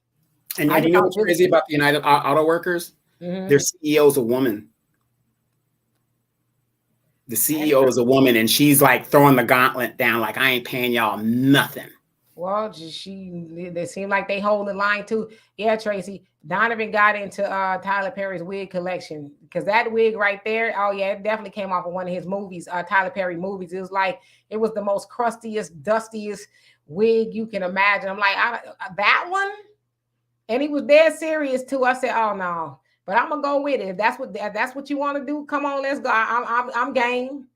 And you know what's crazy about the United Auto Workers? Mm-hmm. Their CEO is a woman. The CEO is a woman, and she's like throwing the gauntlet down like, I ain't paying y'all nothing. Well, they seem like they hold the line too. Yeah, Tracy, Donovan got into Tyler Perry's wig collection because that wig right there, oh yeah, it definitely came off of one of his movies, Tyler Perry movies. It was the most crustiest, dustiest wig you can imagine. I'm like, that one? And he was dead serious too. I said, oh no, but I'm gonna go with it. If that's what you want to do, come on, let's go. I'm game.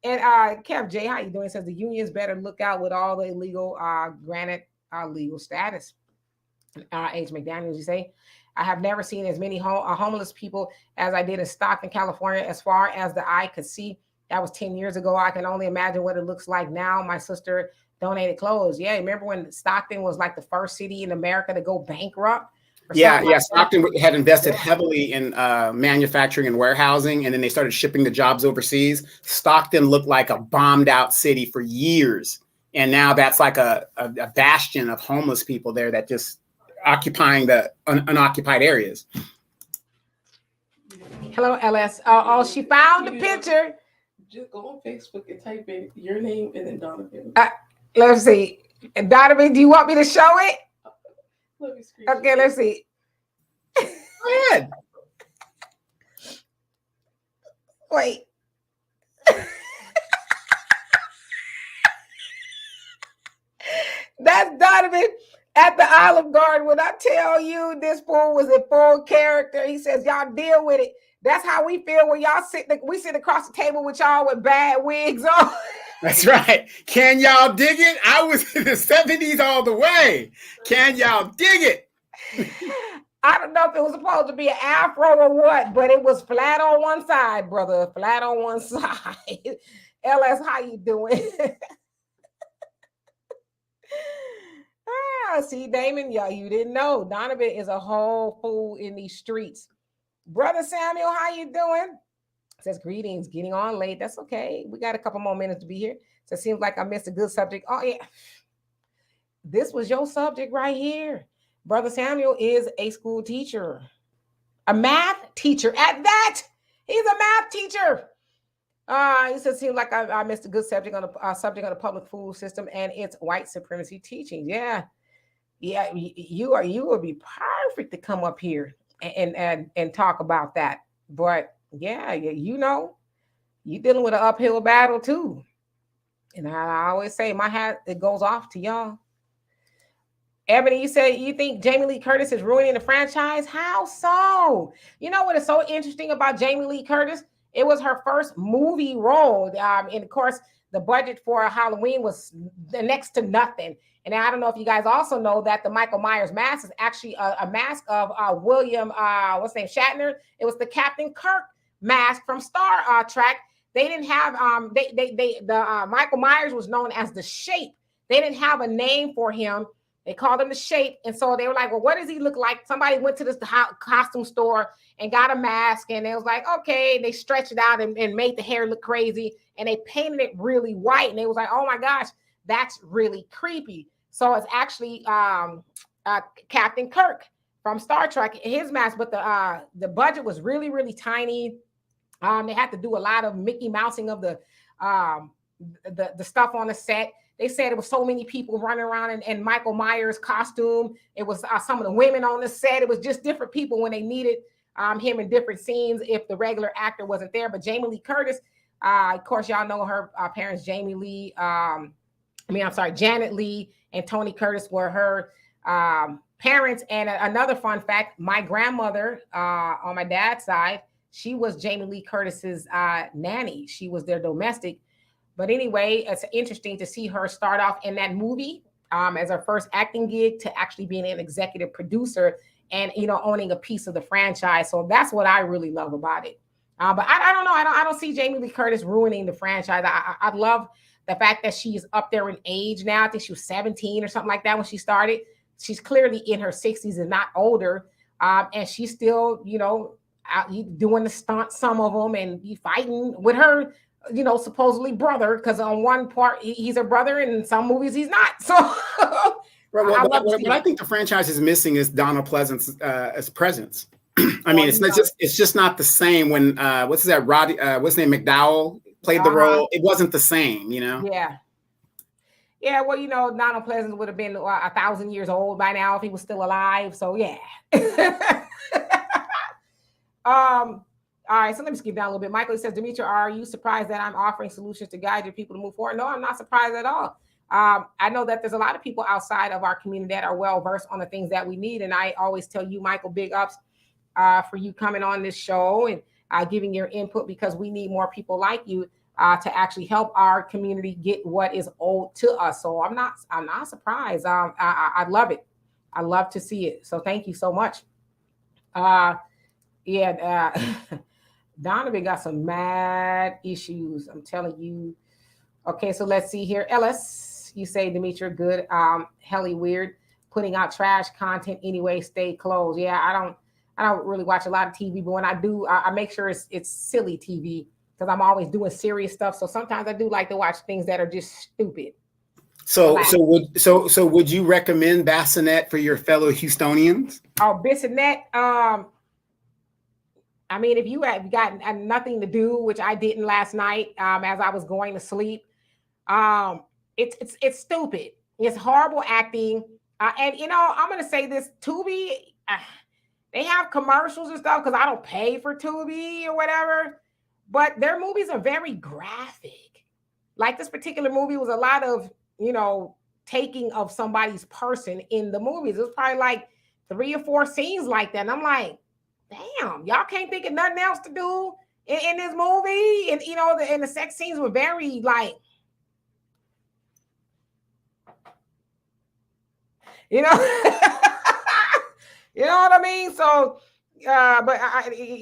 And Kev J, how you doing? Says the unions better look out with all the illegal granted legal status. H. McDaniels, you say, I have never seen as many homeless people as I did in Stockton, California, as far as the eye could see. That was 10 years ago. I can only imagine what it looks like now. My sister donated clothes. Yeah, remember when Stockton was like the first city in America to go bankrupt? Yeah. Stockton had invested heavily in manufacturing and warehousing, and then they started shipping the jobs overseas. Stockton looked like a bombed out city for years. And now that's like a bastion of homeless people there that just occupying the unoccupied areas. Hello, LS. She found the picture. Just go on Facebook and type in your name and then Donovan. Let's see. Donovan, do you want me to show it? Let me screen. Okay, let's see. Go ahead. Wait. That's Donovan at the Olive Garden. When I tell you this fool was in full character, he says, y'all deal with it. That's how we feel when y'all we sit across the table with y'all with bad wigs on. That's right. Can y'all dig it? I was in the 70s all the way. Can y'all dig it? I don't know if it was supposed to be an afro or what, but it was flat on one side, brother. Flat on one side. LS, how you doing? See, Damon, you didn't know. Donovan is a whole fool in these streets. Brother Samuel, how you doing? Says greetings, getting on late. That's okay. We got a couple more minutes to be here. So it seems like I missed a good subject. Oh, yeah. This was your subject right here. Brother Samuel is a school teacher, a math teacher at that. He's a math teacher. He says, seems like I missed a good subject on the public food system and its white supremacy teaching. Yeah. Yeah, you would be perfect to come up here and talk about that. But yeah, you know, you dealing with an uphill battle too. And I always say my hat it goes off to y'all. Ebony, you said you think Jamie Lee Curtis is ruining the franchise. How so? You know what is so interesting about Jamie Lee Curtis? It was her first movie role. And of course, the budget for Halloween was the next to nothing. And I don't know if you guys also know that the Michael Myers mask is actually a mask of William, what's his name, Shatner. It was the Captain Kirk mask from Star Trek. They didn't have the Michael Myers was known as the Shape. They didn't have a name for him. They called him the Shape. And so they were like, well, what does he look like? Somebody went to this costume store and got a mask. And it was like, okay, they stretched it out and made the hair look crazy. And they painted it really white. And it was like, oh my gosh, that's really creepy. So it's actually Captain Kirk from Star Trek, his mask. But the budget was really, really tiny. They had to do a lot of Mickey Mousing of the stuff on the set. They said it was so many people running around in Michael Myers costume. It was some of the women on the set. It was just different people when they needed him in different scenes if the regular actor wasn't there. But Jamie Lee Curtis, of course, y'all know her parents, Janet Lee and Tony Curtis were her parents. And another fun fact, my grandmother on my dad's side, she was Jamie Lee Curtis's nanny. She was their domestic. But anyway, it's interesting to see her start off in that movie as her first acting gig to actually being an executive producer and, you know, owning a piece of the franchise. So that's what I really love about it. But I don't know. I don't see Jamie Lee Curtis ruining the franchise. I love the fact that she's up there in age now. I think she was 17 or something like that when she started. She's clearly in her 60s and not older. And she's still, you know, out doing the stunts, some of them, and fighting with her, you know, supposedly brother, because on one part he's a brother and in some movies he's not. So what I think the franchise is missing is Donald Pleasant's as presence. I mean, it's just not the same when what's his name McDowell played the role. It wasn't the same, you know. Yeah, well, you know, Donald Pleasant would have been 1,000 years old by now if he was still alive. So yeah. All right, so let me skip down a little bit. Michael says, Demetra, are you surprised that I'm offering solutions to guide your people to move forward? No, I'm not surprised at all. I know that there's a lot of people outside of our community that are well versed on the things that we need. And I always tell you, Michael, big ups for you coming on this show and giving your input, because we need more people like you to actually help our community get what is owed to us. So I'm not surprised. I love it. I love to see it. So thank you so much. Donovan got some mad issues, I'm telling you. Okay, so let's see here. Ellis, you say, Demetra, good. Helly weird, putting out trash content anyway. Stay closed. Yeah, I don't really watch a lot of TV, but when I do, I make sure it's silly TV, because I'm always doing serious stuff. So sometimes I do like to watch things that are just stupid. So would you recommend Bassinet for your fellow Houstonians? Oh, Bassinet. I mean, if you have got nothing to do, which I didn't last night, as I was going to sleep, it's stupid. It's horrible acting, and you know, I'm gonna say this: Tubi, they have commercials and stuff because I don't pay for Tubi or whatever, but their movies are very graphic. Like this particular movie was a lot of, you know, taking of somebody's person in the movies. It was probably like 3 or 4 scenes like that, and I'm like, damn, y'all can't think of nothing else to do in this movie. And you know, the sex scenes were very like, you know, you know what I mean? So, but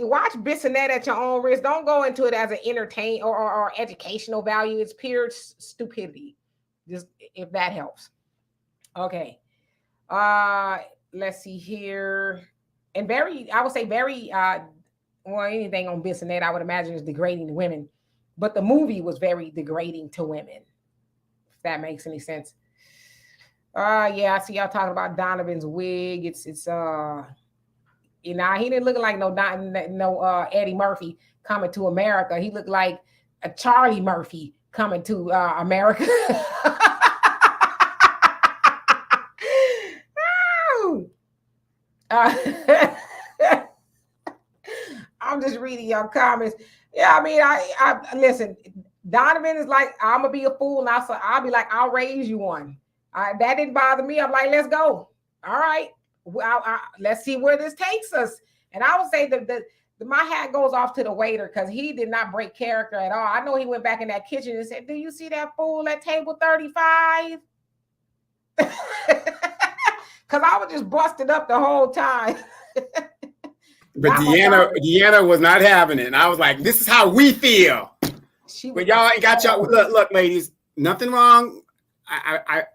watch Bissonette at your own risk. Don't go into it as an entertain or educational value. It's pure stupidity. Just if that helps. Okay. Let's see here. And I would say well, anything on Bissonette, I would imagine is degrading to women. But the movie was very degrading to women, if that makes any sense. Yeah, I see y'all talking about Donovan's wig. It's you know, he didn't look like no Eddie Murphy coming to America. He looked like a Charlie Murphy coming to America. Uh, I'm just reading your comments. Yeah, I mean, I listen. Donovan is like, I'm gonna be a fool now, so I'll be like, I'll raise you one. That didn't bother me. I'm like, let's go. All right, let's see where this takes us. And I would say my hat goes off to the waiter because he did not break character at all. I know he went back in that kitchen and said, "Do you see that fool at table 35?" Because I was just busted up the whole time. But Deanna was not having it. And I was like, this is how we feel. But y'all ain't got y'all. Look, ladies, nothing wrong. I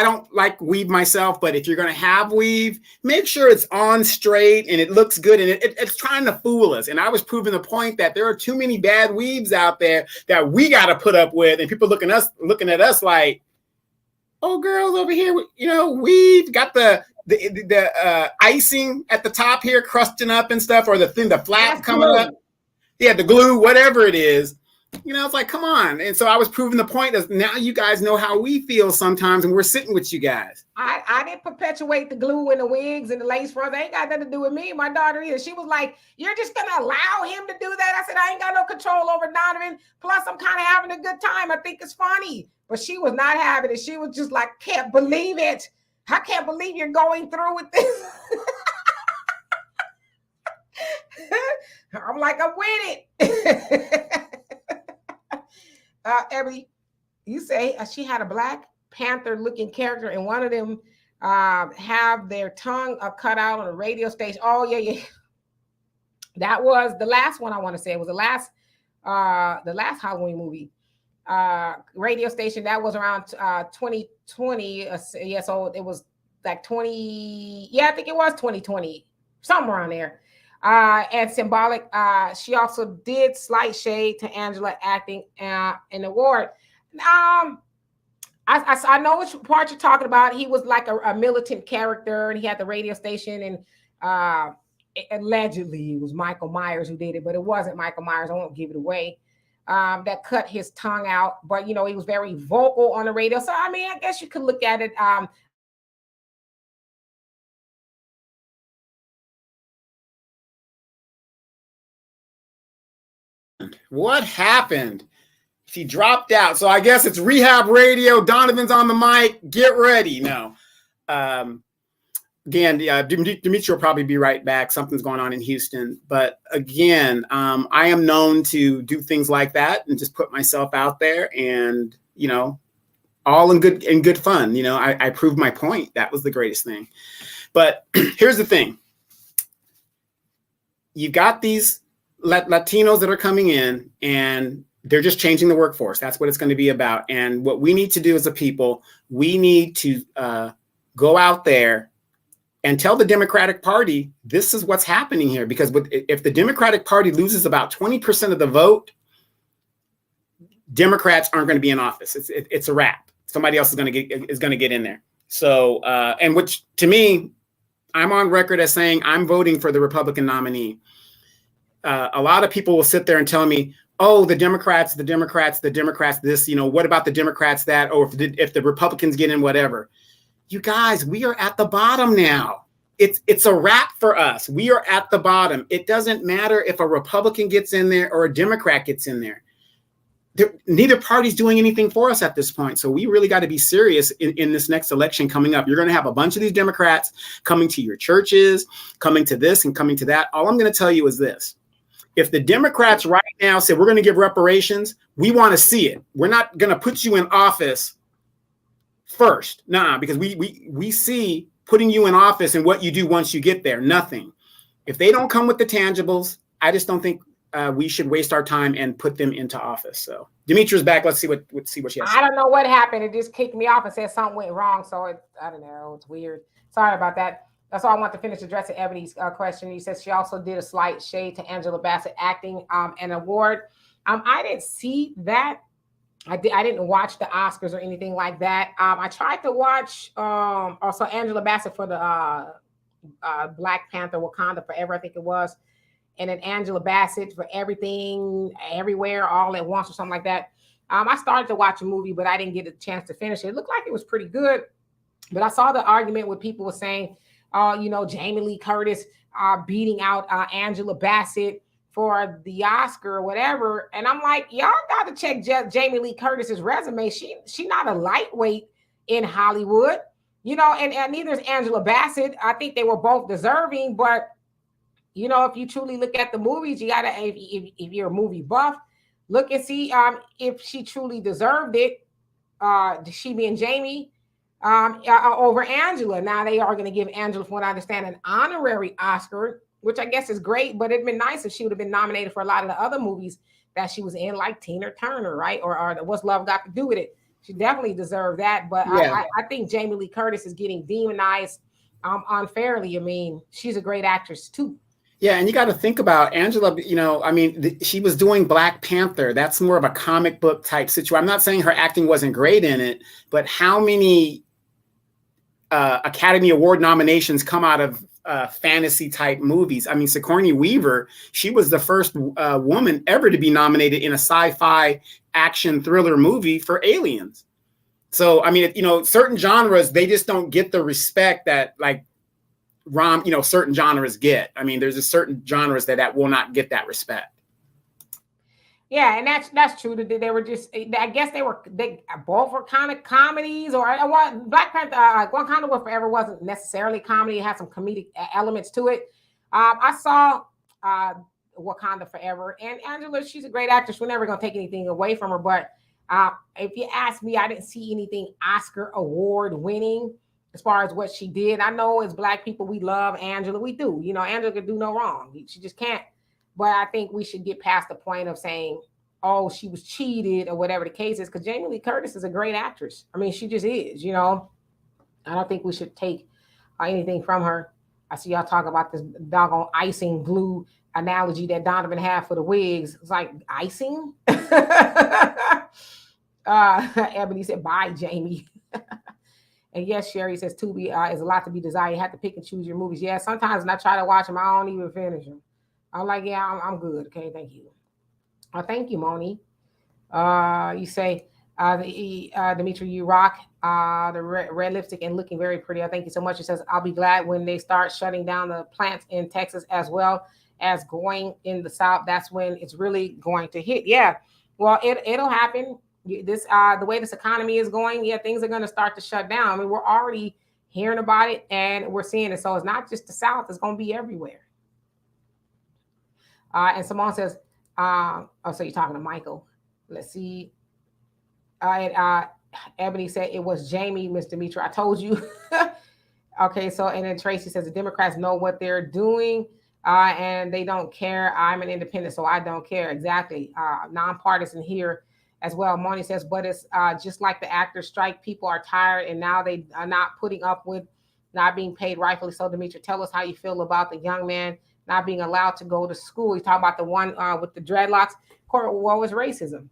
don't like weave myself, but if you're going to have weave, make sure it's on straight and it looks good. And it's trying to fool us. And I was proving the point that there are too many bad weaves out there that we got to put up with. And people looking at us like, oh, girls over here, weave got the icing at the top here crusting up and stuff, or the flap coming up. Yeah, the glue, whatever it is. It's like, come on. And so I was proving the point that now you guys know how we feel sometimes, and we're sitting with you guys. I didn't perpetuate the glue and the wigs and the lace fronts. They ain't got nothing to do with me. My daughter either. She was like, you're just going to allow him to do that? I said, I ain't got no control over Donovan. Plus, I'm kind of having a good time. I think it's funny. But she was not having it. She was just like, can't believe it. I can't believe you're going through with this. I'm like, I'm with it. Ebony, you say she had a Black Panther looking character, and one of them have their tongue cut out on a radio station. Oh, yeah. That was the last one I want to say. It was the last Halloween movie. Radio station that was around 2020. Yeah, so it was like 20. Yeah, I think it was 2020, somewhere around there. And symbolic. She also did slight shade to Angela acting in the ward. I know which part you're talking about. He was like a militant character, and he had the radio station, and allegedly it was Michael Myers who did it, but it wasn't Michael Myers. I won't give it away. That cut his tongue out, but he was very vocal on the radio. So I mean, I guess you could look at it. What happened? She dropped out. So I guess it's Rehab Radio. Donovan's on the mic. Get ready. No. Again, Dimitri will probably be right back. Something's going on in Houston. But again, I am known to do things like that and just put myself out there, and, all in good fun. I proved my point. That was the greatest thing. But here's the thing. You've got these Latinos that are coming in, and they're just changing the workforce. That's what it's going to be about. And what we need to do as a people, we need to go out there and tell the Democratic Party, this is what's happening here. Because if the Democratic Party loses about 20% of the vote, Democrats aren't going to be in office. It's a wrap. Somebody else is going to get in there. So, and which to me, I'm on record as saying I'm voting for the Republican nominee. A lot of people will sit there and tell me, oh, the Democrats, this, what about the Democrats that, or if the Republicans get in, whatever. You guys, we are at the bottom now. It's a wrap for us. We are at the bottom. It doesn't matter if a Republican gets in there or a Democrat gets in there. Neither party's doing anything for us at this point. So we really got to be serious in this next election coming up. You're going to have a bunch of these Democrats coming to your churches, coming to this and coming to that. All I'm going to tell you is this. If the Democrats right now say we're going to give reparations, we want to see it. We're not going to put you in office first. Nah, because we see putting you in office and what you do once you get there. Nothing. If they don't come with the tangibles, I just don't think we should waste our time and put them into office. So Dimitri's back. Let's see what she has. I don't know what happened. It just kicked me off and said something went wrong. So I don't know. It's weird. Sorry about that. That's all I want to finish addressing Ebony's question. He says she also did a slight shade to Angela Bassett acting an award. I didn't see that. I didn't watch the Oscars or anything like that. I tried to watch also Angela Bassett for the Black Panther Wakanda Forever, I think it was. And then Angela Bassett for Everything, Everywhere, All at Once or something like that. I started to watch a movie, but I didn't get a chance to finish it. It looked like it was pretty good. But I saw the argument where people were saying, Jamie Lee Curtis beating out Angela Bassett for the Oscar or whatever. And I'm like, y'all got to check Jamie Lee Curtis's resume. She not a lightweight in Hollywood, and neither is Angela Bassett. I think they were both deserving, but if you truly look at the movies, you gotta if you're a movie buff, look and see if she truly deserved it. She being Jamie over Angela. Now they are going to give Angela, from what I understand, an honorary Oscar, which I guess is great. But it'd been nice if she would have been nominated for a lot of the other movies that she was in, like Tina Turner, right? Or What's Love Got to Do with It? She definitely deserved that. But Yeah. I think Jamie Lee Curtis is getting demonized unfairly. I mean, she's a great actress too. Yeah, and you got to think about Angela. She was doing Black Panther. That's more of a comic book type situation. I'm not saying her acting wasn't great in it, but how many Academy Award nominations come out of fantasy type movies? I mean, Sigourney Weaver, she was the first woman ever to be nominated in a sci-fi action thriller movie for Aliens. So, I mean, certain genres, they just don't get the respect that like certain genres get. I mean, there's a certain genres that will not get that respect. Yeah, and that's true. They were just, I guess they both were kind of comedies, or Black Panther, Wakanda with Forever wasn't necessarily comedy. It had some comedic elements to it. I saw Wakanda Forever, and Angela, she's a great actress. We're never gonna take anything away from her, but if you ask me, I didn't see anything Oscar award winning as far as what she did. I know as Black people, we love Angela. We do. Angela could do no wrong. She just can't. But I think we should get past the point of saying, oh, she was cheated or whatever the case is, because Jamie Lee Curtis is a great actress. I mean, she just is, I don't think we should take anything from her. I see y'all talk about this doggone icing glue analogy that Donovan had for the wigs. It's like icing. Ebony said, bye, Jamie. And yes, Sherry says, Tubi is a lot to be desired. You have to pick and choose your movies. Yeah, sometimes when I try to watch them, I don't even finish them. I'm like, yeah, I'm good. Okay, thank you. Thank you, Moni. You say, Dimitri, you rock the red lipstick and looking very pretty. Thank you so much. It says, I'll be glad when they start shutting down the plants in Texas as well as going in the South. That's when it's really going to hit. Yeah, well, it'll happen. The way this economy is going, yeah, things are going to start to shut down. I mean, we're already hearing about it and we're seeing it. So it's not just the South, it's going to be everywhere. And Simone says, so you're talking to Michael. Let's see. Ebony said it was Jamie, Miss Demetra. I told you. Okay, so and then Tracy says the Democrats know what they're doing and they don't care. I'm an independent, so I don't care. Exactly. Nonpartisan here as well. Moni says, but it's just like the actors strike. People are tired and now they are not putting up with not being paid rightfully so. Demetra, tell us how you feel about the young man not being allowed to go to school. He's talking about the one with the dreadlocks. What was racism?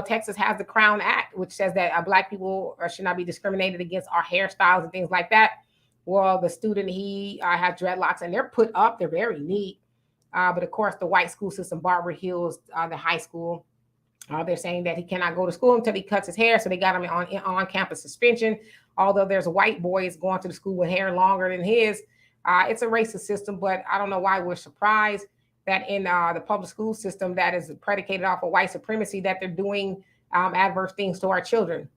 Texas has the Crown Act, which says that Black people should not be discriminated against our hairstyles and things like that. Well, the student, he had dreadlocks and they're put up. They're very neat. But of course, the white school system, Barbara Hills, the high school, they're saying that he cannot go to school until he cuts his hair. So they got him on campus suspension. Although there's white boys going to the school with hair longer than his. It's a racist system, but I don't know why we're surprised that in the public school system that is predicated off of white supremacy, that they're doing adverse things to our children.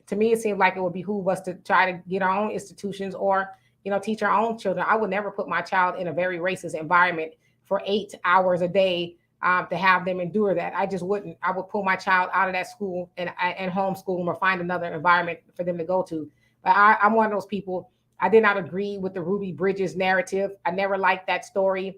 To me, it seems like it would behoove us to try to get our own institutions or, teach our own children. I would never put my child in a very racist environment for 8 hours a day to have them endure that. I just wouldn't. I would pull my child out of that school and homeschool them or find another environment for them to go to. But I'm one of those people. I did not agree with the Ruby Bridges narrative. I never liked that story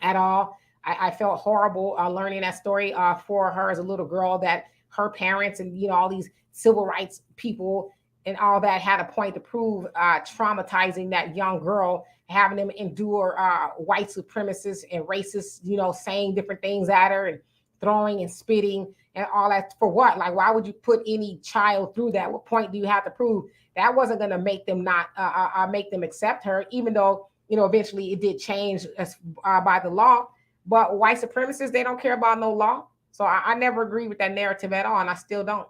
at all. I felt horrible learning that story for her as a little girl, that her parents and, all these civil rights people and all that had a point to prove, traumatizing that young girl, having them endure white supremacists and racists, saying different things at her and throwing and spitting and all that for what? Like, why would you put any child through that? What point do you have to prove? That wasn't going to make them not make them accept her, even though, eventually it did change by the law. But white supremacists, they don't care about no law. So I never agreed with that narrative at all, and I still don't.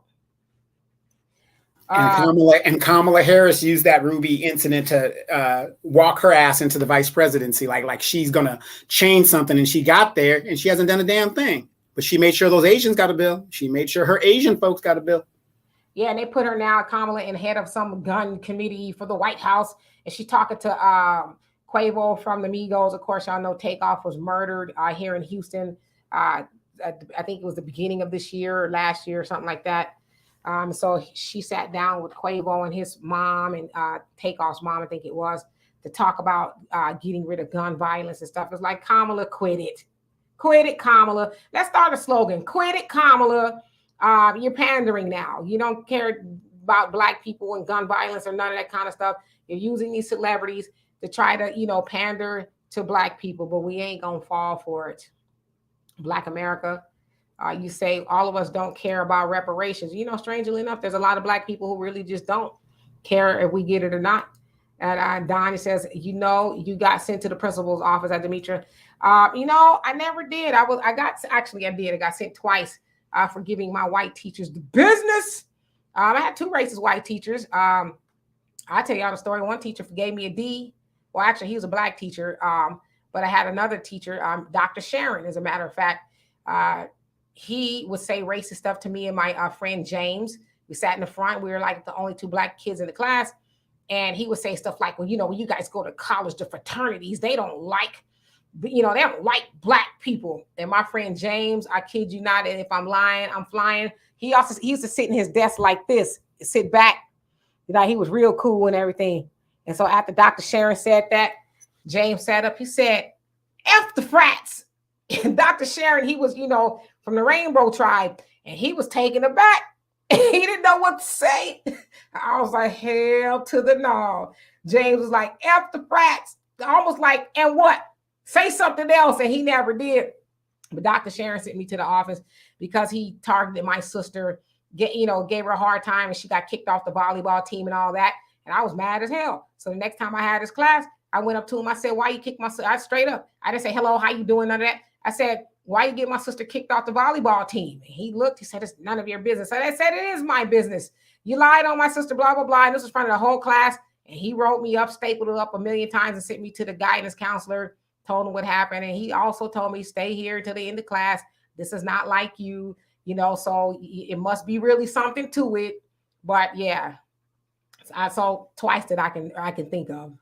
And Kamala Harris used that Ruby incident to walk her ass into the vice presidency, like she's gonna change something, and she got there and she hasn't done a damn thing. But she made sure those Asians got a bill. She made sure her Asian folks got a bill. Yeah, and they put her now, Kamala, in head of some gun committee for the White House, and she's talking to Quavo from the Migos. Of course, y'all know Takeoff was murdered here in Houston. I think it was the beginning of this year or last year or something like that. So she sat down with Quavo and his mom and Takeoff's mom, I think it was, to talk about getting rid of gun violence and stuff. It's like, Kamala, quit it. Quit it, Kamala. Let's start a slogan. Quit it, Kamala. You're pandering now. You don't care about Black people and gun violence or none of that kind of stuff. You're using these celebrities to try to, pander to Black people, but we ain't going to fall for it. Black America. You say all of us don't care about reparations. Strangely enough, there's a lot of Black people who really just don't care if we get it or not. And Donnie says, you got sent to the principal's office at Demetra. I never did. I did. I got sent twice for giving my white teachers the business. I had two racist white teachers. I'll tell y'all the story. One teacher gave me a D. Well, actually, he was a Black teacher. But I had another teacher, Dr. Sharon, as a matter of fact. He would say racist stuff to me and my friend James. We sat in the front. We were like the only two Black kids in the class. And he would say stuff like, well, when you guys go to college, the fraternities, they don't like Black people. And my friend James, I kid you not, and if I'm lying, I'm flying. He used to sit in his desk like this, sit back. He was real cool and everything. And so after Dr. Sharon said that, James sat up. He said, F the frats. And Dr. Sharon, he was, from the Rainbow Tribe, and he was taken aback. He didn't know what to say. I was like, hell to the no. James was like, F the frats. Almost like, and what? Say something else. And he never did. But Dr. Sharon sent me to the office because he targeted my sister, gave her a hard time, and she got kicked off the volleyball team and all that. And I was mad as hell. So the next time I had this class, I went up to him. I said, why you kicked my sister? I straight up. I didn't say, hello, how you doing? None of that. I said, why you get my sister kicked off the volleyball team? And he looked, he said, it's none of your business. And I said, it is my business. You lied on my sister, blah, blah, blah. And this was in front of the whole class. And he wrote me up, stapled it up a million times and sent me to the guidance counselor, told him what happened. And he also told me, stay here until the end of class. This is not like you, so it must be really something to it. But yeah, I saw twice that I can think of.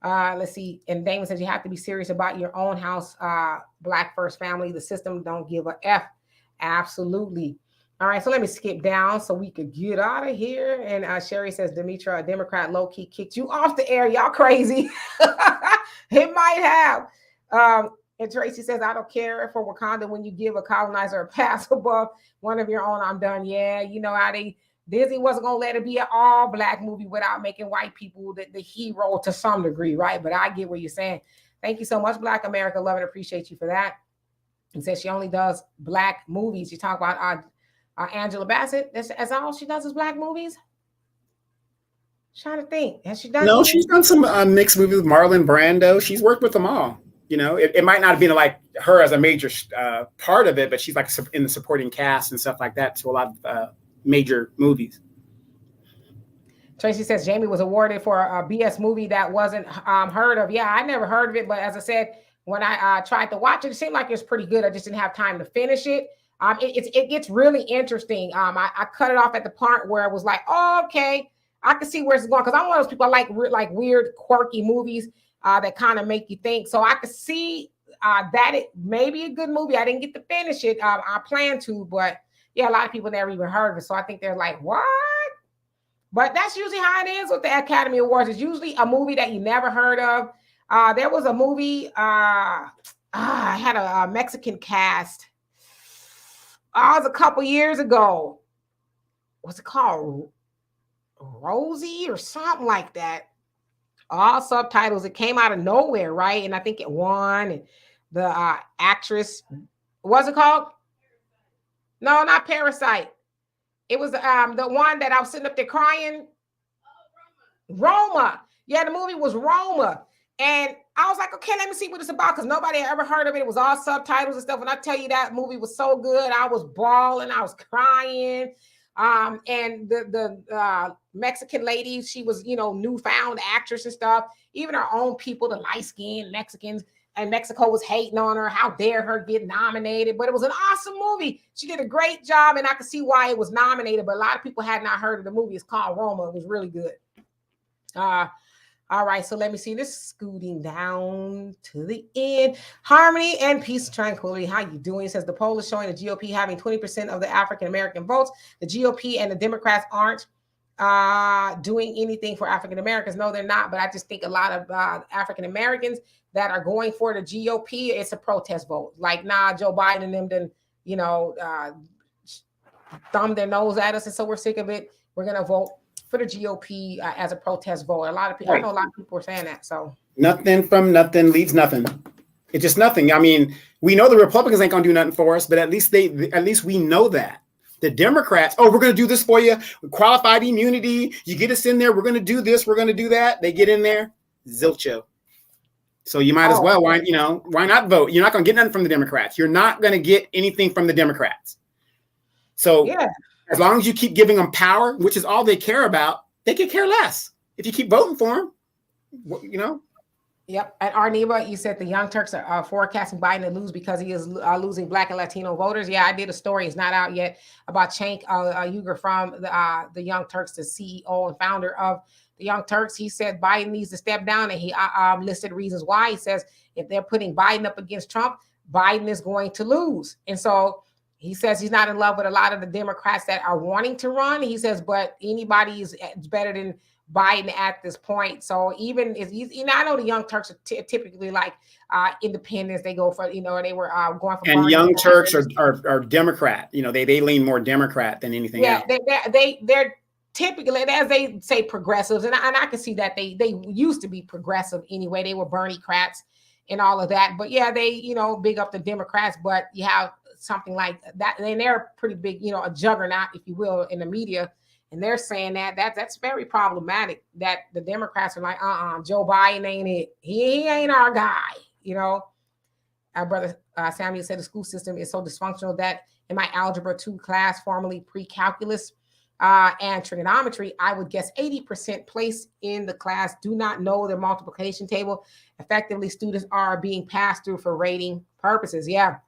Let's see. And Damon says you have to be serious about your own house. Black first family. The system don't give a F. Absolutely. All right. So let me skip down so we could get out of here. And Sherry says, Demetra, a Democrat low key kicked you off the air. Y'all crazy. It might have. And Tracy says, I don't care for Wakanda when you give a colonizer a pass above one of your own. I'm done. Yeah. You know how Disney wasn't going to let it be an all Black movie without making white people the hero to some degree, right? But I get what you're saying. Thank you so much, Black America. Love and appreciate you for that. And says she only does Black movies. You talk about Angela Bassett. That's all she does is Black movies? I'm trying to think. Has she done? No, she's done some mixed movies with Marlon Brando. She's worked with them all. It might not have been like her as a major part of it, but she's like in the supporting cast and stuff like that to a lot of major movies. Tracy says Jamie was awarded for a BS movie that wasn't heard of. Yeah, I never heard of it, but as I said, when I tried to watch it, it seemed like it was pretty good. I just didn't have time to finish it. It gets really interesting. I cut it off at the part where it was like, oh, okay, I can see where it's going, because I'm one of those people I like weird, quirky movies that kind of make you think. So I could see that it may be a good movie. I didn't get to finish it. I plan to, but yeah, a lot of people never even heard of it. So I think they're like, what? But that's usually how it is with the Academy Awards. It's usually a movie that you never heard of. There was a movie, I had a Mexican cast. It was a couple years ago. What's it called? Rosie or something like that. All subtitles. It came out of nowhere, right? And I think it won. And the actress, what's it called? No, not Parasite. It was the one that I was sitting up there crying. Roma. Yeah, the movie was Roma. And I was like, okay, let me see what it's about, because nobody had ever heard of it. It was all subtitles and stuff. And I tell you, that movie was so good. I was bawling. I was crying. And the Mexican lady, she was, newfound actress and stuff. Even our own people, the light skinned Mexicans, and Mexico was hating on her. How dare her get nominated? But it was an awesome movie. She did a great job, and I could see why it was nominated. But a lot of people had not heard of the movie. It's called Roma. It was really good. All right, so let me see this scooting down to the end. Harmony and peace and tranquility. How you doing? It says the poll is showing the GOP having 20% of the African American votes. The GOP and the Democrats aren't doing anything for African Americans. No, they're not. But I just think a lot of African Americans that are going for the GOP, it's a protest vote. Like, nah, Joe Biden and them done, thumb their nose at us, and so we're sick of it. We're gonna vote for the GOP as a protest vote. A lot of people, right. I know a lot of people are saying that. So nothing from nothing leaves nothing. It's just nothing. I mean, we know the Republicans ain't gonna do nothing for us, but at least we know that. The Democrats, we're gonna do this for you. Qualified immunity. You get us in there. We're gonna do this. We're gonna do that. They get in there, zilcho. So you might as well. Why not vote? You're not gonna get nothing from the Democrats. You're not gonna get anything from the Democrats. So yeah. As long as you keep giving them power, which is all they care about, they could care less if you keep voting for them. Yep. And Arneva, you said the Young Turks are forecasting Biden to lose because he is losing Black and Latino voters. Yeah, I did a story. It's not out yet about Cenk Uygur from the Young Turks, the CEO and founder of the Young Turks. He said Biden needs to step down, and he listed reasons why. He says if they're putting Biden up against Trump, Biden is going to lose. And so he says he's not in love with a lot of the Democrats that are wanting to run. He says, but anybody is better than Biden at this point. So even if I know the Young Turks are typically like independents. They go for, they were going for. And Young Turks are Democrat. They lean more Democrat than anything else. They're typically, as they say, progressives, and I can see that they used to be progressive anyway. They were Bernie-crats and all of that. But yeah, they big up the Democrats. But you have something like that, and they're pretty big, a juggernaut, if you will, in the media, and they're saying that's very problematic. That the Democrats are like, Joe Biden ain't it. He ain't our guy. Our brother Samuel said the school system is so dysfunctional that in my algebra 2 class, formerly pre-calculus and trigonometry, I would guess 80% placed in the class do not know their multiplication table. Effectively, students are being passed through for rating purposes. Yeah.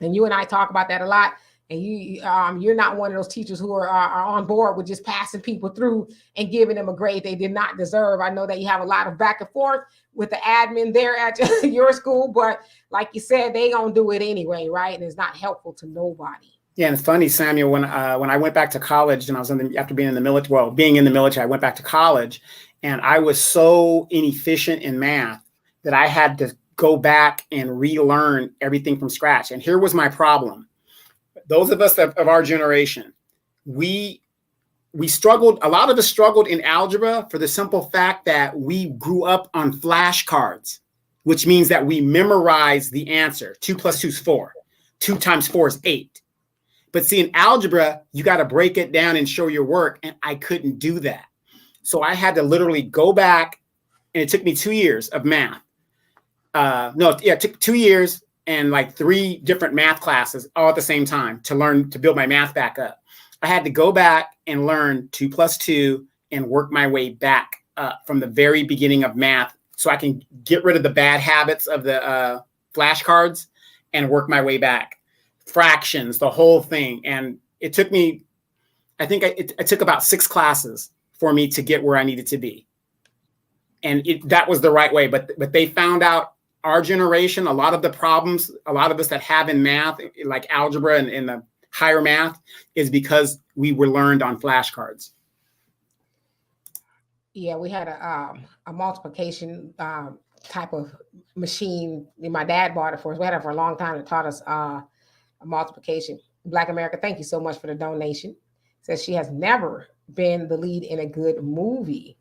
And you and I talk about that a lot. And you're not one of those teachers who are on board with just passing people through and giving them a grade they did not deserve. I know that you have a lot of back and forth with the admin there at your school, but like you said, they gonna do it anyway, right? And it's not helpful to nobody. Yeah, and it's funny, Samuel, when I went back to college and I was after being in the military, being in the military, I went back to college, and I was so inefficient in math that I had to go back and relearn everything from scratch. And here was my problem. Those of us of our generation, we struggled, a lot of us struggled in algebra for the simple fact that we grew up on flashcards, which means that we memorized the answer. 2 + 2 is 4. 2 × 4 is 8. But see, in algebra, you got to break it down and show your work, and I couldn't do that. So I had to literally go back, and it took me 2 years of math. It took 2 years and like 3 different math classes all at the same time to build my math back up. I had to go back and learn 2 + 2 and work my way back up from the very beginning of math so I can get rid of the bad habits of the flashcards and work my way back. Fractions, the whole thing. And it took me, I think it took about 6 classes for me to get where I needed to be. And that was the right way. But they found out our generation, a lot of the problems, a lot of us that have in math, like algebra and in the higher math, is because we were learned on flashcards. Yeah, we had a multiplication type of machine. My dad bought it for us. We had it for a long time. It taught us a multiplication. Black America, thank you so much for the donation. Says she has never been the lead in a good movie.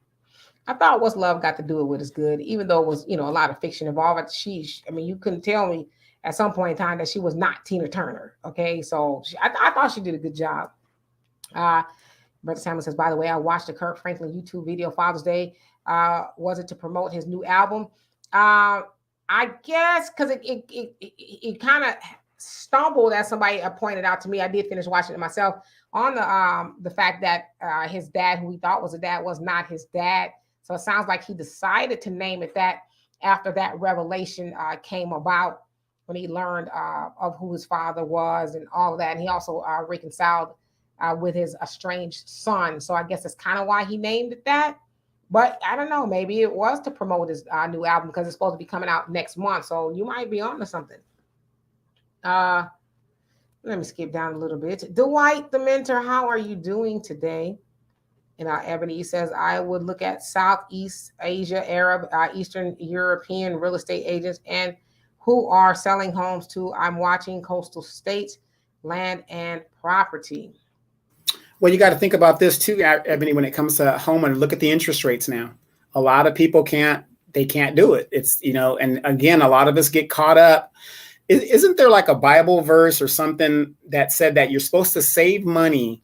I thought What's Love Got to Do It With is good, even though it was, a lot of fiction involved. You couldn't tell me at some point in time that she was not Tina Turner. Okay, so I thought she did a good job. Brother Samuel says, by the way, I watched the Kirk Franklin YouTube video Father's Day. Was it to promote his new album? I guess because it kind of stumbled, as somebody pointed out to me. I did finish watching it myself, on the fact that his dad, who he thought was a dad, was not his dad. So it sounds like he decided to name it that after that revelation came about, when he learned of who his father was and all of that. And he also reconciled with his estranged son. So I guess that's kind of why he named it that. But I don't know. Maybe it was to promote his new album, because it's supposed to be coming out next month. So you might be on to something. Uh, Let me skip down a little bit. Dwight the mentor, how are you doing today? And Ebony says, I would look at Southeast Asia, Arab, Eastern European real estate agents and who are selling homes to. I'm watching coastal states, land and property. Well, you got to think about this too, Ebony, when it comes to home, and look at the interest rates now. A lot of people can't do it. It's, and again, a lot of us get caught up. Isn't there like a Bible verse or something that said that you're supposed to save money,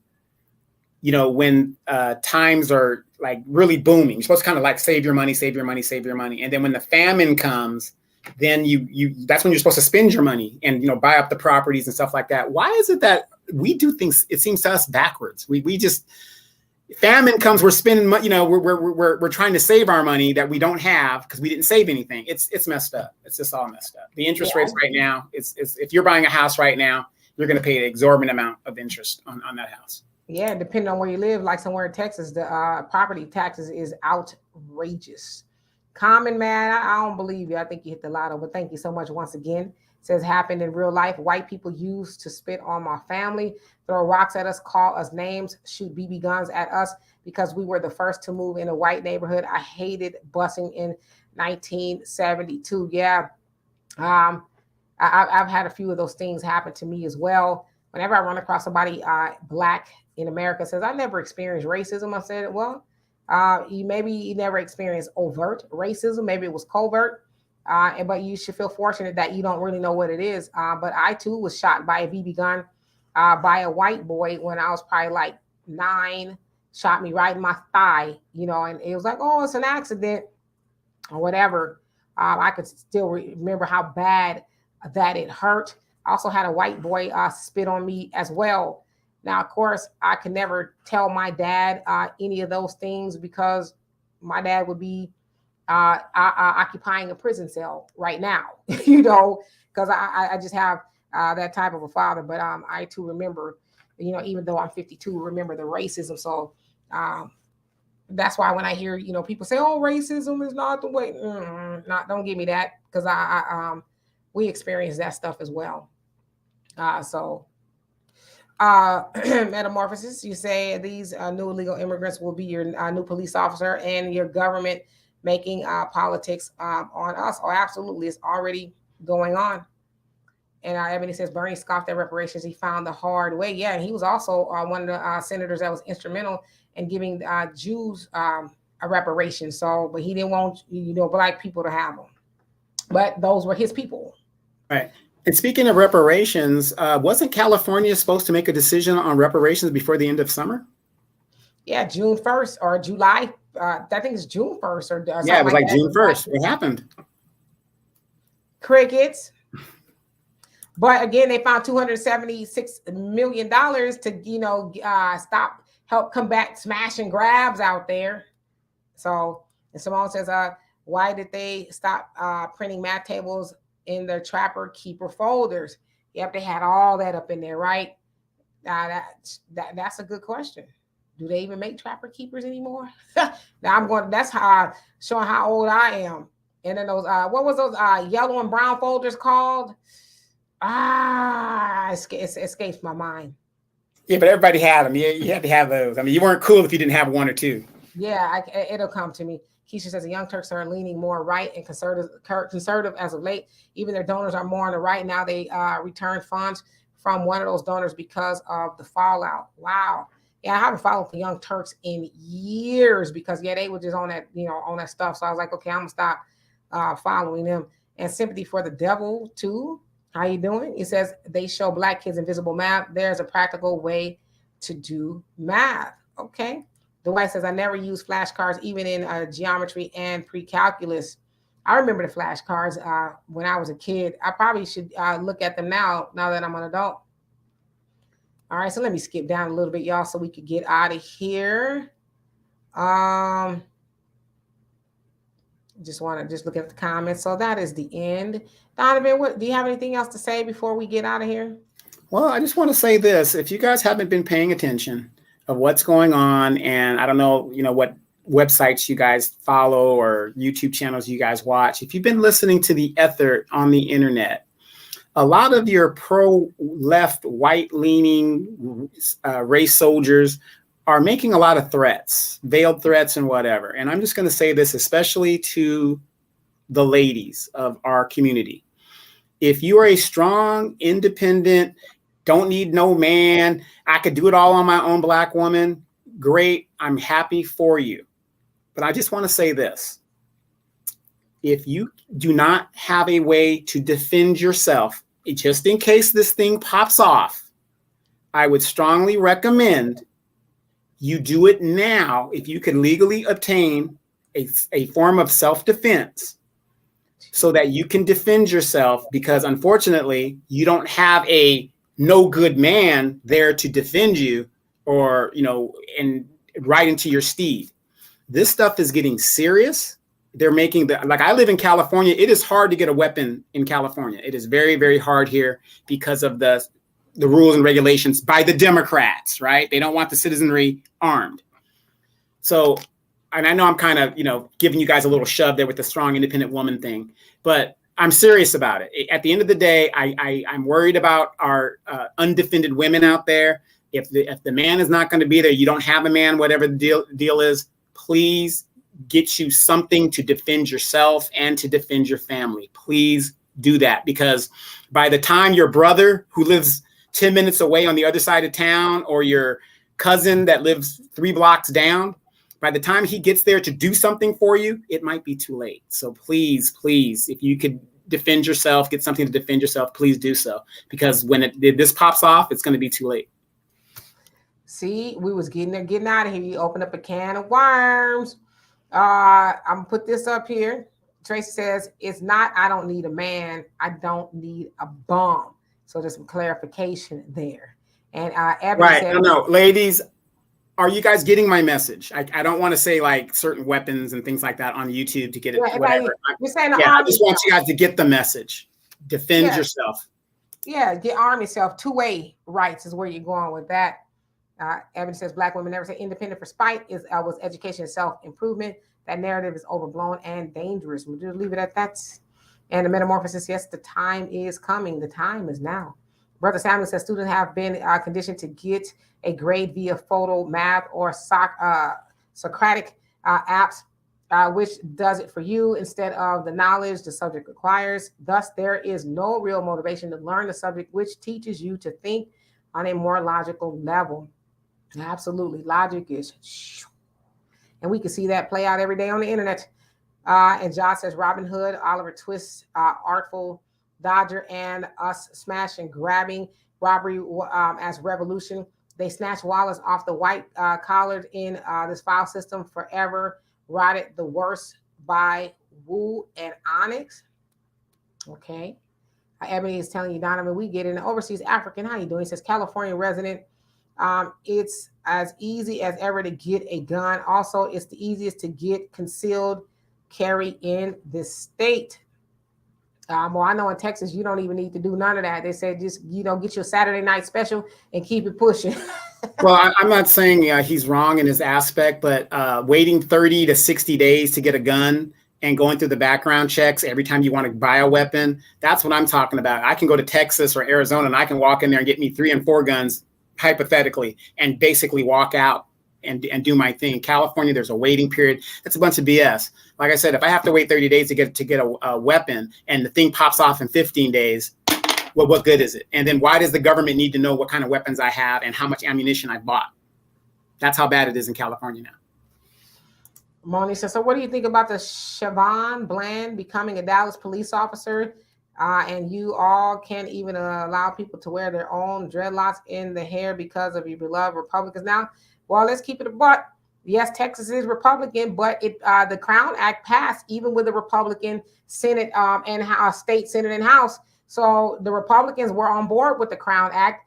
when times are like really booming? You're supposed to kind of like save your money, save your money, save your money. And then when the famine comes, then you that's when you're supposed to spend your money and, buy up the properties and stuff like that. Why is it that we do things, it seems to us, backwards? We just, famine comes, we're spending money, we're trying to save our money that we don't have because we didn't save anything. It's messed up. It's just all messed up. The interest rates right now, it's if you're buying a house right now, you're going to pay an exorbitant amount of interest on that house. Yeah, depending on where you live, like somewhere in Texas, the property taxes is outrageous. Common Man, I don't believe you. I think you hit the lotto, but thank you so much once again. It says, happened in real life. White people used to spit on my family, throw rocks at us, call us names, shoot BB guns at us because we were the first to move in a white neighborhood. I hated busing in 1972. Yeah. I've had a few of those things happen to me as well. Whenever I run across somebody Black in America says, I never experienced racism, I said, well, maybe you never experienced overt racism. Maybe it was covert. But you should feel fortunate that you don't really know what it is. But I too was shot by a BB gun by a white boy when I was probably like 9, shot me right in my thigh, and it was like, oh, it's an accident or whatever. I could still remember how bad that it hurt. I also had a white boy spit on me as well. Now, of course, I could never tell my dad any of those things because my dad would be occupying a prison cell right now, because I just have that type of a father. But I too remember, even though I'm 52, remember the racism. So that's why when I hear, people say, oh, racism is not the way, don't give me that, because we experience that stuff as well. Metamorphosis, you say these new illegal immigrants will be your new police officer and your government making politics on us. Oh, absolutely. It's already going on. And Ebony says Bernie scoffed at reparations. He found the hard way. Yeah, and he was also one of the senators that was instrumental in giving Jews a reparation. So, but he didn't want, Black people to have them. But those were his people. Right. And speaking of reparations, wasn't California supposed to make a decision on reparations before the end of summer? Yeah, June 1st or July. I think it's June 1st or yeah, it was like June 1st. What happened? Crickets. But again, they found $276 million to, help combat smash and grabs out there. So, and Simone says, why did they stop printing math tables in their trapper keeper folders? Yep, they had all that up in there, right? That's a good question. Do they even make trapper keepers anymore? Now that's how showing how old I am. And then those what was those yellow and brown folders called? It escapes my mind. Yeah, but everybody had them. Yeah, you had to have those. I mean, you weren't cool if you didn't have one or two. Yeah, it'll come to me. Keisha says the Young Turks are leaning more right and conservative as of late. Even their donors are more on the right now. They return funds from one of those donors because of the fallout. Wow. Yeah, I haven't followed the Young Turks in years because they were just on that, on that stuff. So I was like, okay, I'm gonna stop following them. And sympathy for the devil too. How you doing? It says they show Black kids invisible math. There's a practical way to do math. Okay. Dwight says I never use flashcards even in geometry and pre-calculus. I remember the flashcards when I was a kid. I probably should look at them now that I'm an adult. All right, so let me skip down a little bit, y'all, so we could get out of here. Um, just want to just look at the comments. So that is the end. Donovan, what do you have anything else to say before we get out of here? Well, I just want to say this. If you guys haven't been paying attention of what's going on, and I don't know, what websites you guys follow or YouTube channels you guys watch, if you've been listening to the ether on the internet, a lot of your pro-left, white-leaning race soldiers are making a lot of threats, veiled threats and whatever. And I'm just going to say this, especially to the ladies of our community. If you are a strong, independent, don't need no man, I could do it all on my own Black woman, great, I'm happy for you. But I just want to say this. If you do not have a way to defend yourself, just in case this thing pops off, I would strongly recommend you do it now if you can legally obtain a form of self-defense so that you can defend yourself, because unfortunately, you don't have a no good man there to defend you or, and ride into your steed. This stuff is getting serious. They're making I live in California. It is hard to get a weapon in California. It is very, very hard here because of the rules and regulations by the Democrats, right? They don't want the citizenry armed. So, and I know I'm kind of, giving you guys a little shove there with the strong, independent woman thing, but I'm serious about it. At the end of the day, I'm worried about our undefended women out there. If the man is not going to be there, you don't have a man, whatever the deal is, please get you something to defend yourself and to defend your family. Please do that, because by the time your brother who lives 10 minutes away on the other side of town, or your cousin that lives 3 blocks down, by the time he gets there to do something for you, it might be too late. So please, if you could defend yourself, get something to defend yourself, please do so. Because when this pops off, it's going to be too late. See, we was getting out of here. You open up a can of worms. I'm gonna put this up here. Tracy says, it's not, I don't need a man, I don't need a bomb. So there's some clarification there. And Ebony right, said, no, ladies, are you guys getting my message? I don't want to say like certain weapons and things like that on YouTube to get it, whatever. You're saying I just want you guys to get the message. Defend yourself. Yeah, arm yourself. Two-way rights is where you're going with that. Ebony says, Black women never say independent for spite was education and self-improvement. That narrative is overblown and dangerous. We'll just leave it at that. And the metamorphosis, yes, the time is coming. The time is now. Brother Samuel says, students have been conditioned to get a grade via photo, math, or Socratic apps, which does it for you instead of the knowledge the subject requires. Thus, there is no real motivation to learn the subject, which teaches you to think on a more logical level. Absolutely. Logic is, and we can see that play out every day on the internet. And Josh says Robin Hood, Oliver Twist, Artful Dodger, and us smash and grabbing robbery as revolution. They snatched Wallace off the white collared in this file system forever. Rotted the worst by Wu and Onyx. Okay. Ebony is telling you, Donovan, we get in overseas African. How you doing? He says California resident. It's as easy as ever to get a gun. Also, it's the easiest to get concealed carry in this state. Well, I know in Texas, you don't even need to do none of that. They said just, get your Saturday night special and keep it pushing. Well, I'm not saying he's wrong in his aspect, but waiting 30 to 60 days to get a gun and going through the background checks every time you want to buy a weapon, that's what I'm talking about. I can go to Texas or Arizona and I can walk in there and get me 3 and 4 guns, hypothetically, and basically walk out and do my thing. California, there's a waiting period. That's a bunch of BS. Like I said, if I have to wait 30 days to get a weapon and the thing pops off in 15 days, well, what good is it? And then why does the government need to know what kind of weapons I have and how much ammunition I bought? That's how bad it is in California now. Moni says, so what do you think about the Siobhan Bland becoming a Dallas police officer? And you all can't even allow people to wear their own dreadlocks in the hair because of your beloved Republicans. Now, well, let's keep it a buck. Yes, Texas is Republican, but the Crown Act passed even with the Republican Senate and state Senate and House. So the Republicans were on board with the Crown Act.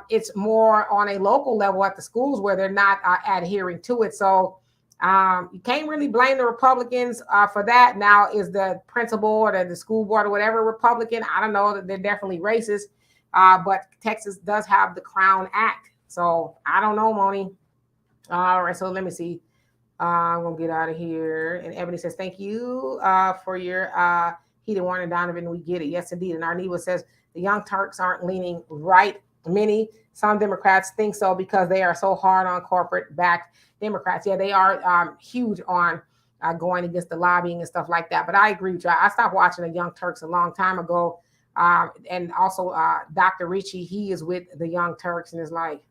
It's more on a local level at the schools where they're not adhering to it. So you can't really blame the Republicans for that. Now, is the principal or the school board or whatever Republican? I don't know. They're definitely racist. But Texas does have the Crown Act. So I don't know, Moni. All right, so let me see. I'm gonna get out of here. And Ebony says, "Thank you for your heated warning, Donovan. We get it. Yes, indeed." And Arneva says, "The Young Turks aren't leaning right. Some Democrats think so because they are so hard on corporate-backed Democrats. Yeah, they are huge on going against the lobbying and stuff like that. But I agree with you. I stopped watching the Young Turks a long time ago. And also, Dr. Richie, he is with the Young Turks, and it's like."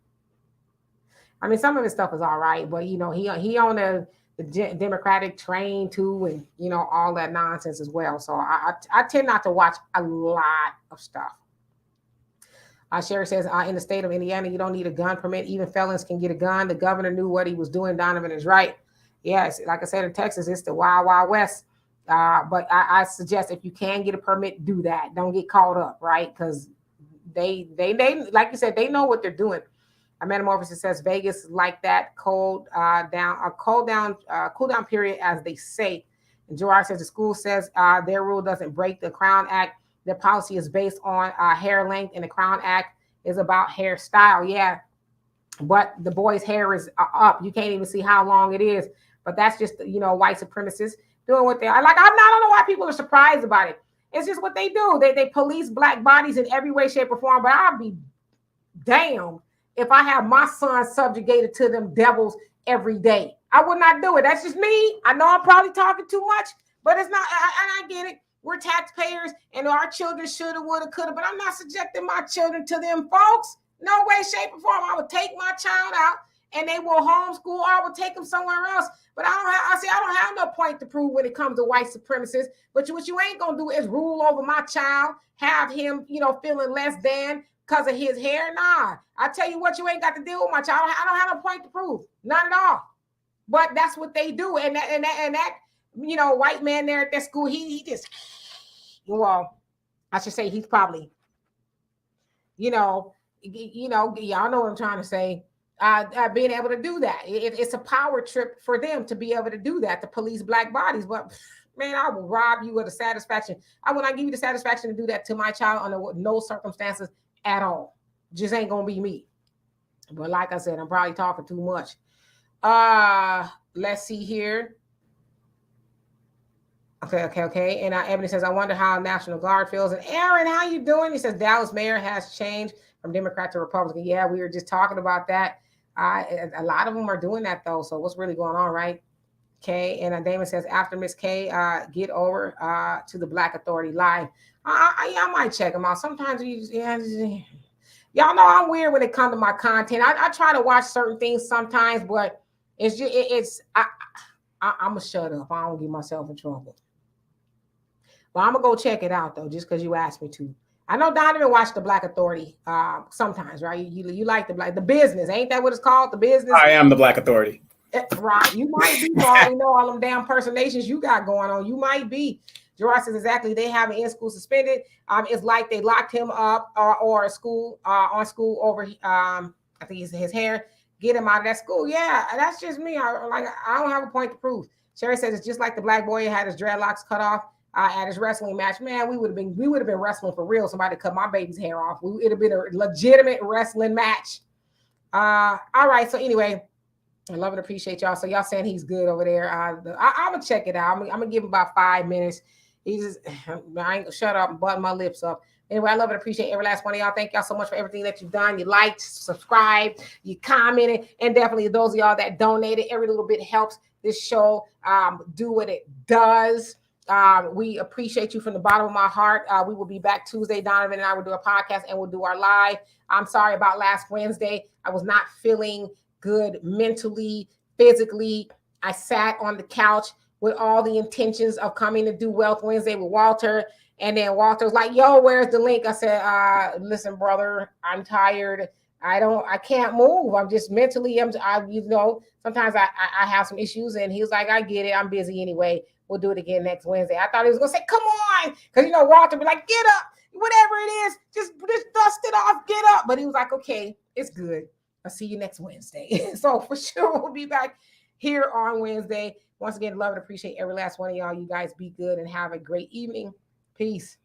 I mean, some of his stuff is all right, but he on the Democratic train too, and all that nonsense as well. So I tend not to watch a lot of stuff. Sherry says, in the state of Indiana, you don't need a gun permit. Even felons can get a gun. The governor knew what he was doing. Donovan is right. Yes, like I said, in Texas, it's the wild, wild west. But I suggest if you can get a permit, do that. Don't get caught up, right? Because they like you said, they know what they're doing. Metamorphosis says Vegas like that cool down period, as they say. And Gerard says the school says their rule doesn't break the Crown Act. Their policy is based on hair length, and the Crown Act is about hairstyle. Yeah, but the boy's hair is up. You can't even see how long it is. But that's just white supremacists doing what they are. Like I don't know why people are surprised about it. It's just what they do. They police black bodies in every way, shape, or form. But I'll be damned if I have my son subjugated to them devils every day. I would not do it. That's just me. I know I'm probably talking too much, but it's not. And I get it. We're taxpayers, and our children shoulda, woulda, coulda. But I'm not subjecting my children to them folks. No way, shape, or form. I would take my child out, and they will homeschool, or I would take them somewhere else. But I don't have no point to prove when it comes to white supremacists. But what you ain't gonna do is rule over my child, have him, feeling less than because of his hair. Nah, I tell you what, you ain't got to deal with my child. I don't have no point to prove, none at all. But that's what they do, and that white man there at that school, he just, well, I should say he's probably, y'all know what I'm trying to say. Being able to do that, it's a power trip for them to be able to do that, to police black bodies. But man, I will rob you of the satisfaction. I will not give you the satisfaction to do that to my child under no circumstances at all. Just ain't gonna be me. But like I said, I'm probably talking too much. Let's see here. Okay. And Ebony says, I wonder how National Guard feels. And Aaron, how you doing? He says Dallas mayor has changed from Democrat to Republican. Yeah, we were just talking about that. A lot of them are doing that though. So what's really going on, right? Okay. And Damon says, after Miss K, get over to the Black Authority Live. I might check them out. Sometimes y'all know I'm weird when it comes to my content. I try to watch certain things sometimes, but I'm gonna shut up. I don't get myself in trouble. But I'm gonna go check it out though, just because you asked me to. I know Donovan watched the Black Authority sometimes, right? You like the business, ain't that what it's called? The business. I am the Black Authority. Right. You might be, Paul. You know all them damn impersonations you got going on. You might be. Gerard says exactly. They have an in-school suspended. It's like they locked him up or school on school over. I think his hair. Get him out of that school. Yeah, that's just me. I don't have a point to prove. Sherry says it's just like the black boy had his dreadlocks cut off at his wrestling match. Man, we would have been wrestling for real. Somebody cut my baby's hair off. It'd have been a legitimate wrestling match. All right. So anyway, I love and appreciate y'all. So y'all saying he's good over there. I'm gonna check it out. I'm gonna give him about 5 minutes. I ain't gonna shut up and button my lips up. Anyway, I love and appreciate every last one of y'all. Thank y'all so much for everything that you've done. You liked, subscribed, you commented, and definitely those of y'all that donated. Every little bit helps this show do what it does. We appreciate you from the bottom of my heart. We will be back Tuesday. Donovan and I will do a podcast and we'll do our live. I'm sorry about last Wednesday. I was not feeling good mentally, physically. I sat on the couch with all the intentions of coming to do Wealth Wednesday with Walter. And then Walter was like, yo, where's the link? I said, listen, brother, I'm tired. I can't move. I'm just mentally, sometimes I have some issues, and he was like, I get it. I'm busy anyway. We'll do it again next Wednesday. I thought he was going to say, come on. Because, Walter be like, get up, whatever it is, just dust it off, get up. But he was like, okay, it's good. I'll see you next Wednesday. So for sure, we'll be back here on Wednesday. Once again, love and appreciate every last one of y'all. You guys be good and have a great evening. Peace.